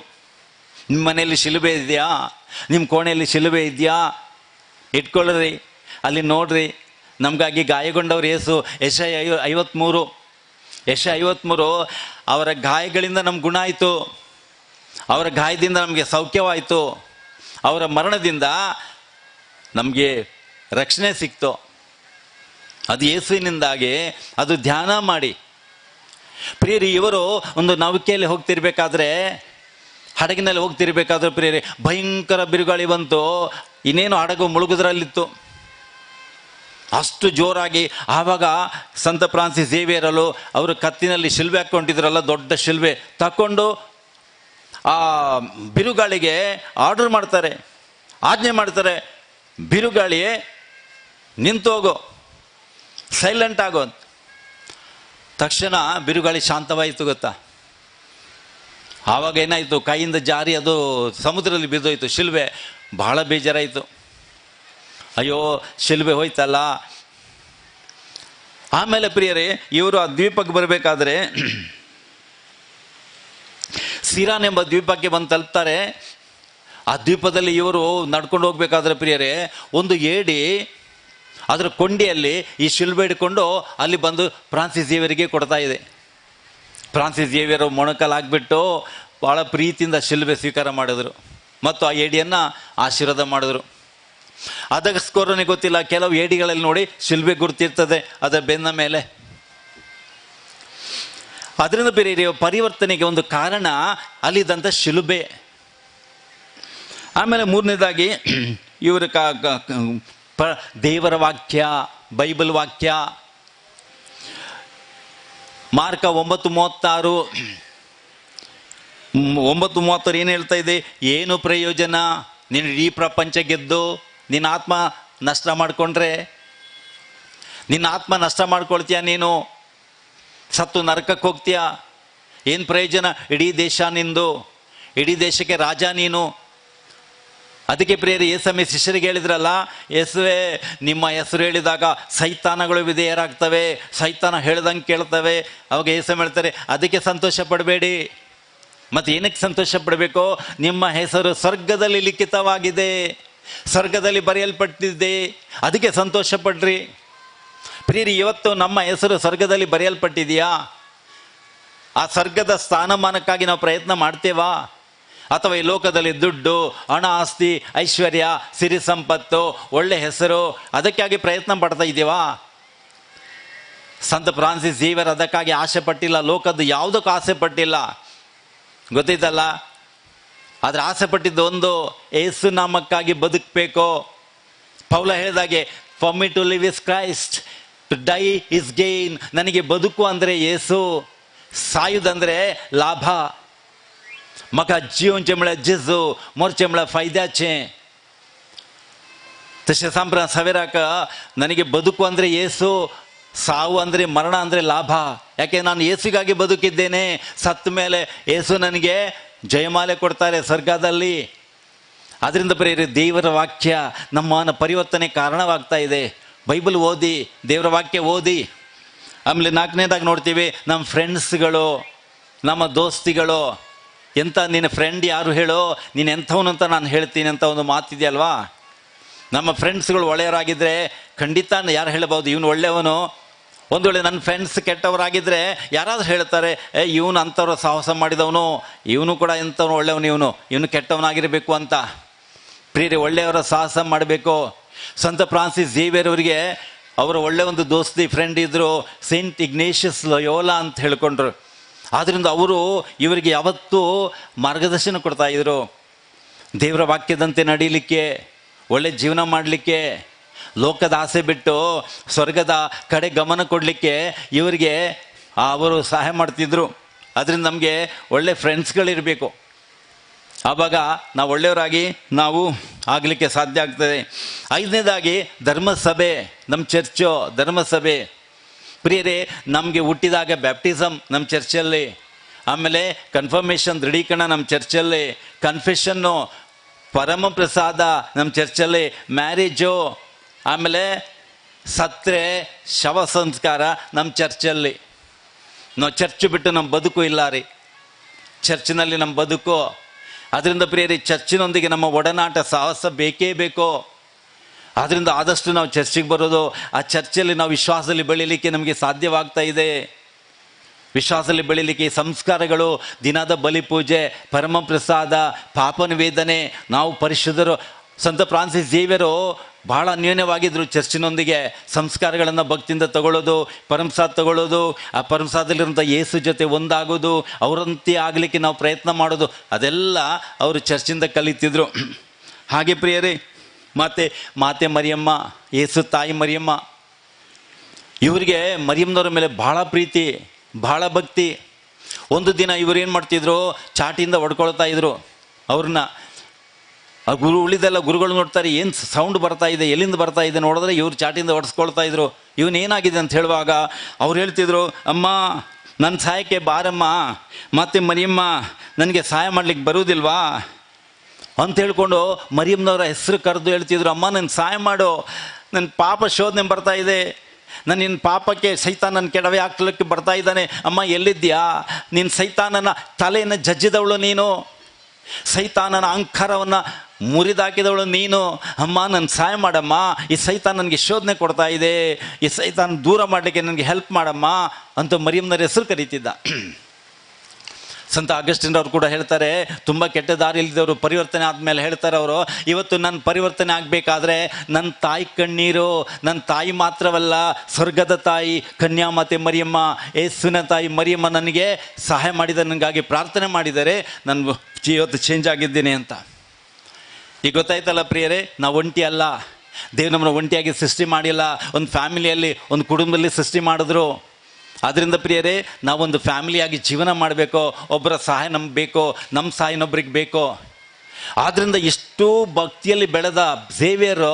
ನಿಮ್ಮ ಮನೆಯಲ್ಲಿ ಶಿಲುಬೆ ಇದೆಯಾ? ನಿಮ್ಮ ಕೋಣೆಯಲ್ಲಿ ಶಿಲುಬೆ ಇದೆಯಾ? ಇಟ್ಕೊಳ್ಳ್ರಿ, ಅಲ್ಲಿ ನೋಡ್ರಿ. ನಮಗಾಗಿ ಗಾಯಗೊಂಡವ್ರು ಯೇಸು. ಯೆಶಾಯ 53 ಅವರ ಗಾಯಗಳಿಂದ ನಮ್ಗೆ ಗುಣ ಆಯಿತು, ಅವರ ಗಾಯದಿಂದ ನಮಗೆ ಸೌಖ್ಯವಾಯಿತು, ಅವರ ಮರಣದಿಂದ ನಮಗೆ ರಕ್ಷಣೆ ಸಿಕ್ತು. ಅದು ಯೇಸುವಿನಿಂದಾಗಿ. ಅದು ಧ್ಯಾನ ಮಾಡಿ ಪ್ರಿಯರಿ. ಇವರು ಒಂದು ನೌಕೆಯಲ್ಲಿ ಹೋಗ್ತಿರ್ಬೇಕಾದ್ರೆ, ಹಡಗಿನಲ್ಲಿ ಹೋಗ್ತಿರ್ಬೇಕಾದ್ರೆ ಪ್ರಿಯರಿ, ಭಯಂಕರ ಬಿರುಗಾಳಿ ಬಂತು. ಇನ್ನೇನು ಹಡಗು ಮುಳುಗುದ್ರಲ್ಲಿತ್ತು, ಅಷ್ಟು ಜೋರಾಗಿ. ಆವಾಗ ಸಂತ ಫ್ರಾನ್ಸಿಸ್ ಝೇವಿಯರಲ್ಲೂ ಅವರು ಕತ್ತಿನಲ್ಲಿ ಶಿಲ್ಬೆ ಹಾಕ್ಕೊಂಡಿದ್ರಲ್ಲ, ದೊಡ್ಡ ಶಿಲ್ಬೆ ತಕ್ಕೊಂಡು ಆ ಬಿರುಗಾಳಿಗೆ ಆರ್ಡರ್ ಮಾಡ್ತಾರೆ, ಆಜ್ಞೆ ಮಾಡ್ತಾರೆ, ಬಿರುಗಾಳಿಯೇ ನಿಂತೋಗೋ, ಸೈಲೆಂಟ್ ಆಗೋ. ತಕ್ಷಣ ಬಿರುಗಾಳಿ ಶಾಂತವಾಯಿತು. ಗೊತ್ತಾ, ಆವಾಗ ಏನಾಯಿತು, ಕೈಯಿಂದ ಜಾರಿ ಅದು ಸಮುದ್ರದಲ್ಲಿ ಬಿದ್ದೋಯ್ತು ಶಿಲ್ಬೆ. ಬಹಳ ಬೇಜಾರಾಯಿತು, ಅಯ್ಯೋ ಶಿಲ್ಬೆ ಹೋಯ್ತಲ್ಲ. ಆಮೇಲೆ ಪ್ರಿಯರೇ, ಇವರು ಆ ದ್ವೀಪಕ್ಕೆ ಬರಬೇಕಾದ್ರೆ ಸಿರಾನ್ ಎಂಬ ದ್ವೀಪಕ್ಕೆ ಬಂದು ತಲುಪ್ತಾರೆ. ಆ ದ್ವೀಪದಲ್ಲಿ ಇವರು ನಡ್ಕೊಂಡು ಹೋಗ್ಬೇಕಾದ್ರೆ ಪ್ರಿಯರೇ, ಒಂದು ಏಡಿ ಅದರ ಕೊಂಡಿಯಲ್ಲಿ ಈ ಶಿಲ್ಬೆ ಹಿಡ್ಕೊಂಡು ಅಲ್ಲಿ ಬಂದು ಫ್ರಾನ್ಸಿಸ್ ಝೇವಿಯರಿಗೆ ಕೊಡ್ತಾ ಇದೆ. ಫ್ರಾನ್ಸಿಸ್ ಝೇವಿಯರು ಮೊಣಕಲಾಗ್ಬಿಟ್ಟು ಭಾಳ ಪ್ರೀತಿಯಿಂದ ಶಿಲ್ಬೆ ಸ್ವೀಕಾರ ಮಾಡಿದ್ರು ಮತ್ತು ಆ ಏಡಿಯನ್ನು ಆಶೀರ್ವಾದ ಮಾಡಿದ್ರು. ಅದಕ್ಕೋಸ್ಕರನೇ ಗೊತ್ತಿಲ್ಲ, ಕೆಲವು ಏಡಿಗಳಲ್ಲಿ ನೋಡಿ ಶಿಲ್ಬೆ ಗುರುತಿರ್ತದೆ ಅದರ ಬೆನ್ನ ಮೇಲೆ. ಅದರಿಂದ ಬೇರೆ ಪರಿವರ್ತನೆಗೆ ಒಂದು ಕಾರಣ ಅಲ್ಲಿದ್ದಂಥ ಶಿಲುಬೆ. ಆಮೇಲೆ ಮೂರನೇದಾಗಿ ಇವರು ದೇವರ ವಾಕ್ಯ, ಬೈಬಲ್ ವಾಕ್ಯ. ಮಾರ್ಕ 9:36 ಏನು ಹೇಳ್ತಾ ಇದೆ? ಏನು ಪ್ರಯೋಜನ ನೀನು ಇಡೀ ಪ್ರಪಂಚ ಗೆದ್ದು ನಿನ್ನ ಆತ್ಮ ನಷ್ಟ ಮಾಡಿಕೊಂಡ್ರೆ? ನಿನ್ನ ಆತ್ಮ ನಷ್ಟ ಮಾಡ್ಕೊಳ್ತೀಯ, ನೀನು ಸತ್ತು ನರಕಕ್ಕೆ ಹೋಗ್ತೀಯ. ಏನು ಪ್ರಯೋಜನ? ಇಡೀ ದೇಶ ನಿಂದು, ಇಡೀ ದೇಶಕ್ಕೆ ರಾಜ ನೀನು. ಅದಕ್ಕೆ ಪ್ರಿಯರೇ, ಯೇಸಮ್ಮೆ ಶಿಷ್ಯರಿಗೆ ಹೇಳಿದ್ರಲ್ಲ, ಯೇಸುವೆ ನಿಮ್ಮ ಹೆಸರು ಹೇಳಿದಾಗ ಸೈತಾನಗಳು ವಿಧೇಯರಾಗ್ತವೆ, ಸೈತಾನ ಹೇಳ್ದಂಗೆ ಕೇಳ್ತವೆ. ಅವಾಗ ಯೇಸಮ್ಮ ಹೇಳ್ತಾರೆ, ಅದಕ್ಕೆ ಸಂತೋಷ ಪಡಬೇಡಿ. ಮತ್ತು ಏನಕ್ಕೆ ಸಂತೋಷ ಪಡಬೇಕು? ನಿಮ್ಮ ಹೆಸರು ಸ್ವರ್ಗದಲ್ಲಿ ಲಿಖಿತವಾಗಿದೆ, ಸ್ವರ್ಗದಲ್ಲಿ ಬರೆಯಲ್ಪಟ್ಟಿದೆ, ಅದಕ್ಕೆ ಸಂತೋಷ ಪಡ್ರಿ. ಪ್ರಿಯರಿ, ಇವತ್ತು ನಮ್ಮ ಹೆಸರು ಸ್ವರ್ಗದಲ್ಲಿ ಬರೆಯಲ್ಪಟ್ಟಿದೆಯಾ? ಆ ಸ್ವರ್ಗದ ಸ್ಥಾನಮಾನಕ್ಕಾಗಿ ನಾವು ಪ್ರಯತ್ನ ಮಾಡ್ತೇವಾ? ಅಥವಾ ಈ ಲೋಕದಲ್ಲಿ ದುಡ್ಡು, ಹಣ, ಆಸ್ತಿ, ಐಶ್ವರ್ಯ, ಸಿರಿ ಸಂಪತ್ತು, ಒಳ್ಳೆ ಹೆಸರು, ಅದಕ್ಕಾಗಿ ಪ್ರಯತ್ನ ಪಡ್ತಾ ಇದ್ದೀವಾ? ಸಂತ ಫ್ರಾನ್ಸಿಸ್ ಝೇವಿಯರ್ ಅದಕ್ಕಾಗಿ ಆಸೆ ಪಟ್ಟಿಲ್ಲ, ಲೋಕದ್ದು ಯಾವುದಕ್ಕೂ ಆಸೆ ಪಟ್ಟಿಲ್ಲ, ಗೊತ್ತೈತಲ್ಲ. ಆದರೆ ಆಸೆ ಪಟ್ಟಿದ್ದು ಒಂದು, ಯೇಸು ನಾಮಕ್ಕಾಗಿ ಬದುಕಬೇಕು. ಪೌಲ ಹೇಳಿದಾಗೆ, for me to live is Christ, to die is gain. ನನಗೆ ಬದುಕು ಅಂದರೆ ಯೇಸು, ಸಾಯುವುದಂದರೆ ಲಾಭ. मका जीवनचे म्हळ्यार जेजू, मोरचे म्हळ्यार फायद्याचें. तशें सांपरा सवेराक ನನಗೆ ಬದುಕು ಅಂದರೆ ಯೇಸು, ಸಾವು ಅಂದರೆ ಮರಣ ಅಂದರೆ ಲಾಭ. ಯಾಕೆ ನಾನು ಯೇಸುಗಾಗಿ ಬದುಕಿದ್ದೇನೆ. ಸತ್ತ ಮೇಲೆ ಯೇಸು ನನಗೆ ಜಯಮಾಲೆ ಕೊಡ್ತಾರೆ ಸ್ವರ್ಗದಲ್ಲಿ. ಅದರಿಂದ ಪ್ರಿಯರೇ, ದೇವರ ವಾಕ್ಯ ನಮ್ಮನ್ನ ಪರಿವರ್ತನೆ ಕಾರಣವಾಗ್ತಾ ಇದೆ. ಬೈಬಲ್ ಓದಿ, ದೇವರ ವಾಕ್ಯ ಓದಿ. ಆಮೇಲೆ 4ನೇದಾಗಿ ನೋಡ್ತೀವಿ, ನಮ್ಮ ಫ್ರೆಂಡ್ಸ್ಗಳು, ನಮ್ಮ ದೋಸ್ತಿಗಳು. ಎಂಥ ನಿನ್ನ ಫ್ರೆಂಡ್ ಯಾರು ಹೇಳೋ, ನೀನು ಎಂಥವನು ಅಂತ ನಾನು ಹೇಳ್ತೀನಿ ಅಂತ ಒಂದು ಮಾತಿದೆಯಲ್ವಾ. ನಮ್ಮ ಫ್ರೆಂಡ್ಸ್ಗಳು ಒಳ್ಳೆಯವರಾಗಿದ್ದರೆ ಖಂಡಿತ ಯಾರು ಹೇಳ್ಬೋದು ಇವನು ಒಳ್ಳೆಯವನು. ಒಂದು ವೇಳೆ ನನ್ನ ಫ್ರೆಂಡ್ಸ್ ಕೆಟ್ಟವರಾಗಿದ್ದರೆ ಯಾರಾದರೂ ಹೇಳ್ತಾರೆ, ಇವನು ಅಂಥವ್ರ ಸಾಹಸ ಮಾಡಿದವನು, ಇವನು ಕೂಡ ಎಂಥವನು ಒಳ್ಳೆಯವನು, ಇವನು ಕೆಟ್ಟವನಾಗಿರಬೇಕು ಅಂತ. ಪ್ರಿಯರೇ, ಒಳ್ಳೆಯವರ ಸಾಹಸ ಮಾಡಬೇಕು. ಸಂತ ಫ್ರಾನ್ಸಿಸ್ ಝೇವಿಯರ್ ಅವರಿಗೆ ಅವರ ಒಳ್ಳೆ ಒಂದು ದೋಸ್ತಿ ಫ್ರೆಂಡ್ ಇದ್ದರು, ಸೇಂಟ್ ಇಗ್ನೇಷಿಯಸ್ ಲಯೋಲಾ ಅಂತ ಹೇಳ್ಕೊಂಡ್ರು. ಆದ್ದರಿಂದ ಅವರು ಇವರಿಗೆ ಯಾವತ್ತೂ ಮಾರ್ಗದರ್ಶನ ಕೊಡ್ತಾ ಇದ್ರು. ದೇವರ ವಾಕ್ಯದಂತೆ ನಡೀಲಿಕ್ಕೆ, ಒಳ್ಳೆ ಜೀವನ ಮಾಡಲಿಕ್ಕೆ, ಲೋಕದ ಆಸೆ ಬಿಟ್ಟು ಸ್ವರ್ಗದ ಕಡೆ ಗಮನ ಕೊಡಲಿಕ್ಕೆ ಇವರಿಗೆ ಅವರು ಸಹಾಯ ಮಾಡ್ತಿದ್ರು. ಅದರಿಂದ ನಮಗೆ ಒಳ್ಳೆ ಫ್ರೆಂಡ್ಸ್ಗಳಿರಬೇಕು. ಆವಾಗ ನಾವು ಒಳ್ಳೆಯವರಾಗಿ ನಾವು ಆಗಲಿಕ್ಕೆ ಸಾಧ್ಯ ಆಗ್ತದೆ. 5ನೇದಾಗಿ ಧರ್ಮಸಭೆ, ನಮ್ಮ ಚರ್ಚು ಧರ್ಮಸಭೆ. ಪ್ರಿಯರೇ, ನಮಗೆ ಹುಟ್ಟಿದಾಗ ಬ್ಯಾಪ್ಟಿಸಮ್ ನಮ್ಮ ಚರ್ಚಲ್ಲಿ, ಆಮೇಲೆ ಕನ್ಫರ್ಮೇಷನ್ ದೃಢೀಕರಣ ನಮ್ಮ ಚರ್ಚಲ್ಲಿ, ಕನ್ಫೆಷನ್ನು ಪರಮ ಪ್ರಸಾದ ನಮ್ಮ ಚರ್ಚಲ್ಲಿ, ಮ್ಯಾರೇಜು, ಆಮೇಲೆ ಸತ್ರೆ ಶವ ಸಂಸ್ಕಾರ ನಮ್ಮ ಚರ್ಚಲ್ಲಿ. ನಾವು ಚರ್ಚ್ ಬಿಟ್ಟು ನಮ್ಮ ಬದುಕು ಇಲ್ಲ ರೀ, ಚರ್ಚಿನಲ್ಲಿ ನಮ್ಮ ಬದುಕು. ಅದರಿಂದ ಪ್ರಿಯರೇ, ಚರ್ಚಿನೊಂದಿಗೆ ನಮ್ಮ ಒಡನಾಟ ಸಾಹಸ ಬೇಕೇ ಬೇಕು. ಆದ್ದರಿಂದ ಆದಷ್ಟು ನಾವು ಚರ್ಚಿಗೆ ಬರೋದು, ಆ ಚರ್ಚಲ್ಲಿ ನಾವು ವಿಶ್ವಾಸದಲ್ಲಿ ಬೆಳೀಲಿಕ್ಕೆ ನಮಗೆ ಸಾಧ್ಯವಾಗ್ತಾ ಇದೆ. ವಿಶ್ವಾಸದಲ್ಲಿ ಬೆಳೀಲಿಕ್ಕೆ ಸಂಸ್ಕಾರಗಳು, ದಿನದ ಬಲಿ ಪೂಜೆ, ಪರಮ ಪ್ರಸಾದ, ಪಾಪ ನಿವೇದನೆ, ನಾವು ಪರಿಶುದ್ಧರು. ಸಂತ ಫ್ರಾನ್ಸಿಸ್ ಝೇವಿಯರು ಬಹಳ ಅನ್ಯೋನ್ಯವಾಗಿದ್ದರು ಚರ್ಚಿನೊಂದಿಗೆ. ಸಂಸ್ಕಾರಗಳನ್ನು ಭಕ್ತಿಯಿಂದ ತಗೊಳ್ಳೋದು, ಪರಮಸಾದ ತಗೊಳ್ಳೋದು, ಆ ಪರಮಸಾದಲ್ಲಿರುವಂಥ ಯೇಸು ಜೊತೆ ಒಂದಾಗೋದು, ಅವರಂತೆ ಆಗಲಿಕ್ಕೆ ನಾವು ಪ್ರಯತ್ನ ಮಾಡೋದು, ಅದೆಲ್ಲ ಅವರು ಚರ್ಚಿಂದ ಕಲಿತಿದ್ರು. ಹಾಗೆ ಪ್ರಿಯರೇ, ಮಾತೆ ಮರಿಯಮ್ಮ, ಯೇಸು ತಾಯಿ ಮರಿಯಮ್ಮ, ಇವರಿಗೆ ಮರಿಯಮ್ಮನವ್ರ ಮೇಲೆ ಬಹಳ ಪ್ರೀತಿ, ಬಹಳ ಭಕ್ತಿ. ಒಂದು ದಿನ ಇವರು ಏನು ಮಾಡ್ತಿದ್ರು, ಚಾಟಿಯಿಂದ ಹೊಡ್ಕೊಳ್ತಾ ಇದ್ರು ಅವ್ರನ್ನ. ಆ ಉಳಿದೆಲ್ಲ ಗುರುಗಳು ನೋಡ್ತಾರೆ, ಏನು ಸೌಂಡ್ ಬರ್ತಾ ಇದೆ, ಎಲ್ಲಿಂದ ಬರ್ತಾ ಇದೆ ನೋಡಿದ್ರೆ ಇವ್ರು ಚಾಟಿಂದ ಹೊಡೆಸ್ಕೊಳ್ತಾ ಇದ್ರು. ಇವನೇನಾಗಿದೆ ಅಂತ ಹೇಳುವಾಗ ಅವ್ರು ಹೇಳ್ತಿದ್ರು, ಅಮ್ಮ ನನ್ನ ಸಹಾಯಕ್ಕೆ ಬಾರಮ್ಮ, ಮತ್ತೆ ಮರಿಯಮ್ಮ ನನಗೆ ಸಹಾಯ ಮಾಡ್ಲಿಕ್ಕೆ ಬರುವುದಿಲ್ವಾ ಅಂತ ಹೇಳ್ಕೊಂಡು ಮರಿಯಮ್ಮನವರ ಹೆಸರು ಕರೆದು ಹೇಳ್ತಿದ್ರು, ಅಮ್ಮ ನನ್ನ ಸಹಾಯ ಮಾಡು, ನನ್ನ ಪಾಪ ಶೋಧನೆ ಬರ್ತಾ ಇದೆ, ನಿನ್ನ ಪಾಪಕ್ಕೆ ಸೈತಾನನ ಕೆಡವೆ ಹಾಕ್ಲಿಕ್ಕೆ ಬರ್ತಾ ಇದ್ದಾನೆ. ಅಮ್ಮ ಎಲ್ಲಿದ್ಯಾ? ನಿನ್ನ ಸೈತಾನನ ತಲೆಯನ್ನು ಜಜ್ಜಿದವಳು ನೀನು, ಸೈತಾನನ ಅಹಂಕಾರವನ್ನು ಮುರಿದಾಕಿದವಳು ನೀನು. ಅಮ್ಮ ನನ್ನ ಸಹಾಯ ಮಾಡಮ್ಮ, ಈ ಸೈತಾನ ನನಗೆ ಶೋಧನೆ ಕೊಡ್ತಾ ಇದೆ, ಈ ಸೈತಾನ ದೂರ ಮಾಡಲಿಕ್ಕೆ ನನಗೆ ಹೆಲ್ಪ್ ಮಾಡಮ್ಮ ಅಂತ ಮರಿಯಮ್ಮನವ್ರ ಹೆಸರು ಕರೀತಿದ್ದ. ಸಂತ ಆಗಸ್ಟಿನ್ ಅವ್ರು ಕೂಡ ಹೇಳ್ತಾರೆ, ತುಂಬ ಕೆಟ್ಟ ದಾರಿಯಲ್ಲಿದ್ದವರು ಪರಿವರ್ತನೆ ಆದಮೇಲೆ ಹೇಳ್ತಾರೆ ಅವರು, ಇವತ್ತು ನನ್ನ ಪರಿವರ್ತನೆ ಆಗಬೇಕಾದ್ರೆ ನನ್ನ ತಾಯಿ ಕಣ್ಣೀರು, ನನ್ನ ತಾಯಿ ಮಾತ್ರವಲ್ಲ, ಸ್ವರ್ಗದ ತಾಯಿ ಕನ್ಯಾಮಾತೆ ಮರಿಯಮ್ಮ, ಯೇಸುವಿನ ತಾಯಿ ಮರಿಯಮ್ಮ ನನಗೆ ಸಹಾಯ ಮಾಡಿದ್ದಾರೆ, ನನಗಾಗಿ ಪ್ರಾರ್ಥನೆ ಮಾಡಿದ್ದಾರೆ, ನಾನು ಇವತ್ತು ಚೇಂಜ್ ಆಗಿದ್ದೀನಿ ಅಂತ. ಈಗ ಗೊತ್ತಾಯ್ತಲ್ಲ ಪ್ರಿಯರೇ, ನಾವು ಒಂಟಿ ಅಲ್ಲ, ದೇವ್ರು ನಮ್ಮನ್ನು ಒಂಟಿಯಾಗಿ ಸೃಷ್ಟಿ ಮಾಡಿಲ್ಲ, ಒಂದು ಫ್ಯಾಮಿಲಿಯಲ್ಲಿ, ಒಂದು ಕುಟುಂಬದಲ್ಲಿ ಸೃಷ್ಟಿ ಮಾಡಿದ್ರು. ಆದ್ದರಿಂದ ಪ್ರಿಯರೇ, ನಾವೊಂದು ಫ್ಯಾಮಿಲಿಯಾಗಿ ಜೀವನ ಮಾಡಬೇಕು, ಒಬ್ಬರ ಸಹಾಯ ನಮ್ಗೆ ಬೇಕು, ನಮ್ಮ ಸಹಾಯ ಇನ್ನೊಬ್ರಿಗೆ ಬೇಕು. ಆದ್ದರಿಂದ ಇಷ್ಟು ಭಕ್ತಿಯಲ್ಲಿ ಬೆಳೆದ ಝೇವಿಯರು,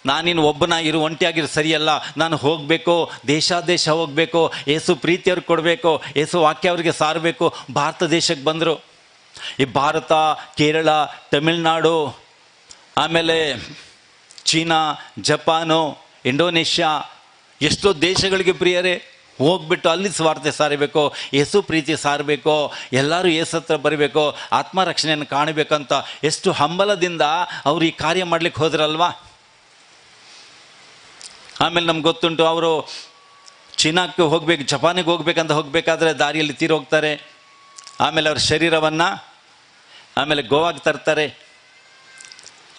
ನಾನಿನ್ನು ಒಬ್ಬನ ಒಂಟಿಯಾಗಿರೋ ಸರಿಯಲ್ಲ, ನಾನು ಹೋಗಬೇಕು, ದೇಶ ಹೋಗಬೇಕು, ಏಸು ಪ್ರೀತಿಯವ್ರಿಗೆ ಕೊಡಬೇಕು, ಏಸು ವಾಕ್ಯ ಅವ್ರಿಗೆ ಸಾರಬೇಕು. ಭಾರತ ದೇಶಕ್ಕೆ ಬಂದರು. ಈ ಭಾರತ, ಕೇರಳ, ತಮಿಳ್ನಾಡು, ಆಮೇಲೆ ಚೀನಾ, ಜಪಾನು, ಇಂಡೋನೇಷ್ಯಾ, ಎಷ್ಟೋ ದೇಶಗಳಿಗೆ ಪ್ರಿಯರೇ ಹೋಗ್ಬಿಟ್ಟು ಅಲ್ಲಿ ಸ್ವಾರ್ಥ ಸಾರಬೇಕು, ಯೇಸು ಪ್ರೀತಿ ಸಾರಬೇಕು, ಎಲ್ಲರೂ ಯೇಸು ಹತ್ರ ಬರಬೇಕು, ಆತ್ಮರಕ್ಷಣೆಯನ್ನು ಕಾಣಬೇಕಂತ ಎಷ್ಟು ಹಂಬಲದಿಂದ ಅವರು ಈ ಕಾರ್ಯ ಮಾಡ್ಲಿಕ್ಕೆ ಹೋದ್ರಲ್ವಾ. ಆಮೇಲೆ ನಮ್ಗೆ ಗೊತ್ತುಂಟು, ಅವರು ಚೀನಾಕ್ಕೆ ಹೋಗ್ಬೇಕು, ಜಪಾನಿಗೆ ಹೋಗ್ಬೇಕಂತ ಹೋಗಬೇಕಾದ್ರೆ ದಾರಿಯಲ್ಲಿ ತೀರೋಗ್ತಾರೆ. ಆಮೇಲೆ ಅವ್ರ ಶರೀರವನ್ನು ಆಮೇಲೆ ಗೋವಾಗೆ ತರ್ತಾರೆ.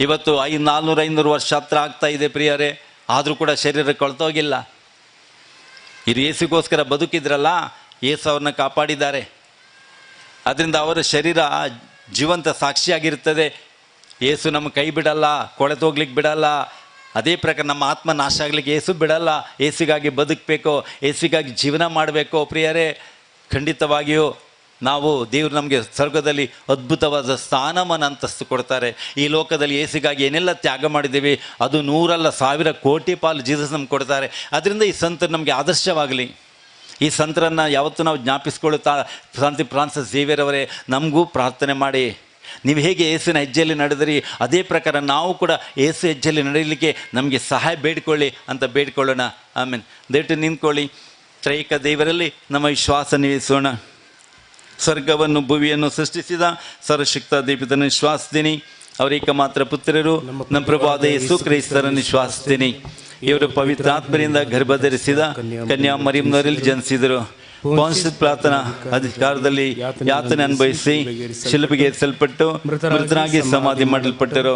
ಇವತ್ತು 400-500 ವರ್ಷ ಹತ್ರ ಆಗ್ತಾ ಇದೆ ಪ್ರಿಯರೇ, ಆದರೂ ಕೂಡ ಶರೀರ ಕೊಳ್ತೋಗಿಲ್ಲ. ಇದು ಯೇಸುಗೋಸ್ಕರ ಬದುಕಿದ್ರಲ್ಲ, ಯೇಸು ಅವ್ರನ್ನ ಕಾಪಾಡಿದ್ದಾರೆ. ಅದರಿಂದ ಅವರ ಶರೀರ ಜೀವಂತ ಸಾಕ್ಷಿಯಾಗಿರ್ತದೆ. ಯೇಸು ನಮ್ಮ ಕೈ ಬಿಡಲ್ಲ, ಕೊಳೆತೋಗ್ಲಿಕ್ಕೆ ಬಿಡಲ್ಲ. ಅದೇ ಪ್ರಕಾರ ನಮ್ಮ ಆತ್ಮ ನಾಶ ಆಗ್ಲಿಕ್ಕೆ ಯೇಸು ಬಿಡಲ್ಲ. ಯೇಸುಗಾಗಿ ಬದುಕಬೇಕು, ಯೇಸುಗಾಗಿ ಜೀವನ ಮಾಡಬೇಕು ಪ್ರಿಯರೇ. ಖಂಡಿತವಾಗಿಯೂ ನಾವು ದೇವರು ನಮಗೆ ಸ್ವರ್ಗದಲ್ಲಿ ಅದ್ಭುತವಾದ ಸ್ಥಾನಮಾನ ಅಂತಸ್ತು ಕೊಡ್ತಾರೆ. ಈ ಲೋಕದಲ್ಲಿ ಯೇಸುಗಾಗಿ ಏನೆಲ್ಲ ತ್ಯಾಗ ಮಾಡಿದ್ದೇವೆ ಅದು 100 ಅಲ್ಲ 1000 ಕೋಟಿ ಪಾಲು ಜೀಸಸ್ ನಮ್ಗೆ ಕೊಡ್ತಾರೆ. ಅದರಿಂದ ಈ ಸಂತರು ನಮಗೆ ಆದರ್ಶವಾಗಲಿ. ಈ ಸಂತರನ್ನು ಯಾವತ್ತೂ ನಾವು ಜ್ಞಾಪಿಸ್ಕೊಳ್ಳುತ್ತಾ ಸಂತ ಫ್ರಾನ್ಸಿಸ್ ಝೇವಿಯರ್ ಅವರೇ ನಮಗೂ ಪ್ರಾರ್ಥನೆ ಮಾಡಿ, ನೀವು ಹೇಗೆ ಯೇಸುವಿನ ಹೆಜ್ಜೆಯಲ್ಲಿ ನಡೆದಿರಿ ಅದೇ ಪ್ರಕಾರ ನಾವು ಕೂಡ ಯೇಸು ಹೆಜ್ಜೆಯಲ್ಲಿ ನಡೆಯಲಿಕ್ಕೆ ನಮಗೆ ಸಹಾಯ ಬೇಡಿಕೊಳ್ಳಿ ಅಂತ ಬೇಡಿಕೊಳ್ಳೋಣ. ಆಮೇಲೆ ದಯವಿಟ್ಟು ನಿಂತ್ಕೊಳ್ಳಿ. ತ್ರೈಕ ದೇವರಲ್ಲಿ ನಮ್ಮ ವಿಶ್ವಾಸ ನಿಲ್ಲಿಸೋಣ. ಸ್ವರ್ಗವನ್ನು ಭುವಿಯನ್ನು ಸೃಷ್ಟಿಸಿದ ಸರ್ವಶಕ್ತ ದೇವತನ ವಿಶ್ವಾಸಿಸ್ತೀನಿ. ಅವರ ಏಕಮಾತ್ರ ಪುತ್ರರು ನಮ್ಮ ಪ್ರಭುವಾದ ಯೇಸು ಕ್ರಿಸ್ತರನ್ನು ವಿಶ್ವಾಸಿಸ್ತೀನಿ. ಇವರು ಪವಿತ್ರಾತ್ಮರಿಂದ ಗರ್ಭಧರಿಸಿದ ಕನ್ಯಾ ಮರಿಯಂನವರಲ್ಲಿ ಜನಿಸಿದರು. ಪೌಂಷ ಪ್ರಾರ್ಥನಾ ಅಧಿಕಾರದಲ್ಲಿ ಯಾತನೆ ಅನುಭವಿಸಿ ಶಿಲುಬೆಗೆ ಏರಿಸಲ್ಪಟ್ಟು ಮೃತನಾಗಿ ಸಮಾಧಿ ಮಾಡಲ್ಪಟ್ಟರು.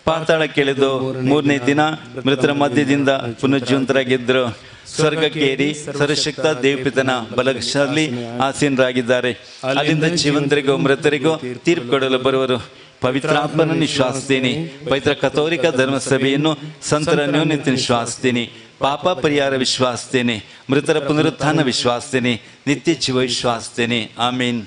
ಪಾತಾಳಕ್ಕಿಳಿದು 3ನೇ ದಿನ ಮೃತರ ಮಧ್ಯದಿಂದ ಪುನರುಜ್ಜೀವಂತರಾಗಿದ್ದರು. ಸ್ವರ್ಗಕ್ಕೆ ಏರಿ ಸರ್ವಶಕ್ತ ದೇವಪಿತನ ಬಲಶಾಲಿ ಆಸೀನರಾಗಿದ್ದಾರೆ. ಅಲ್ಲಿಂದ ಜೀವಂತರಿಗೂ ಮೃತರಿಗೂ ತೀರ್ಪು ಕೊಡಲು ಬರುವರು. ಪವಿತ್ರಾತ್ಮನ ವಿಶ್ವಾಸಿಸ್ತೀನಿ. ಪವಿತ್ರ ಕಥೋಲಿಕ ಧರ್ಮಸಭೆಯನ್ನು ಸಂತರ ನ್ಯೂನತೆ ವಿಶ್ವಾಸಿಸ್ತೀನಿ. ಪಾಪ ಪರಿಹಾರ ವಿಶ್ವಾಸಿಸ್ತೀನಿ. ಮೃತರ ಪುನರುತ್ಥಾನ ವಿಶ್ವಾಸಿಸ್ತೀನಿ. ನಿತ್ಯ ಜೀವ ವಿಶ್ವಾಸಿಸ್ತೀನಿ. ಆಮೀನ್.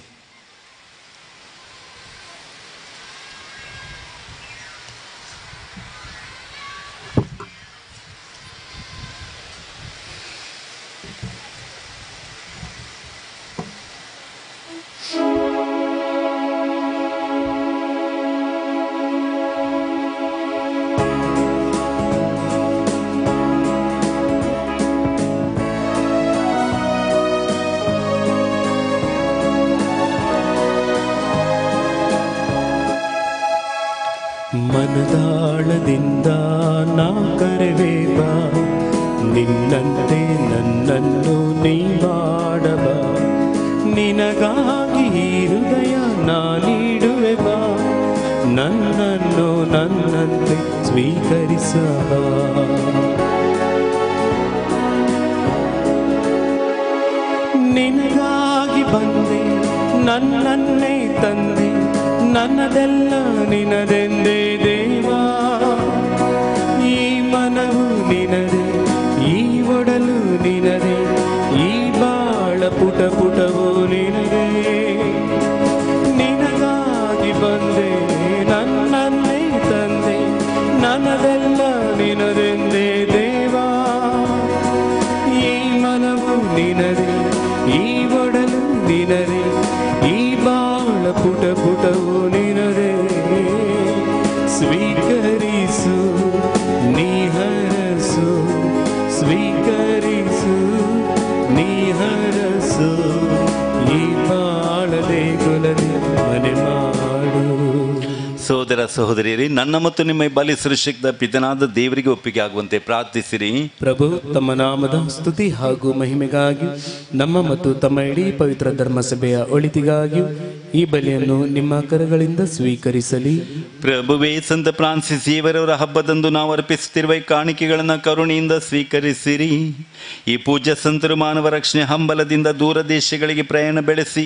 ಮನದಾಳದಿಂದ ನಾ ಕರೆವೇಬ, ನಿನ್ನಂತೆ ನನ್ನನ್ನು ನೀ ಮಾಡಬ. ನಿನಗಾಗಿ ಹೃದಯ ನಾ ನೀಡುವೆ ಬಾ, ನನ್ನನ್ನು ನನ್ನಂತೆ ಸ್ವೀಕರಿಸಬ. ನಿನಗಾಗಿ ಬಂದೆ ನನ್ನನ್ನೇ ತಂದೆ, ನನ್ನದೆಲ್ಲ ನಿನದೆಂದೇ ದೇವಾ. ಈ ಮನವು ನಿನದೆ, ಈ ಒಡಲು ನಿನದೆ, ಈ ಬಾಳ ಪುಟ ಪುಟವು ನಿನಗೆ. ನಿನಗಾಗಿ ಬಂದೆ ನನ್ನನ್ನೇ ತಂದೆ, ನನ್ನದೆಲ್ಲ ನಿನದೆಂದೇ ದೇವಾ. ಈ ಮನವು ನಿನದೆ, ಈ ಒಡಲು ನಿನದೆ, ಈ ಬಾಳ ಪುಟ ಪುಟವು ನಿನದೆ. ಸ್ವೀಕರಿಸು ನೀ ಹರಸು, ಸ್ವೀಕರಿಸು ನೀ ಹರಸು. ಈ ಬಾಳದೆ ಕುಲದೆ ಮನೆ ಮಾಡು. ಸೋದರ ಸಹೋದರಿಯರೇ, ನನ್ನ ಮತ್ತು ನಿಮ್ಮ ಬಲಿ ಸೃಷ್ಟಿಸಿದ ಪಿತನಾದ ದೇವರಿಗೆ ಒಪ್ಪಿಗೆ ಆಗುವಂತೆ ಪ್ರಾರ್ಥಿಸಿರಿ. ಪ್ರಭು ತಮ್ಮ ನಾಮದ ಸ್ತುತಿ ಹಾಗೂ ಮಹಿಮೆಗಾಗಿ ನಮ್ಮ ಮತ್ತು ತಮ್ಮ ಇಡೀ ಪವಿತ್ರ ಧರ್ಮಸಭೆಯ ಒಳಿತಿಗಾಗಿ ಈ ಬಲಿಯನ್ನು ನಿಮ್ಮ ಕರಗಳಿಂದ ಸ್ವೀಕರಿಸಲಿ. ಪ್ರಭುವೇ, ಸಂತ ಫ್ರಾನ್ಸಿಸ್ ಝೇವಿಯರ್ ಹಬ್ಬದಂದು ನಾವು ಅರ್ಪಿಸುತ್ತಿರುವ ಈ ಕಾಣಿಕೆಗಳನ್ನು ಕರುಣೆಯಿಂದ ಸ್ವೀಕರಿಸಿರಿ. ಈ ಪೂಜ್ಯ ಸಂತರು ಮಾನವ ರಕ್ಷಣೆ ಹಂಬಲದಿಂದ ದೂರ ದೇಶಗಳಿಗೆ ಪ್ರಯಾಣ ಬೆಳೆಸಿ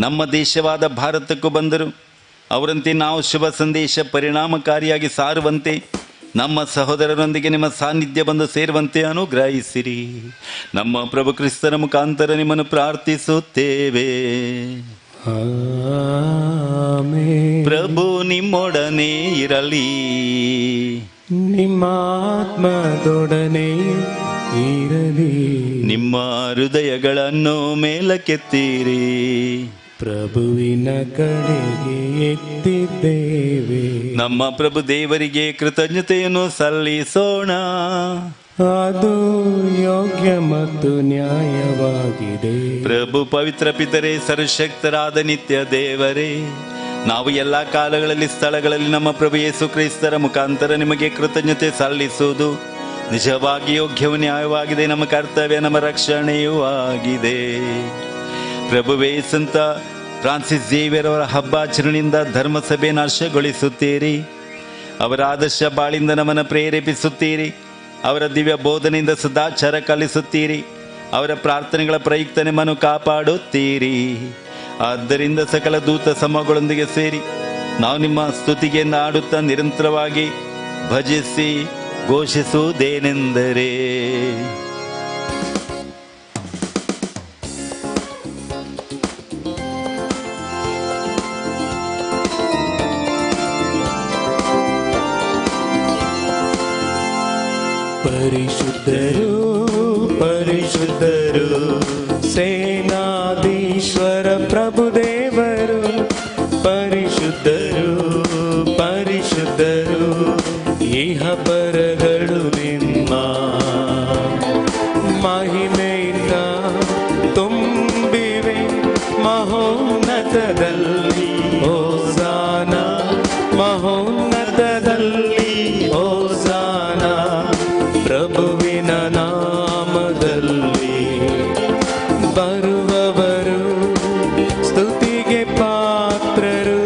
ನಮ್ಮ ದೇಶವಾದ ಭಾರತಕ್ಕೂ ಬಂದರು. ಅವರಂತೆ ನಾವು ಶುಭ ಸಂದೇಶ ಪರಿಣಾಮಕಾರಿಯಾಗಿ ಸಾರುವಂತೆ, ನಮ್ಮ ಸಹೋದರರೊಂದಿಗೆ ನಿಮ್ಮ ಸಾನ್ನಿಧ್ಯ ಬಂದು ಸೇರುವಂತೆ ಅನುಗ್ರಹಿಸಿರಿ. ನಮ್ಮ ಪ್ರಭು ಕ್ರಿಸ್ತನ ಮುಖಾಂತರ ನಿಮ್ಮನ್ನು ಪ್ರಾರ್ಥಿಸುತ್ತೇವೆ. ಆಮೆನ್. ಪ್ರಭು ನಿಮ್ಮೊಡನೆ ಇರಲಿ, ನಿಮ್ಮ ಆತ್ಮದೊಡನೆ ಇರಲಿ. ನಿಮ್ಮ ಹೃದಯಗಳನ್ನು ಮೇಲಕ್ಕೆತ್ತೀರಿ. ಪ್ರಭುವಿನ ಕಡೆಗೆ ಎತ್ತಿದ್ದೇವೆ. ನಮ್ಮ ಪ್ರಭು ದೇವರಿಗೆ ಕೃತಜ್ಞತೆಯನ್ನು ಸಲ್ಲಿಸೋಣ. ಅದು ಯೋಗ್ಯ ಮತ್ತು ನ್ಯಾಯವಾಗಿದೆ. ಪ್ರಭು ಪವಿತ್ರ ಪಿತರೇ, ಸರ್ವಶಕ್ತರಾದ ನಿತ್ಯ ದೇವರೇ, ನಾವು ಎಲ್ಲ ಕಾಲಗಳಲ್ಲಿ ಸ್ಥಳಗಳಲ್ಲಿ ನಮ್ಮ ಪ್ರಭು ಯೇಸು ಕ್ರಿಸ್ತರ ಮುಖಾಂತರ ನಿಮಗೆ ಕೃತಜ್ಞತೆ ಸಲ್ಲಿಸುವುದು ನಿಜವಾಗಿ ಯೋಗ್ಯವು ನ್ಯಾಯವಾಗಿದೆ. ನಮ್ಮ ಕರ್ತವ್ಯ, ನಮ್ಮ ರಕ್ಷಣೆಯೂ ಆಗಿದೆ. ಪ್ರಭುವೇ, ಸಂತ ಫ್ರಾನ್ಸಿಸ್ ಝೇವಿಯರ್ ಅವರ ಹಬ್ಬಾಚರಣೆಯಿಂದ ಧರ್ಮಸಭೆ ನಾಶಗೊಳಿಸುತ್ತೀರಿ. ಅವರ ಆದರ್ಶ ಬಾಳಿಂದ ನಮ್ಮನ್ನು ಪ್ರೇರೇಪಿಸುತ್ತೀರಿ. ಅವರ ದಿವ್ಯ ಬೋಧನೆಯಿಂದ ಸದಾಚಾರ ಕಲಿಸುತ್ತೀರಿ. ಅವರ ಪ್ರಾರ್ಥನೆಗಳ ಪ್ರಯುಕ್ತ ನಿಮ್ಮನ್ನು ಕಾಪಾಡುತ್ತೀರಿ. ಆದ್ದರಿಂದ ಸಕಲ ದೂತ ಸಮೂಹಗಳೊಂದಿಗೆ ಸೇರಿ ನಾವು ನಿಮ್ಮ ಸ್ತುತಿಗೆ ಹಾಡುತ್ತಾ ನಿರಂತರವಾಗಿ ಭಜಿಸಿ ಘೋಷಿಸುವುದೇನೆಂದರೆ, ಪರಿಶುದ್ಧರು ಪರಿಶುದ್ಧರು ಸೇನಾಧೀಶ್ವರ ಪ್ರಭುದೇವರು, ಪರಿಶುದ್ಧರು ಪರಿಶುದ್ಧರು ಇಹ ಪರಗಳು ನಿಮ್ಮ ಮಹಿಮೆಯಿಂದ ತುಂಬಿವೆ. ಮಹೋನ್ನತದಲ್ಲಿ ಹೋಸಾನ, ಮಹೋನ್ನತದಲ್ಲಿ ಹೋಸಾನ, ಪ್ರಭುವಿನ ನಾಮದಲ್ಲಿ ಬರುವವರು ಸ್ತುತಿಗೆ ಪಾತ್ರರು.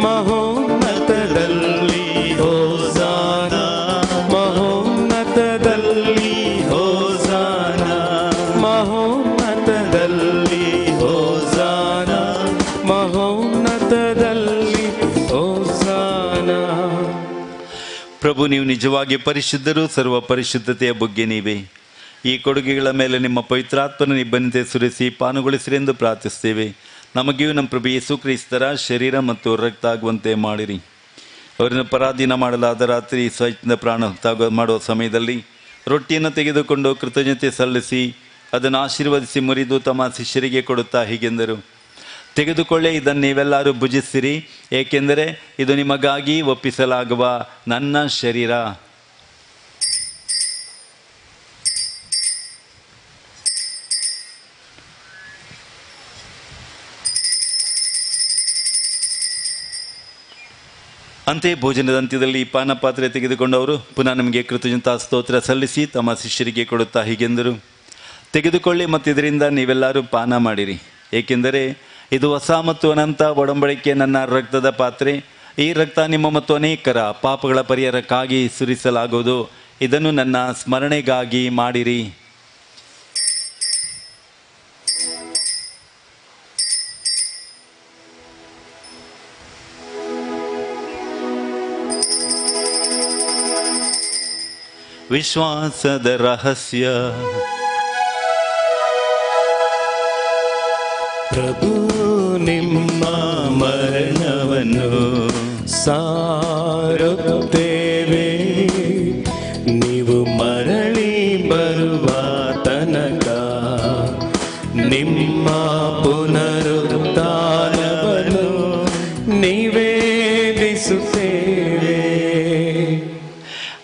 ಮಹೋನ್ನತದಲ್ಲಿ ಹೋಸಾನ, ಮಹೋನ್ನತದಲ್ಲಿ ಹೋಸಾನ, ಮಹೋನ್ನತದಲ್ಲಿ ಹೋಸಾನ, ಮಹೋನ್ನತದಲ್ಲಿ ಹೋಸಾನ. ಪ್ರಭು, ನೀವು ನಿಜವಾಗಿ ಪರಿಶುದ್ಧರು, ಸರ್ವ ಪರಿಶುದ್ಧತೆಯ ಬಗ್ಗೆ ನೀವೇ. ಈ ಕೊಡುಗೆಗಳ ಮೇಲೆ ನಿಮ್ಮ ಪವಿತ್ರಾತ್ಮನ ನಿಬ್ಬಂತೆ ಸುರಿಸಿ ಪಾನುಗೊಳಿಸಿರಿ ಎಂದು ಪ್ರಾರ್ಥಿಸ್ತೇವೆ. ನಮಗಿಯೂ ನಮ್ಮ ಪ್ರಭು ಯೇಸು ಕ್ರಿಸ್ತರ ಶರೀರ ಮತ್ತು ರಕ್ತ ಆಗುವಂತೆ ಮಾಡಿರಿ. ಅವರನ್ನು ಪರಾಧೀನ ಮಾಡಲಾದ ರಾತ್ರಿ ಸ್ವಚ್ಛಂದ ಪ್ರಾಣ ಮಾಡುವ ಸಮಯದಲ್ಲಿ ರೊಟ್ಟಿಯನ್ನು ತೆಗೆದುಕೊಂಡು ಕೃತಜ್ಞತೆ ಸಲ್ಲಿಸಿ ಅದನ್ನು ಆಶೀರ್ವದಿಸಿ ಮುರಿದು ತಮ್ಮ ಶಿಷ್ಯರಿಗೆ ಕೊಡುತ್ತಾ ಹೀಗೆಂದರು, ತೆಗೆದುಕೊಳ್ಳೆ, ಇದನ್ನು ನೀವೆಲ್ಲರೂ ಭುಜಿಸಿರಿ, ಏಕೆಂದರೆ ಇದು ನಿಮಗಾಗಿ ಒಪ್ಪಿಸಲಾಗುವ ನನ್ನ ಶರೀರ. ಅಂತೆಯೇ ಭೋಜನದ ಅಂತ್ಯದಲ್ಲಿ ಪಾನ ಪಾತ್ರೆ ತೆಗೆದುಕೊಂಡವರು ಪುನಃ ನಮಗೆ ಕೃತಜ್ಞತಾ ಸ್ತೋತ್ರ ಸಲ್ಲಿಸಿ ತಮ್ಮ ಶಿಷ್ಯರಿಗೆ ಕೊಡುತ್ತಾ ಹೀಗೆಂದರು, ತೆಗೆದುಕೊಳ್ಳಿ ಮತ್ತು ಇದರಿಂದ ನೀವೆಲ್ಲರೂ ಪಾನ ಮಾಡಿರಿ, ಏಕೆಂದರೆ ಇದು ಹೊಸ ಮತ್ತು ಅನಂತ ಒಡಂಬಡಿಕೆ ನನ್ನ ರಕ್ತದ ಪಾತ್ರೆ. ಈ ರಕ್ತ ನಿಮ್ಮ ಮತ್ತು ಅನೇಕರ ಪಾಪಗಳ ಪರಿಹಾರಕ್ಕಾಗಿ ಸುರಿಸಲಾಗುವುದು. ಇದನ್ನು ನನ್ನ ಸ್ಮರಣೆಗಾಗಿ ಮಾಡಿರಿ. ವಿಶ್ವಾಸದ ರಹಸ್ಯ. ಪ್ರಭು ನಿಮ್ಮ ಮರಣವನ್ನು ಸಾರುತ್ತೇವೆ, ನೀವು ಮರಳಿ ಬರುವ ತನಕ ನಿಮ್ಮ ಪುನರುತ್ಥಾನವನ್ನು ನಿವೇದಿಸುತ್ತೇವೆ.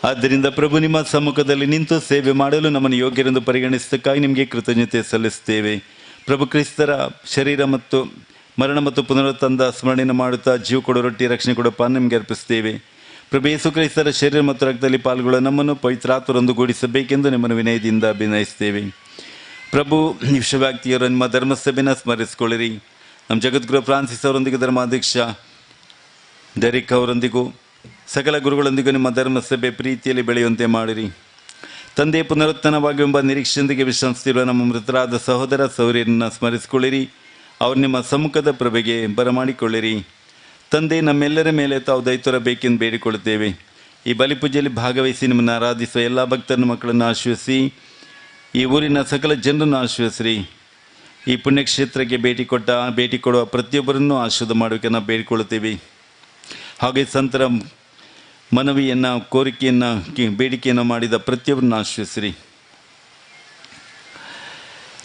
ಆದ್ದರಿಂದ ಪ್ರಭು, ನಿಮ್ಮ ಸಮ್ಮುಖದಲ್ಲಿ ನಿಂತು ಸೇವೆ ಮಾಡಲು ನಮ್ಮನ್ನು ಯೋಗ್ಯರೆಂದು ಪರಿಗಣಿಸಿದ್ದಕ್ಕಾಗಿ ನಿಮಗೆ ಕೃತಜ್ಞತೆ ಸಲ್ಲಿಸುತ್ತೇವೆ. ಪ್ರಭು ಕ್ರಿಸ್ತರ ಶರೀರ ಮತ್ತು ಮರಣ ಮತ್ತು ಪುನರುತ್ಥಾನದ ಸ್ಮರಣೆಯನ್ನು ಮಾಡುತ್ತಾ ಜೀವ ಕೊಡೋ ರೊಟ್ಟಿ, ರಕ್ಷಣೆ ಕೊಡೋ ಪಾನ ನಿಮಗೆ ಅರ್ಪಿಸುತ್ತೇವೆ. ಪ್ರಭು ಯೇಸು ಕ್ರಿಸ್ತರ ಶರೀರ ಮತ್ತು ರಕ್ತದಲ್ಲಿ ಪಾಲ್ಗೊಳ್ಳ ನಮ್ಮನ್ನು ಪವಿತ್ರಾತ್ಮರೊಂದುಗೂಡಿಸಬೇಕೆಂದು ನಿಮ್ಮನ್ನು ವಿನಯದಿಂದ ಅಭಿನಯಿಸ್ತೇವೆ. ಪ್ರಭು, ವಿಶ್ವವ್ಯಾಪ್ತಿಯರ ನಿಮ್ಮ ಧರ್ಮಸಭೆಯನ್ನು ಸ್ಮರಿಸಿಕೊಳ್ಳಿರಿ. ನಮ್ಮ ಜಗದ್ಗುರು ಫ್ರಾನ್ಸಿಸ್ ಅವರೊಂದಿಗೆ ಧರ್ಮಾಧ್ಯಕ್ಷ ಡೆರಿಕ್ ಅವರೊಂದಿಗೂ ಸಕಲ ಗುರುಗಳೊಂದಿಗೂ ನಿಮ್ಮ ಧರ್ಮಸಭೆ ಪ್ರೀತಿಯಲ್ಲಿ ಬೆಳೆಯುವಂತೆ ಮಾಡಿರಿ. ತಂದೆ, ಪುನರುತ್ಥಾನವಾಗಿ ಎಂಬ ನಿರೀಕ್ಷೆಯೊಂದಿಗೆ ವಿಶ್ರಮಿಸುತ್ತಿರುವ ನಮ್ಮ ಮೃತರಾದ ಸಹೋದರ ಸಹೋದರಿಯರನ್ನು ಸ್ಮರಿಸಿಕೊಳ್ಳಿರಿ. ಅವರು ನಿಮ್ಮ ಸಮ್ಮುಖದ ಪ್ರಭೆಗೆ ಬರಮಾಡಿಕೊಳ್ಳಿರಿ. ತಂದೆ, ನಮ್ಮೆಲ್ಲರ ಮೇಲೆ ತಾವು ದಯತೋರಬೇಕೆಂದು ಬೇಡಿಕೊಳ್ಳುತ್ತೇವೆ. ಈ ಬಲಿಪೂಜೆಯಲ್ಲಿ ಭಾಗವಹಿಸಿ ನಿಮ್ಮನ್ನು ಆರಾಧಿಸುವ ಎಲ್ಲ ಭಕ್ತರನ್ನು ಮಕ್ಕಳನ್ನು ಆಶೀರ್ವದಿಸಿ, ಈ ಊರಿನ ಸಕಲ ಜನರನ್ನು ಆಶೀರ್ವದಿಸಿರಿ. ಈ ಪುಣ್ಯಕ್ಷೇತ್ರಕ್ಕೆ ಭೇಟಿ ಕೊಡುವ ಪ್ರತಿಯೊಬ್ಬರನ್ನು ಆಶೀರ್ವಾದ ಮಾಡೋಕ್ಕೆ ನಾವು ಬೇಡಿಕೊಳ್ಳುತ್ತೇವೆ. ಹಾಗೆ ಸಂತರ ಮನವಿಯನ್ನು, ಕೋರಿಕೆಯನ್ನು, ಬೇಡಿಕೆಯನ್ನು ಮಾಡಿದ ಪ್ರತಿಯೊಬ್ಬರನ್ನು ಆಶೀರ್ವದಿಸಿರಿ.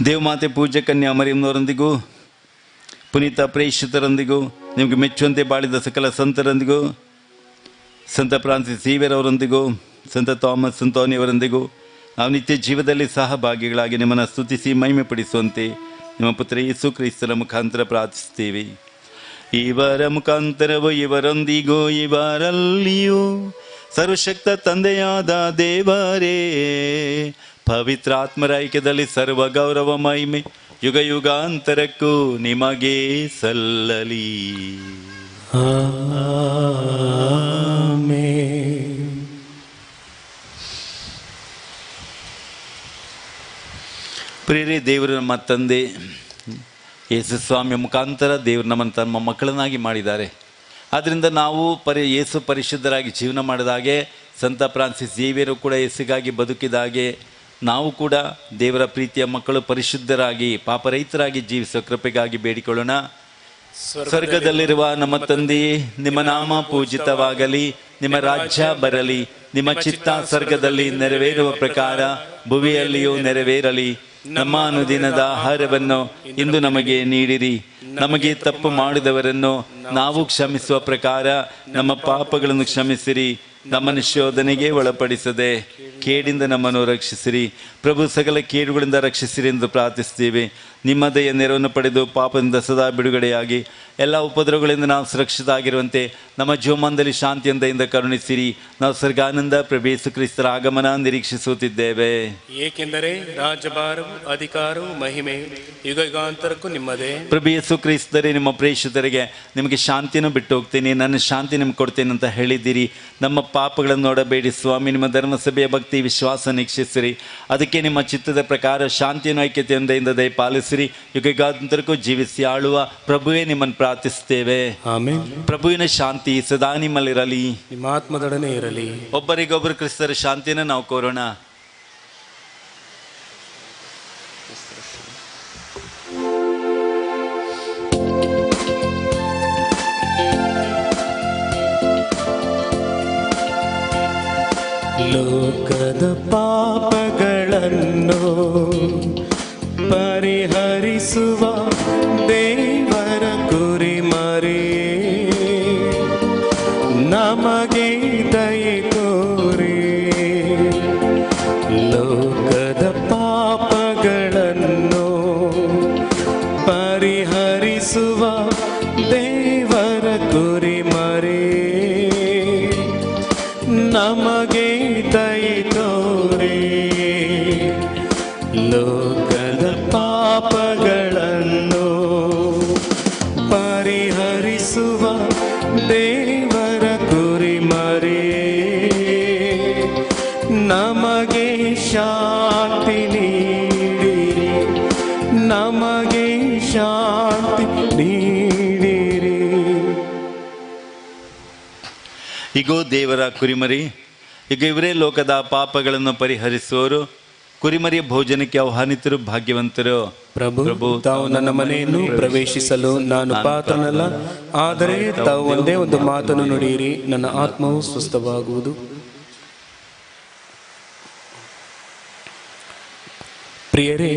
ದೇವಮಾತೆ ಪೂಜ್ಯ ಕನ್ಯಾ ಮರಿಯಮ್ಮನವರೊಂದಿಗೂ, ಪುನೀತ ಪ್ರೇಷಿತರೊಂದಿಗೂ, ನಿಮಗೆ ಮೆಚ್ಚುವಂತೆ ಬಾಳಿದ ಸಕಲ ಸಂತರೊಂದಿಗೂ, ಸಂತ ಫ್ರಾನ್ಸಿಸ್ ಝೇವಿಯರ್ ಅವರೊಂದಿಗೂ, ಸಂತ ಥಾಮಸ್ ಅಂತೋನಿಯವರೊಂದಿಗೂ ನಾವು ನಿತ್ಯ ಜೀವದಲ್ಲಿ ಸಹಭಾಗಿಗಳಾಗಿ ನಿಮ್ಮನ್ನು ಸ್ತುತಿಸಿ ಮಹಿಮೆ ಪಡಿಸುವಂತೆ ನಿಮ್ಮ ಪುತ್ರ ಯೇಸು ಕ್ರಿಸ್ತರ ಮುಖಾಂತರ ಪ್ರಾರ್ಥಿಸುತ್ತೇವೆ. ಇವರ ಮುಖಾಂತರವೂ ಇವರೊಂದಿಗೂ ಇವರಲ್ಲಿಯೂ ಸರ್ವಶಕ್ತ ತಂದೆಯಾದ ದೇವರೇ, ಪವಿತ್ರಾತ್ಮರ ಐಕ್ಯದಲ್ಲಿ ಸರ್ವ ಗೌರವ ಮಹಿಮೆ ಯುಗ ಯುಗಾಂತರಕ್ಕೂ ನಿಮಗೆ ಸಲ್ಲಲಿ. ಆಮೆನ್. ಪ್ರಿಯರೇ, ದೇವರು ನಮ್ಮ ತಂದೆ ಯೇಸು ಸ್ವಾಮಿಯ ಮುಖಾಂತರ ದೇವರು ನಮ್ಮನ್ನು ತಮ್ಮ ಮಕ್ಕಳನ್ನಾಗಿ ಮಾಡಿದ್ದಾರೆ. ಆದ್ದರಿಂದ ನಾವು ಯೇಸು ಪರಿಶುದ್ಧರಾಗಿ ಜೀವನ ಮಾಡಿದ ಹಾಗೆ, ಸಂತ ಫ್ರಾನ್ಸಿಸ್ ಝೇವಿಯರು ಕೂಡ ಯೇಸುಗಾಗಿ ಬದುಕಿದ ಹಾಗೆ, ನಾವು ಕೂಡ ದೇವರ ಪ್ರೀತಿಯ ಮಕ್ಕಳು ಪರಿಶುದ್ಧರಾಗಿ ಪಾಪರಹಿತರಾಗಿ ಜೀವಿಸುವ ಕೃಪೆಗಾಗಿ ಬೇಡಿಕೊಳ್ಳೋಣ. ಸ್ವರ್ಗದಲ್ಲಿರುವ ನಮ್ಮ ತಂದೆಯೇ, ನಿಮ್ಮ ನಾಮ ಪೂಜಿತವಾಗಲಿ, ನಿಮ್ಮ ರಾಜ್ಯ ಬರಲಿ, ನಿಮ್ಮ ಚಿತ್ತ ಸ್ವರ್ಗದಲ್ಲಿ ನೆರವೇರುವ ಪ್ರಕಾರ ಭುವಿಯಲ್ಲಿಯೂ ನೆರವೇರಲಿ. ನಮ್ಮ ಅನುದಿನದ ಆಹಾರವನ್ನು ಇಂದು ನಮಗೆ ನೀಡಿರಿ. ನಮಗೆ ತಪ್ಪು ಮಾಡಿದವರನ್ನು ನಾವು ಕ್ಷಮಿಸುವ ಪ್ರಕಾರ ನಮ್ಮ ಪಾಪಗಳನ್ನು ಕ್ಷಮಿಸಿರಿ. ನಮ್ಮನ್ನು ಶೋಧನೆಗೆ ಒಳಪಡಿಸದೆ ಕೇಡಿಂದ ನಮ್ಮನ್ನು ರಕ್ಷಿಸಿರಿ. ಪ್ರಭು, ಸಕಲ ಕೇಡುಗಳಿಂದ ರಕ್ಷಿಸಿರಿ ಎಂದು ಪ್ರಾರ್ಥಿಸ್ತೀವಿ. ನಿಮ್ಮ ದಯ ನೆರವನ್ನು ಪಡೆದು ಪಾಪದಿಂದ ಸದಾ ಬಿಡುಗಡೆಯಾಗಿ ಎಲ್ಲ ಉಪದ್ರವಗಳಿಂದ ನಾವು ಸುರಕ್ಷಿತ ಆಗಿರುವಂತೆ ನಮ್ಮ ಜೀವಮಾನದಲ್ಲಿ ಶಾಂತಿಯಿಂದ ಕರುಣಿಸಿರಿ. ನಾವು ಸ್ವರ್ಗಾನಂದ ಪ್ರಭು ಯೇಸು ಕ್ರಿಸ್ತರ ಆಗಮನ ನಿರೀಕ್ಷಿಸುತ್ತಿದ್ದೇವೆ. ಏಕೆಂದರೆ ರಾಜ್ಯಭಾರವು ಅಧಿಕಾರವು ಮಹಿಮೆಯು ಯುಗ ಯುಗಾಂತರಕ್ಕೂ ನಿಮ್ಮದೇ. ಪ್ರಭು ಯೇಸು ಕ್ರಿಸ್ತರೇ, ನಿಮ್ಮ ಪ್ರೇಷಿತರಿಗೆ ನಿಮಗೆ ಶಾಂತಿಯನ್ನು ಬಿಟ್ಟು ಹೋಗ್ತೀನಿ, ನನ್ನ ಶಾಂತಿ ನಿಮ್ಗೆ ಕೊಡ್ತೇನೆ ಅಂತ ಹೇಳಿದ್ದೀರಿ. ನಮ್ಮ ಪಾಪಗಳನ್ನು ನೋಡಬೇಡಿ ಸ್ವಾಮಿ, ನಿಮ್ಮ ಧರ್ಮಸಭೆಯ ಭಕ್ತಿ ವಿಶ್ವಾಸ ನಿರೀಕ್ಷಿಸಿರಿ. ಅದಕ್ಕೆ ನಿಮ್ಮ ಚಿತ್ತದ ಪ್ರಕಾರ ಶಾಂತಿಯನ್ನು ಐಕ್ಯತೆಯಿಂದ ದಯಪಾಲಿಸಿರಿ. ಯುಗ ಯುಗಾಂತರಕ್ಕೂ ಜೀವಿಸಿ ಆಳುವ ಪ್ರಭುವೇ, ನಿಮ್ಮನ್ನು ಪ್ರಾರ್ಥಿಸ್ತೇವೆ. ಆಮೆನ್. ಪ್ರಭುವಿನ ಶಾಂತಿ ಸದಾ ನಿಮ್ಮಲ್ಲಿರಲಿ, ನಿಮ್ಮ ಆತ್ಮದೊಡನೆ ಇರಲಿ. ಒಬ್ಬರಿಗೊಬ್ಬರು ಕ್ರಿಸ್ತರ ಶಾಂತಿಯನ್ನು ನಾವು ಕೋರೋಣ. ಲೋಕದ ಪಾಪಗಳನ್ನು ಪರಿಹರಿಸುವ ದೇವರ ಕುರಿಮರಿ, ನಮಗೆ ದಯೆ ತೋರಿ. ಲೋಕದ ಪಾಪಗಳನ್ನು ಪರಿಹರಿಸುವ ದೇವರ ಕುರಿಮರಿ, ನಮಗೆ ದಯೆ ತೋರಿ. ಲೋಕದ ಪಾಪಗಳನ್ನು ಪರಿಹರಿಸುವ ದೇವರ ಕುರಿಮರಿ, ನಮಗೆ ಶಾಂತಿ ನೀಡಿರಿ, ನಮಗೆ ಶಾಂತಿ ನೀಡಿರಿ. ಇಗೋ ದೇವರ ಕುರಿಮರಿ, ಈಗ ಇವರೇ ಲೋಕದ ಪಾಪಗಳನ್ನು ಪರಿಹರಿಸುವವರು. ಕುರಿಮರಿಯ ಭೋಜನಕ್ಕೆ ಆಹ್ವಾನಿತರು ಭಾಗ್ಯವಂತರು. ಪ್ರಭು, ತಾವು ನನ್ನ ಮನೆಯನ್ನು ಪ್ರವೇಶಿಸಲು ನಾನು ಪಾತ್ರನಲ್ಲ, ಆದರೆ ತಾವು ಒಂದೇ ಒಂದು ಮಾತನ್ನು ನುಡಿಯಿರಿ, ನನ್ನ ಆತ್ಮವು ಸ್ವಸ್ಥವಾಗುವುದು. ಪ್ರಿಯರೇ,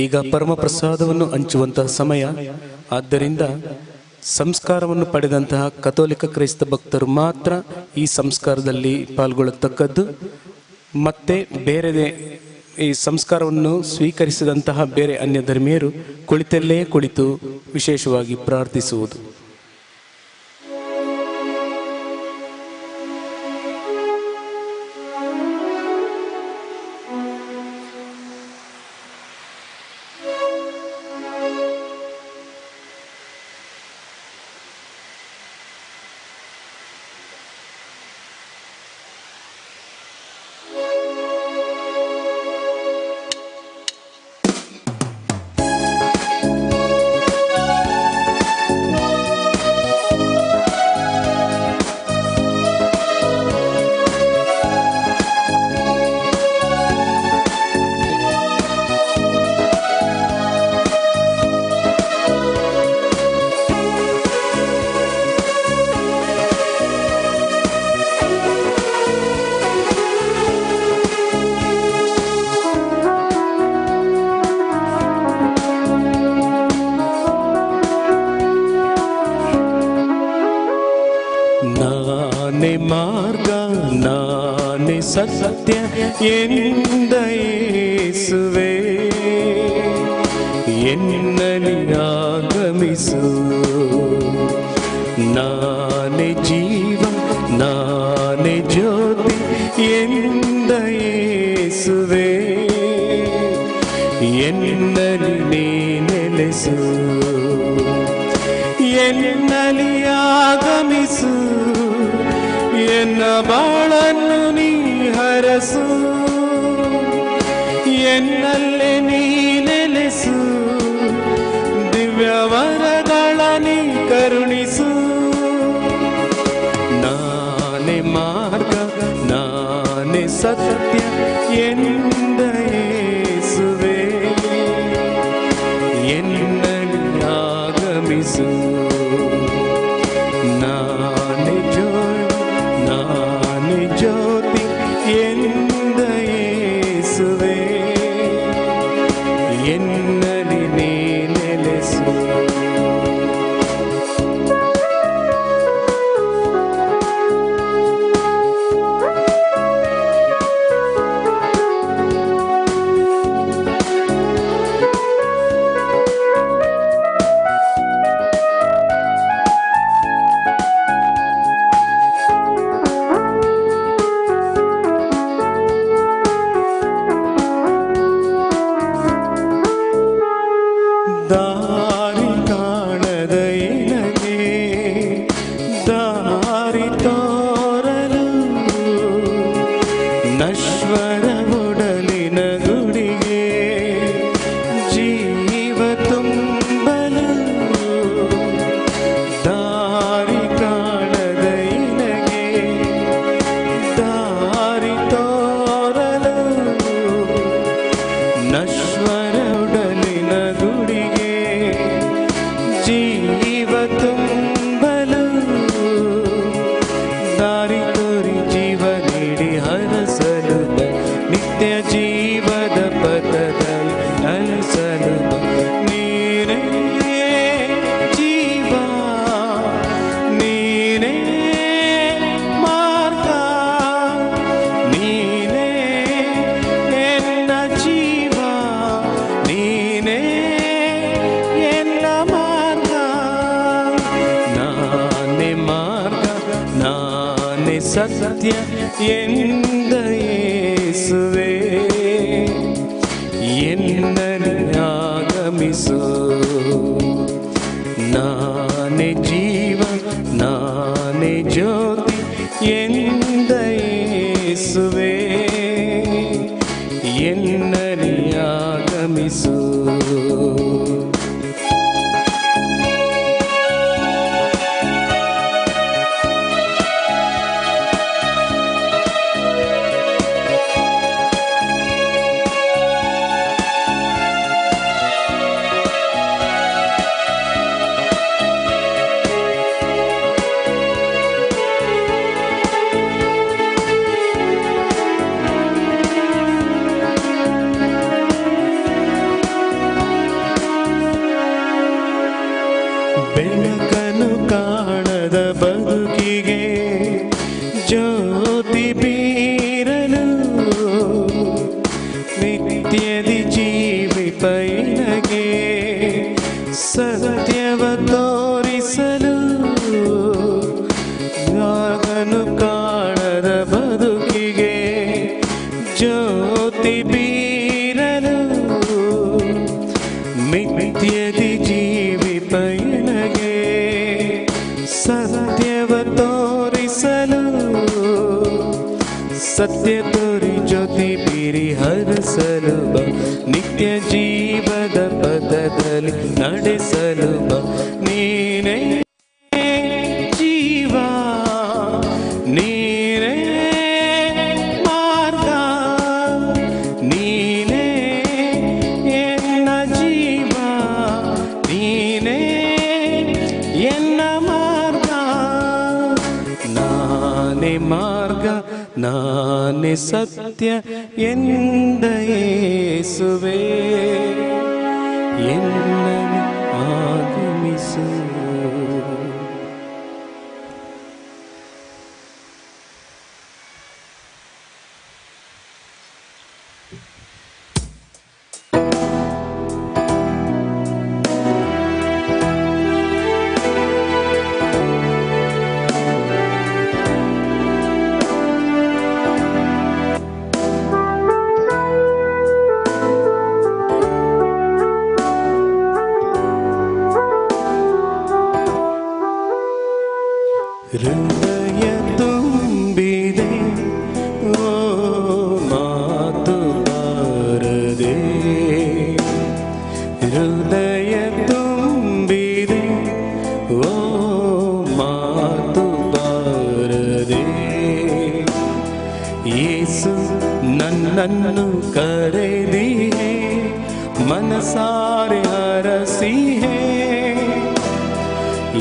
ಈಗ ಪರಮ ಪ್ರಸಾದವನ್ನು ಹಂಚುವಂತಹ ಸಮಯ. ಆದ್ದರಿಂದ ಸಂಸ್ಕಾರವನ್ನು ಪಡೆದಂತಹ ಕಥೋಲಿಕ ಕ್ರೈಸ್ತ ಭಕ್ತರು ಮಾತ್ರ ಈ ಸಂಸ್ಕಾರದಲ್ಲಿ ಪಾಲ್ಗೊಳ್ಳತಕ್ಕದ್ದು. ಮತ್ತೆ ಬೇರೆ ಈ ಸಂಸ್ಕಾರವನ್ನು ಸ್ವೀಕರಿಸಿದಂತಹ ಬೇರೆ ಅನ್ಯ ಧರ್ಮೀಯರು ಕುಳಿತಲ್ಲೇ ಕುಳಿತು ವಿಶೇಷವಾಗಿ ಪ್ರಾರ್ಥಿಸುವುದು. ನಾನೇ ಮಾರ್ಗ, ನಾನೇ ಸತ್ಯ ಎಂದ ಯೇಸುವೇ, ಎನ್ನಲಿ ಆಗಮಿಸು. ನಾನೇ ಜೀವ, ನಾನೇ ಜ್ಯೋತಿ ಎಂದ ಯೇಸುವೇ, ಎನ್ನಲಿ ನೀ ನೆಲೆಸು. ಎನ್ನಲಿ ಆಗಮಿಸು, ಎನ್ನ ಬಾಳನ್ನು ನೀ ಹರಸು. ಎನ್ನಲ್ಲೇ ನೀ ನೆಲೆಸು, ದಿವ್ಯವರಗಳ ನೀ ಕರುಣಿಸು. ನಾನೇ ಮಾರ್ಗ, ನಾನೇ ಸತ್ಯ ಎಂದ ಯೇಸುವೇ, ಎನ್ನಲಿ ಆಗಮಿಸು. ನಾನೇ ಜ್ಯೋತಿ ನಶ್ವರ ಉಡಲಿನ ಗುಡಿಗೆ ಜೀವ ತುಂಬಲು ದಾರಿ ತೋರಿ ಜೀವ ನೀಡಿ ಹರಸಲು ನಿತ್ಯ ಜೀವದ ಪಥದಲ್ಲಿ ಅಲಸಲು ನೀನೇ ಜೀವ, ನೀನೇ ಮಾರ್ಗ, ನೀನೇ ಎನ್ನ ಜೀವ, ನೀನೇ ಎನ್ನ ಮಾರ್ಗ. ನಾನೇ ಮಾರ್ಗ, ನಾನೇ ಸತ್ಯ ಎಂದ ಯೇಸುವೇ, ಎನ್ನಲಿ ಆಗಮಿಸು. ನಾನೇ ಜೀವ, ನಾನೇ ಜ್ಯೋತಿ ಎಂದ ಯೇಸುವೇ, ಎನ್ನಲಿ ಆಗಮಿಸು. ಬೆಳಕನ್ನು ಕಾಣದ ಬದುಕಿಗೆ ಜ್ಯೋತಿ ಬೀರಲು ನಿತ್ಯದಿ ಜೀವಿಪೈನಗೆ ಸತ್ಯವ ತೋರಿಸಲು. ಬೆಳಕನ್ನು ಕಾಣದ ಬದುಕಿಗೆ ಜ್ಯೋತಿ ಬೀರಲು ನಿತ್ಯದಿ ಜೀವಿಪೈನಗೆ ಸತ್ಯವ ತೋರಿಸಲು. ಸತ್ಯ ತೋರಿ ಜ್ಯೋತಿ ಬೀರಿ ಹರಿಸಲು ಬಾ, ನಿತ್ಯ ಜೀವದ ಪಥದಲ್ಲಿ ನಡೆಸಲು ಬಾ. ನೀನೇ ಜೀವ, ನೀನೇ ಮಾರ್ಗ, ನೀನೇ ಎನ್ನ ಜೀವ, ನೀನೇ ಎನ್ನ ಮಾರ್ಗ. ನಾನೇ ಮಾರ್ಗ, ನಾನೇ ಸತ್ಯ ಎಂದ ಯೇಸುವೇ, ಎನ್ನಲಿ ಆಗಮಿಸು. ಹೃದಯ ತುಂಬಿದೆ ಓ ಮಾತು ಬಾರದೆ, ಹೃದಯ ತುಂಬಿದೆ ಓ ಮಾತು ಬಾರದೆ. ಯೇಸು ನನ್ನನ್ನು ಕರೆದಿಹೆ, ಮನಸಾರೆ ಹರಸಿಹೆ.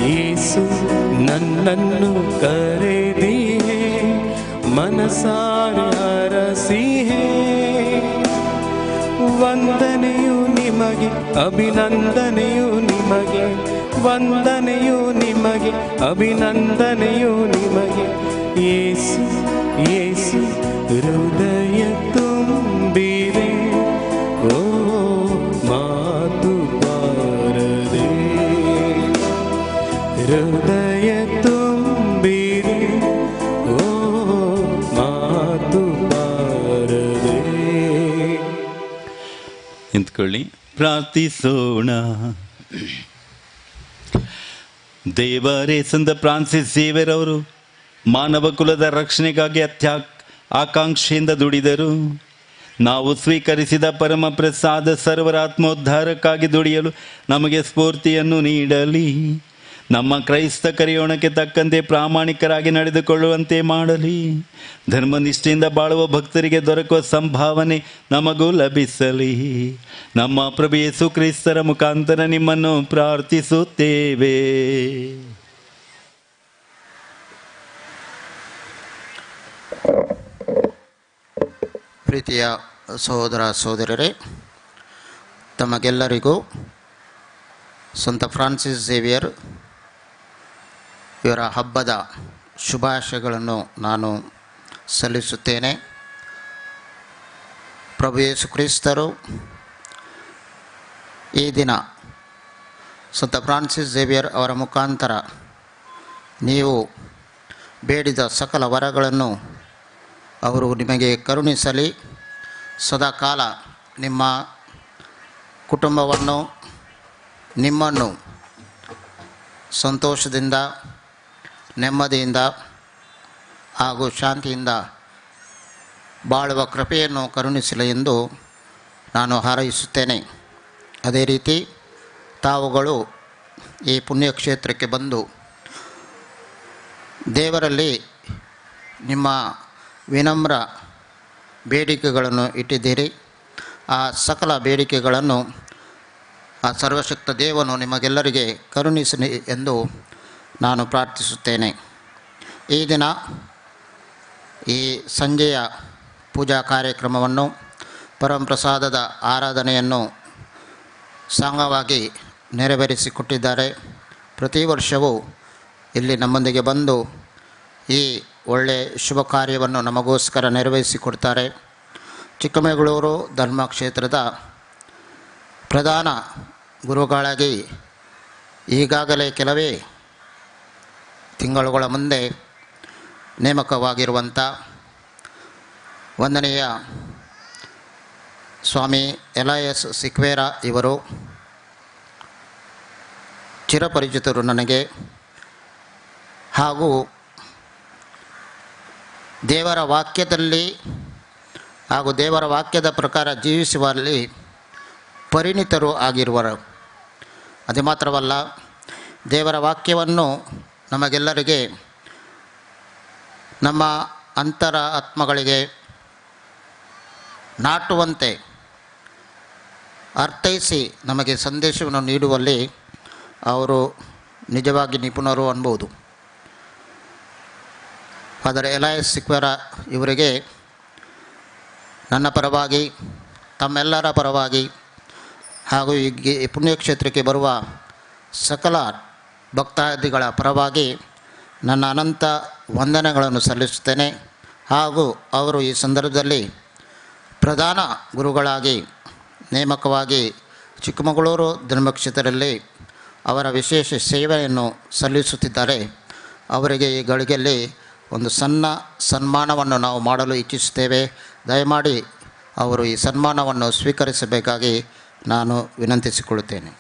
ಯೇಸು ನನ್ನನ್ನು ಕರೆದಿಹೆ, ಮನಸಾರೆ ಹರಸಿಹೆ. ವಂದನೆಯು ನಿಮಗೆ, ಅಭಿನಂದನೆಯು ನಿಮಗೆ, ವಂದನೆಯು ನಿಮಗೆ, ಅಭಿನಂದನೆಯು ನಿಮಗೆ. ಯೇಸು ಯೇಸು ಹೃದಯ ತುಂಬಿದೆ ಓ ಮಾತು ಬಾರದೆ, ಹೃದಯ ತುಂಬಿದೆ ಓ ಮಾತು ಬಾರದೆ. ನಿಂತ್ಕೊಳ್ಳಿ, ಪ್ರಾರ್ಥಿಸೋಣ. ದೇವರೇ, ಸಂತ ಫ್ರಾನ್ಸಿಸ್ ಸೇವಿಯರ್ ಅವರು ಮಾನವ ಕುಲದ ರಕ್ಷಣೆಗಾಗಿ ಆಕಾಂಕ್ಷೆಯಿಂದ ದುಡಿದರು. ನಾವು ಸ್ವೀಕರಿಸಿದ ಪರಮ ಪ್ರಸಾದ ಸರ್ವರ ಆತ್ಮೋದ್ಧಾರಕ್ಕಾಗಿ ದುಡಿಯಲು ನಮಗೆ ಸ್ಫೂರ್ತಿಯನ್ನು ನೀಡಲಿ. ನಮ್ಮ ಕ್ರೈಸ್ತ ಕರೆಯೋಣಕ್ಕೆ ತಕ್ಕಂತೆ ಪ್ರಾಮಾಣಿಕರಾಗಿ ನಡೆದುಕೊಳ್ಳುವಂತೆ ಮಾಡಲಿ. ಧರ್ಮನಿಷ್ಠೆಯಿಂದ ಬಾಳುವ ಭಕ್ತರಿಗೆ ದೊರಕುವ ಸಂಭಾವನೆ ನಮಗೂ ಲಭಿಸಲಿ. ನಮ್ಮ ಪ್ರಭು ಯೇಸು ಕ್ರಿಸ್ತರ ಮುಖಾಂತರ ನಿಮ್ಮನ್ನು ಪ್ರಾರ್ಥಿಸುತ್ತೇವೆ. ಪ್ರೀತಿಯ ಸಹೋದರ ಸಹೋದರರೇ, ತಮಗೆಲ್ಲರಿಗೂ ಸಂತ ಫ್ರಾನ್ಸಿಸ್ ಝೇವಿಯರ್ ಇವರ ಹಬ್ಬದ ಶುಭಾಶಯಗಳನ್ನು ನಾನು ಸಲ್ಲಿಸುತ್ತೇನೆ. ಪ್ರಭು ಯೇಸು ಕ್ರಿಸ್ತರು ಈ ದಿನ ಸಂತ ಫ್ರಾನ್ಸಿಸ್ ಝೇವಿಯರ್ ಅವರ ಮುಖಾಂತರ ನೀವು ಬೇಡಿದ ಸಕಲ ವರಗಳನ್ನು ಅವರು ನಿಮಗೆ ಕರುಣಿಸಲಿ. ಸದಾಕಾಲ ನಿಮ್ಮ ಕುಟುಂಬವನ್ನು, ನಿಮ್ಮನ್ನು ಸಂತೋಷದಿಂದ, ನೆಮ್ಮದಿಯಿಂದ ಹಾಗೂ ಶಾಂತಿಯಿಂದ ಬಾಳುವ ಕೃಪೆಯನ್ನು ಕರುಣಿಸಲಿ ಎಂದು ನಾನು ಹಾರೈಸುತ್ತೇನೆ. ಅದೇ ರೀತಿ ತಾವುಗಳು ಈ ಪುಣ್ಯಕ್ಷೇತ್ರಕ್ಕೆ ಬಂದು ದೇವರಲ್ಲಿ ನಿಮ್ಮ ವಿನಮ್ರ ಬೇಡಿಕೆಗಳನ್ನು ಇಟ್ಟಿದ್ದೀರಿ. ಆ ಸಕಲ ಬೇಡಿಕೆಗಳನ್ನು ಆ ಸರ್ವಶಕ್ತ ದೇವನು ನಿಮಗೆಲ್ಲರಿಗೆ ಕರುಣಿಸಲಿ ಎಂದು ನಾನು ಪ್ರಾರ್ಥಿಸುತ್ತೇನೆ. ಈ ದಿನ ಈ ಸಂಜೆಯ ಪೂಜಾ ಕಾರ್ಯಕ್ರಮವನ್ನು, ಪರಮಪ್ರಸಾದದ ಆರಾಧನೆಯನ್ನು ಸಾಂಗವಾಗಿ ನೆರವೇರಿಸಿಕೊಟ್ಟಿದ್ದಾರೆ. ಪ್ರತಿ ವರ್ಷವೂ ಇಲ್ಲಿ ನಮ್ಮೊಂದಿಗೆ ಬಂದು ಈ ಒಳ್ಳೆಯ ಶುಭ ಕಾರ್ಯವನ್ನು ನಮಗೋಸ್ಕರ ನೆರವೇರಿಸಿಕೊಡ್ತಾರೆ. ಚಿಕ್ಕಮಗಳೂರು ಧರ್ಮಕ್ಷೇತ್ರದ ಪ್ರಧಾನ ಗುರುಗಳಾಗಿ ಈಗಾಗಲೇ ಕೆಲವೇ ತಿಂಗಳುಗಳ ಮುಂದೆ ನೇಮಕವಾಗಿರುವಂಥ ವಂದನೆಯ ಸ್ವಾಮಿ ಎಲೈಯಸ್ ಸಿಕ್ವೇರಾ ಇವರು ಚಿರಪರಿಚಿತರು ನನಗೆ. ಹಾಗೂ ದೇವರ ವಾಕ್ಯದಲ್ಲಿ ಹಾಗೂ ದೇವರ ವಾಕ್ಯದ ಪ್ರಕಾರ ಜೀವಿಸುವಲ್ಲಿ ಪರಿಣಿತರು ಆಗಿರುವರು. ಅದು ಮಾತ್ರವಲ್ಲ, ದೇವರ ವಾಕ್ಯವನ್ನು ನಮಗೆಲ್ಲರಿಗೆ, ನಮ್ಮ ಅಂತರ ಆತ್ಮಗಳಿಗೆ ನಾಟುವಂತೆ ಅರ್ಥೈಸಿ ನಮಗೆ ಸಂದೇಶವನ್ನು ನೀಡುವಲ್ಲಿ ಅವರು ನಿಜವಾಗಿ ನಿಪುಣರು ಅನ್ಬೋದು. ಫಾದರ್ ಎಲೈಯಸ್ ಸಿಕ್ವೇರಾ ಇವರಿಗೆ ನನ್ನ ಪರವಾಗಿ, ತಮ್ಮೆಲ್ಲರ ಪರವಾಗಿ ಹಾಗೂ ಈ ಪುಣ್ಯಕ್ಷೇತ್ರಕ್ಕೆ ಬರುವ ಸಕಲ ಭಕ್ತಾದಿಗಳ ಪರವಾಗಿ ನನ್ನ ಅನಂತ ವಂದನೆಗಳನ್ನು ಸಲ್ಲಿಸುತ್ತೇನೆ. ಹಾಗೂ ಅವರು ಈ ಸಂದರ್ಭದಲ್ಲಿ ಪ್ರಧಾನ ಗುರುಗಳಾಗಿ ನೇಮಕವಾಗಿ ಚಿಕ್ಕಮಗಳೂರು ಧರ್ಮಕ್ಷೇತ್ರದಲ್ಲಿ ಅವರ ವಿಶೇಷ ಸೇವೆಯನ್ನು ಸಲ್ಲಿಸುತ್ತಿದ್ದಾರೆ. ಅವರಿಗೆ ಈ ಗಳಿಗೆಯಲ್ಲಿ ಒಂದು ಸಣ್ಣ ಸನ್ಮಾನವನ್ನು ನಾವು ಮಾಡಲು ಇಚ್ಛಿಸುತ್ತೇವೆ. ದಯಮಾಡಿ ಅವರು ಈ ಸನ್ಮಾನವನ್ನು ಸ್ವೀಕರಿಸಬೇಕಾಗಿ ನಾನು ವಿನಂತಿಸಿಕೊಳ್ಳುತ್ತೇನೆ.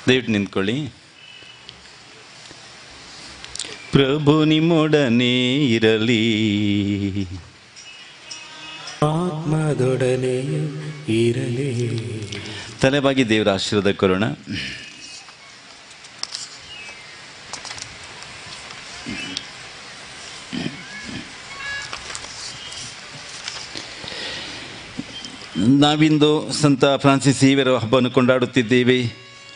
ದಯವಿಟ್ಟು ನಿಂತ್ಕೊಳ್ಳಿ. ಪ್ರಭು ನಿಮ್ಮೊಡನೆ ಇರಲಿ, ಆತ್ಮದೊಡನೆ ಇರಲಿ. ತಲೆಬಾಗಿ ದೇವರ ಆಶೀರ್ವಾದ ಕೊರೋಣ. ನಾವಿಂದು ಸಂತ ಫ್ರಾನ್ಸಿಸ್ ಸೇವಿಯರ ಹಬ್ಬವನ್ನು ಕೊಂಡಾಡುತ್ತಿದ್ದೇವೆ.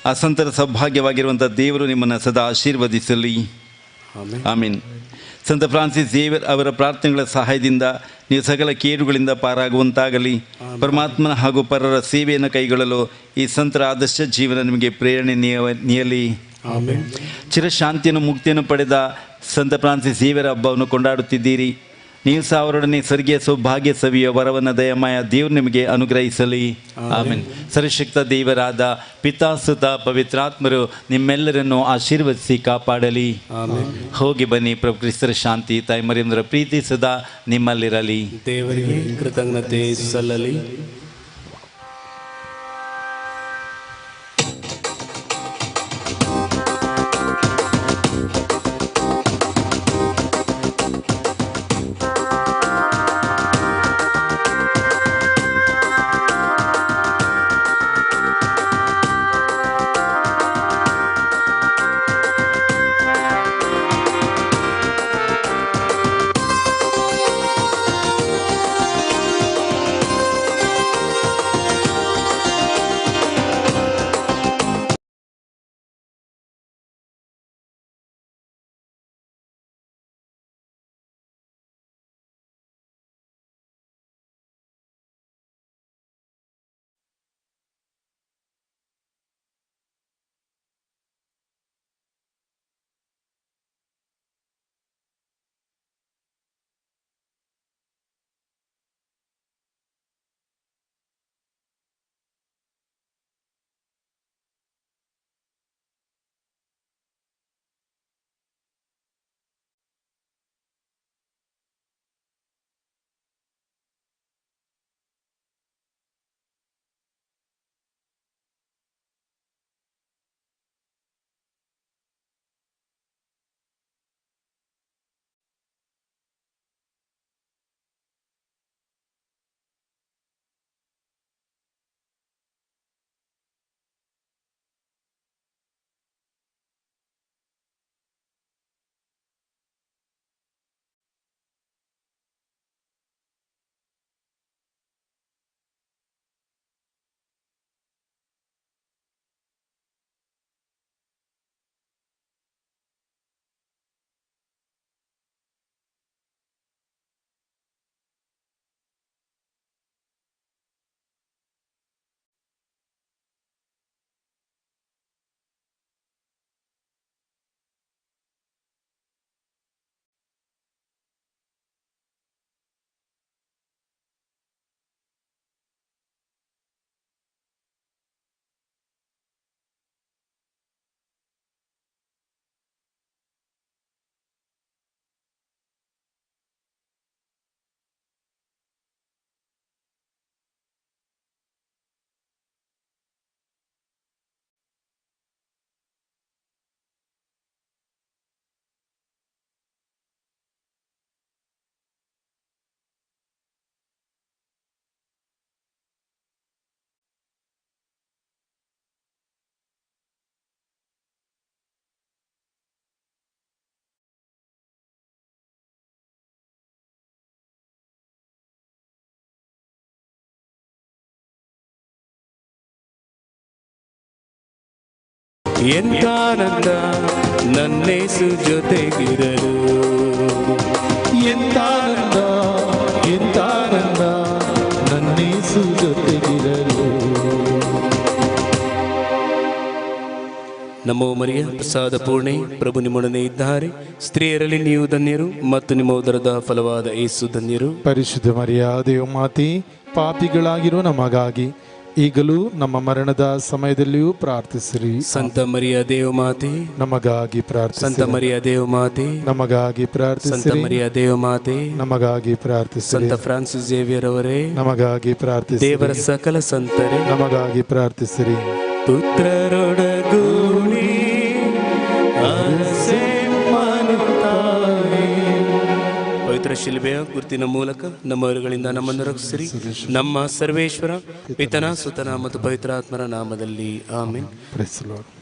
ಆ ಸಂತರ ಸೌಭಾಗ್ಯವಾಗಿರುವಂಥ ದೇವರು ನಿಮ್ಮನ್ನು ಸದಾ ಆಶೀರ್ವದಿಸಲಿ. ಆಮೀನ್. ಸಂತ ಫ್ರಾನ್ಸಿಸ್ ಸೇವಿಯರ್ ಅವರ ಪ್ರಾರ್ಥನೆಗಳ ಸಹಾಯದಿಂದ ನೀವು ಸಕಲ ಕೇಡುಗಳಿಂದ ಪಾರಾಗುವಂತಾಗಲಿ. ಪರಮಾತ್ಮನ ಹಾಗೂ ಪರರ ಸೇವೆಯನ್ನು ಕೈಗೊಳ್ಳಲು ಈ ಸಂತರ ಆದರ್ಶ ಜೀವನ ನಿಮಗೆ ಪ್ರೇರಣೆ ನೀಯಲಿ. ಚಿರಶಾಂತಿಯನ್ನು ಮುಕ್ತಿಯನ್ನು ಪಡೆದ ಸಂತ ಫ್ರಾನ್ಸಿಸ್ ಸೇವಿಯರ ಹಬ್ಬವನ್ನು ಕೊಂಡಾಡುತ್ತಿದ್ದೀರಿ. ನೀವು ಸಹ ಅವರೊಡನೆ ಸ್ವರ್ಗೀಯ ಸೌಭಾಗ್ಯ ಸವಿಯ ವರವನ್ನು ದಯಮಯ ದೇವರು ನಿಮಗೆ ಅನುಗ್ರಹಿಸಲಿ. ಆಮೇನ್. ಸರ್ವಶಕ್ತ ದೇವರಾದ ಪಿತಾ ಸುತ ಪವಿತ್ರಾತ್ಮರು ನಿಮ್ಮೆಲ್ಲರನ್ನು ಆಶೀರ್ವದಿಸಿ ಕಾಪಾಡಲಿ. ಹೋಗಿ ಬನ್ನಿ. ಪ್ರಭು ಕ್ರಿಸ್ತರ ಶಾಂತಿ ತಾಯಿ ಮರಿಯಮ್ಮರ ಪ್ರೀತಿ ಸದಾ ನಿಮ್ಮಲ್ಲಿರಲಿ. ದೇವರಿಗೆ ಕೃತಜ್ಞತೆ ಸಲ್ಲಲಿ. ಎಂತಾನಂದ ನನ್ನೇಸು ಜೊತೆಗಿರಲು, ಎಂತಾನಂದ ಎಂತಾನಂದ ನನ್ನೇಸು ಜೊತೆಗಿರಲು. ನಮೋ ಮರಿಯ ಪ್ರಸಾದ ಪೂರ್ಣೆ, ಪ್ರಭು ನಿಮ್ಮೊಡನೆ ಇದ್ದಾರೆ. ಸ್ತ್ರೀಯರಲ್ಲಿ ನೀವು ಧನ್ಯರು ಮತ್ತು ನಿಮ್ಮ ಉದರದ ಫಲವಾದ ಯೇಸು ಧನ್ಯರು. ಪರಿಶುದ್ಧ ಮರಿಯ ದೇವಮಾತೆ, ಪಾಪಿಗಳಾಗಿರೋ ನಮಗಾಗಿ ಈಗಲೂ ನಮ್ಮ ಮರಣದ ಸಮಯದಲ್ಲಿಯೂ ಪ್ರಾರ್ಥಿಸಿರಿ. ಸಂತ ಮರಿಯ ದೇವಮಾತೆ ನಮಗಾಗಿ ಪ್ರಾರ್ಥಿಸಿ. ಸಂತ ಮರಿಯ ದೇವಮಾತೆ ನಮಗಾಗಿ ಪ್ರಾರ್ಥಿಸಿ. ಸಂತ ಮರಿಯ ದೇವಮಾತೆ ನಮಗಾಗಿ ಪ್ರಾರ್ಥಿಸಿ. ಸಂತ ಫ್ರಾನ್ಸಿಸ್ ಜೇವಿಯರ್ ಅವರೇ ನಮಗಾಗಿ ಪ್ರಾರ್ಥಿಸಿ. ದೇವರ ಸಕಲ ಸಂತರೇ ನಮಗಾಗಿ ಪ್ರಾರ್ಥಿಸಿರಿ. ಪುತ್ರರೊಡಗೂಡಿ ಅರಸೆ ಮಾಡುತ್ತಾರೆ. ಪವಿತ್ರ ಶಿಲುಬೆಯ ಗುರುತಿನ ಮೂಲಕ ನಮ್ಮವರುಗಳಿಂದ ನಮ್ಮನ್ನು ರಕ್ಷಿಸಿರಿ. ನಮ್ಮ ಸರ್ವೇಶ್ವರ ಪಿತನ ಸುತನ ಮತ್ತು ಪವಿತ್ರಾತ್ಮರ ನಾಮದಲ್ಲಿ ಆಮೆನ್. Praise the Lord.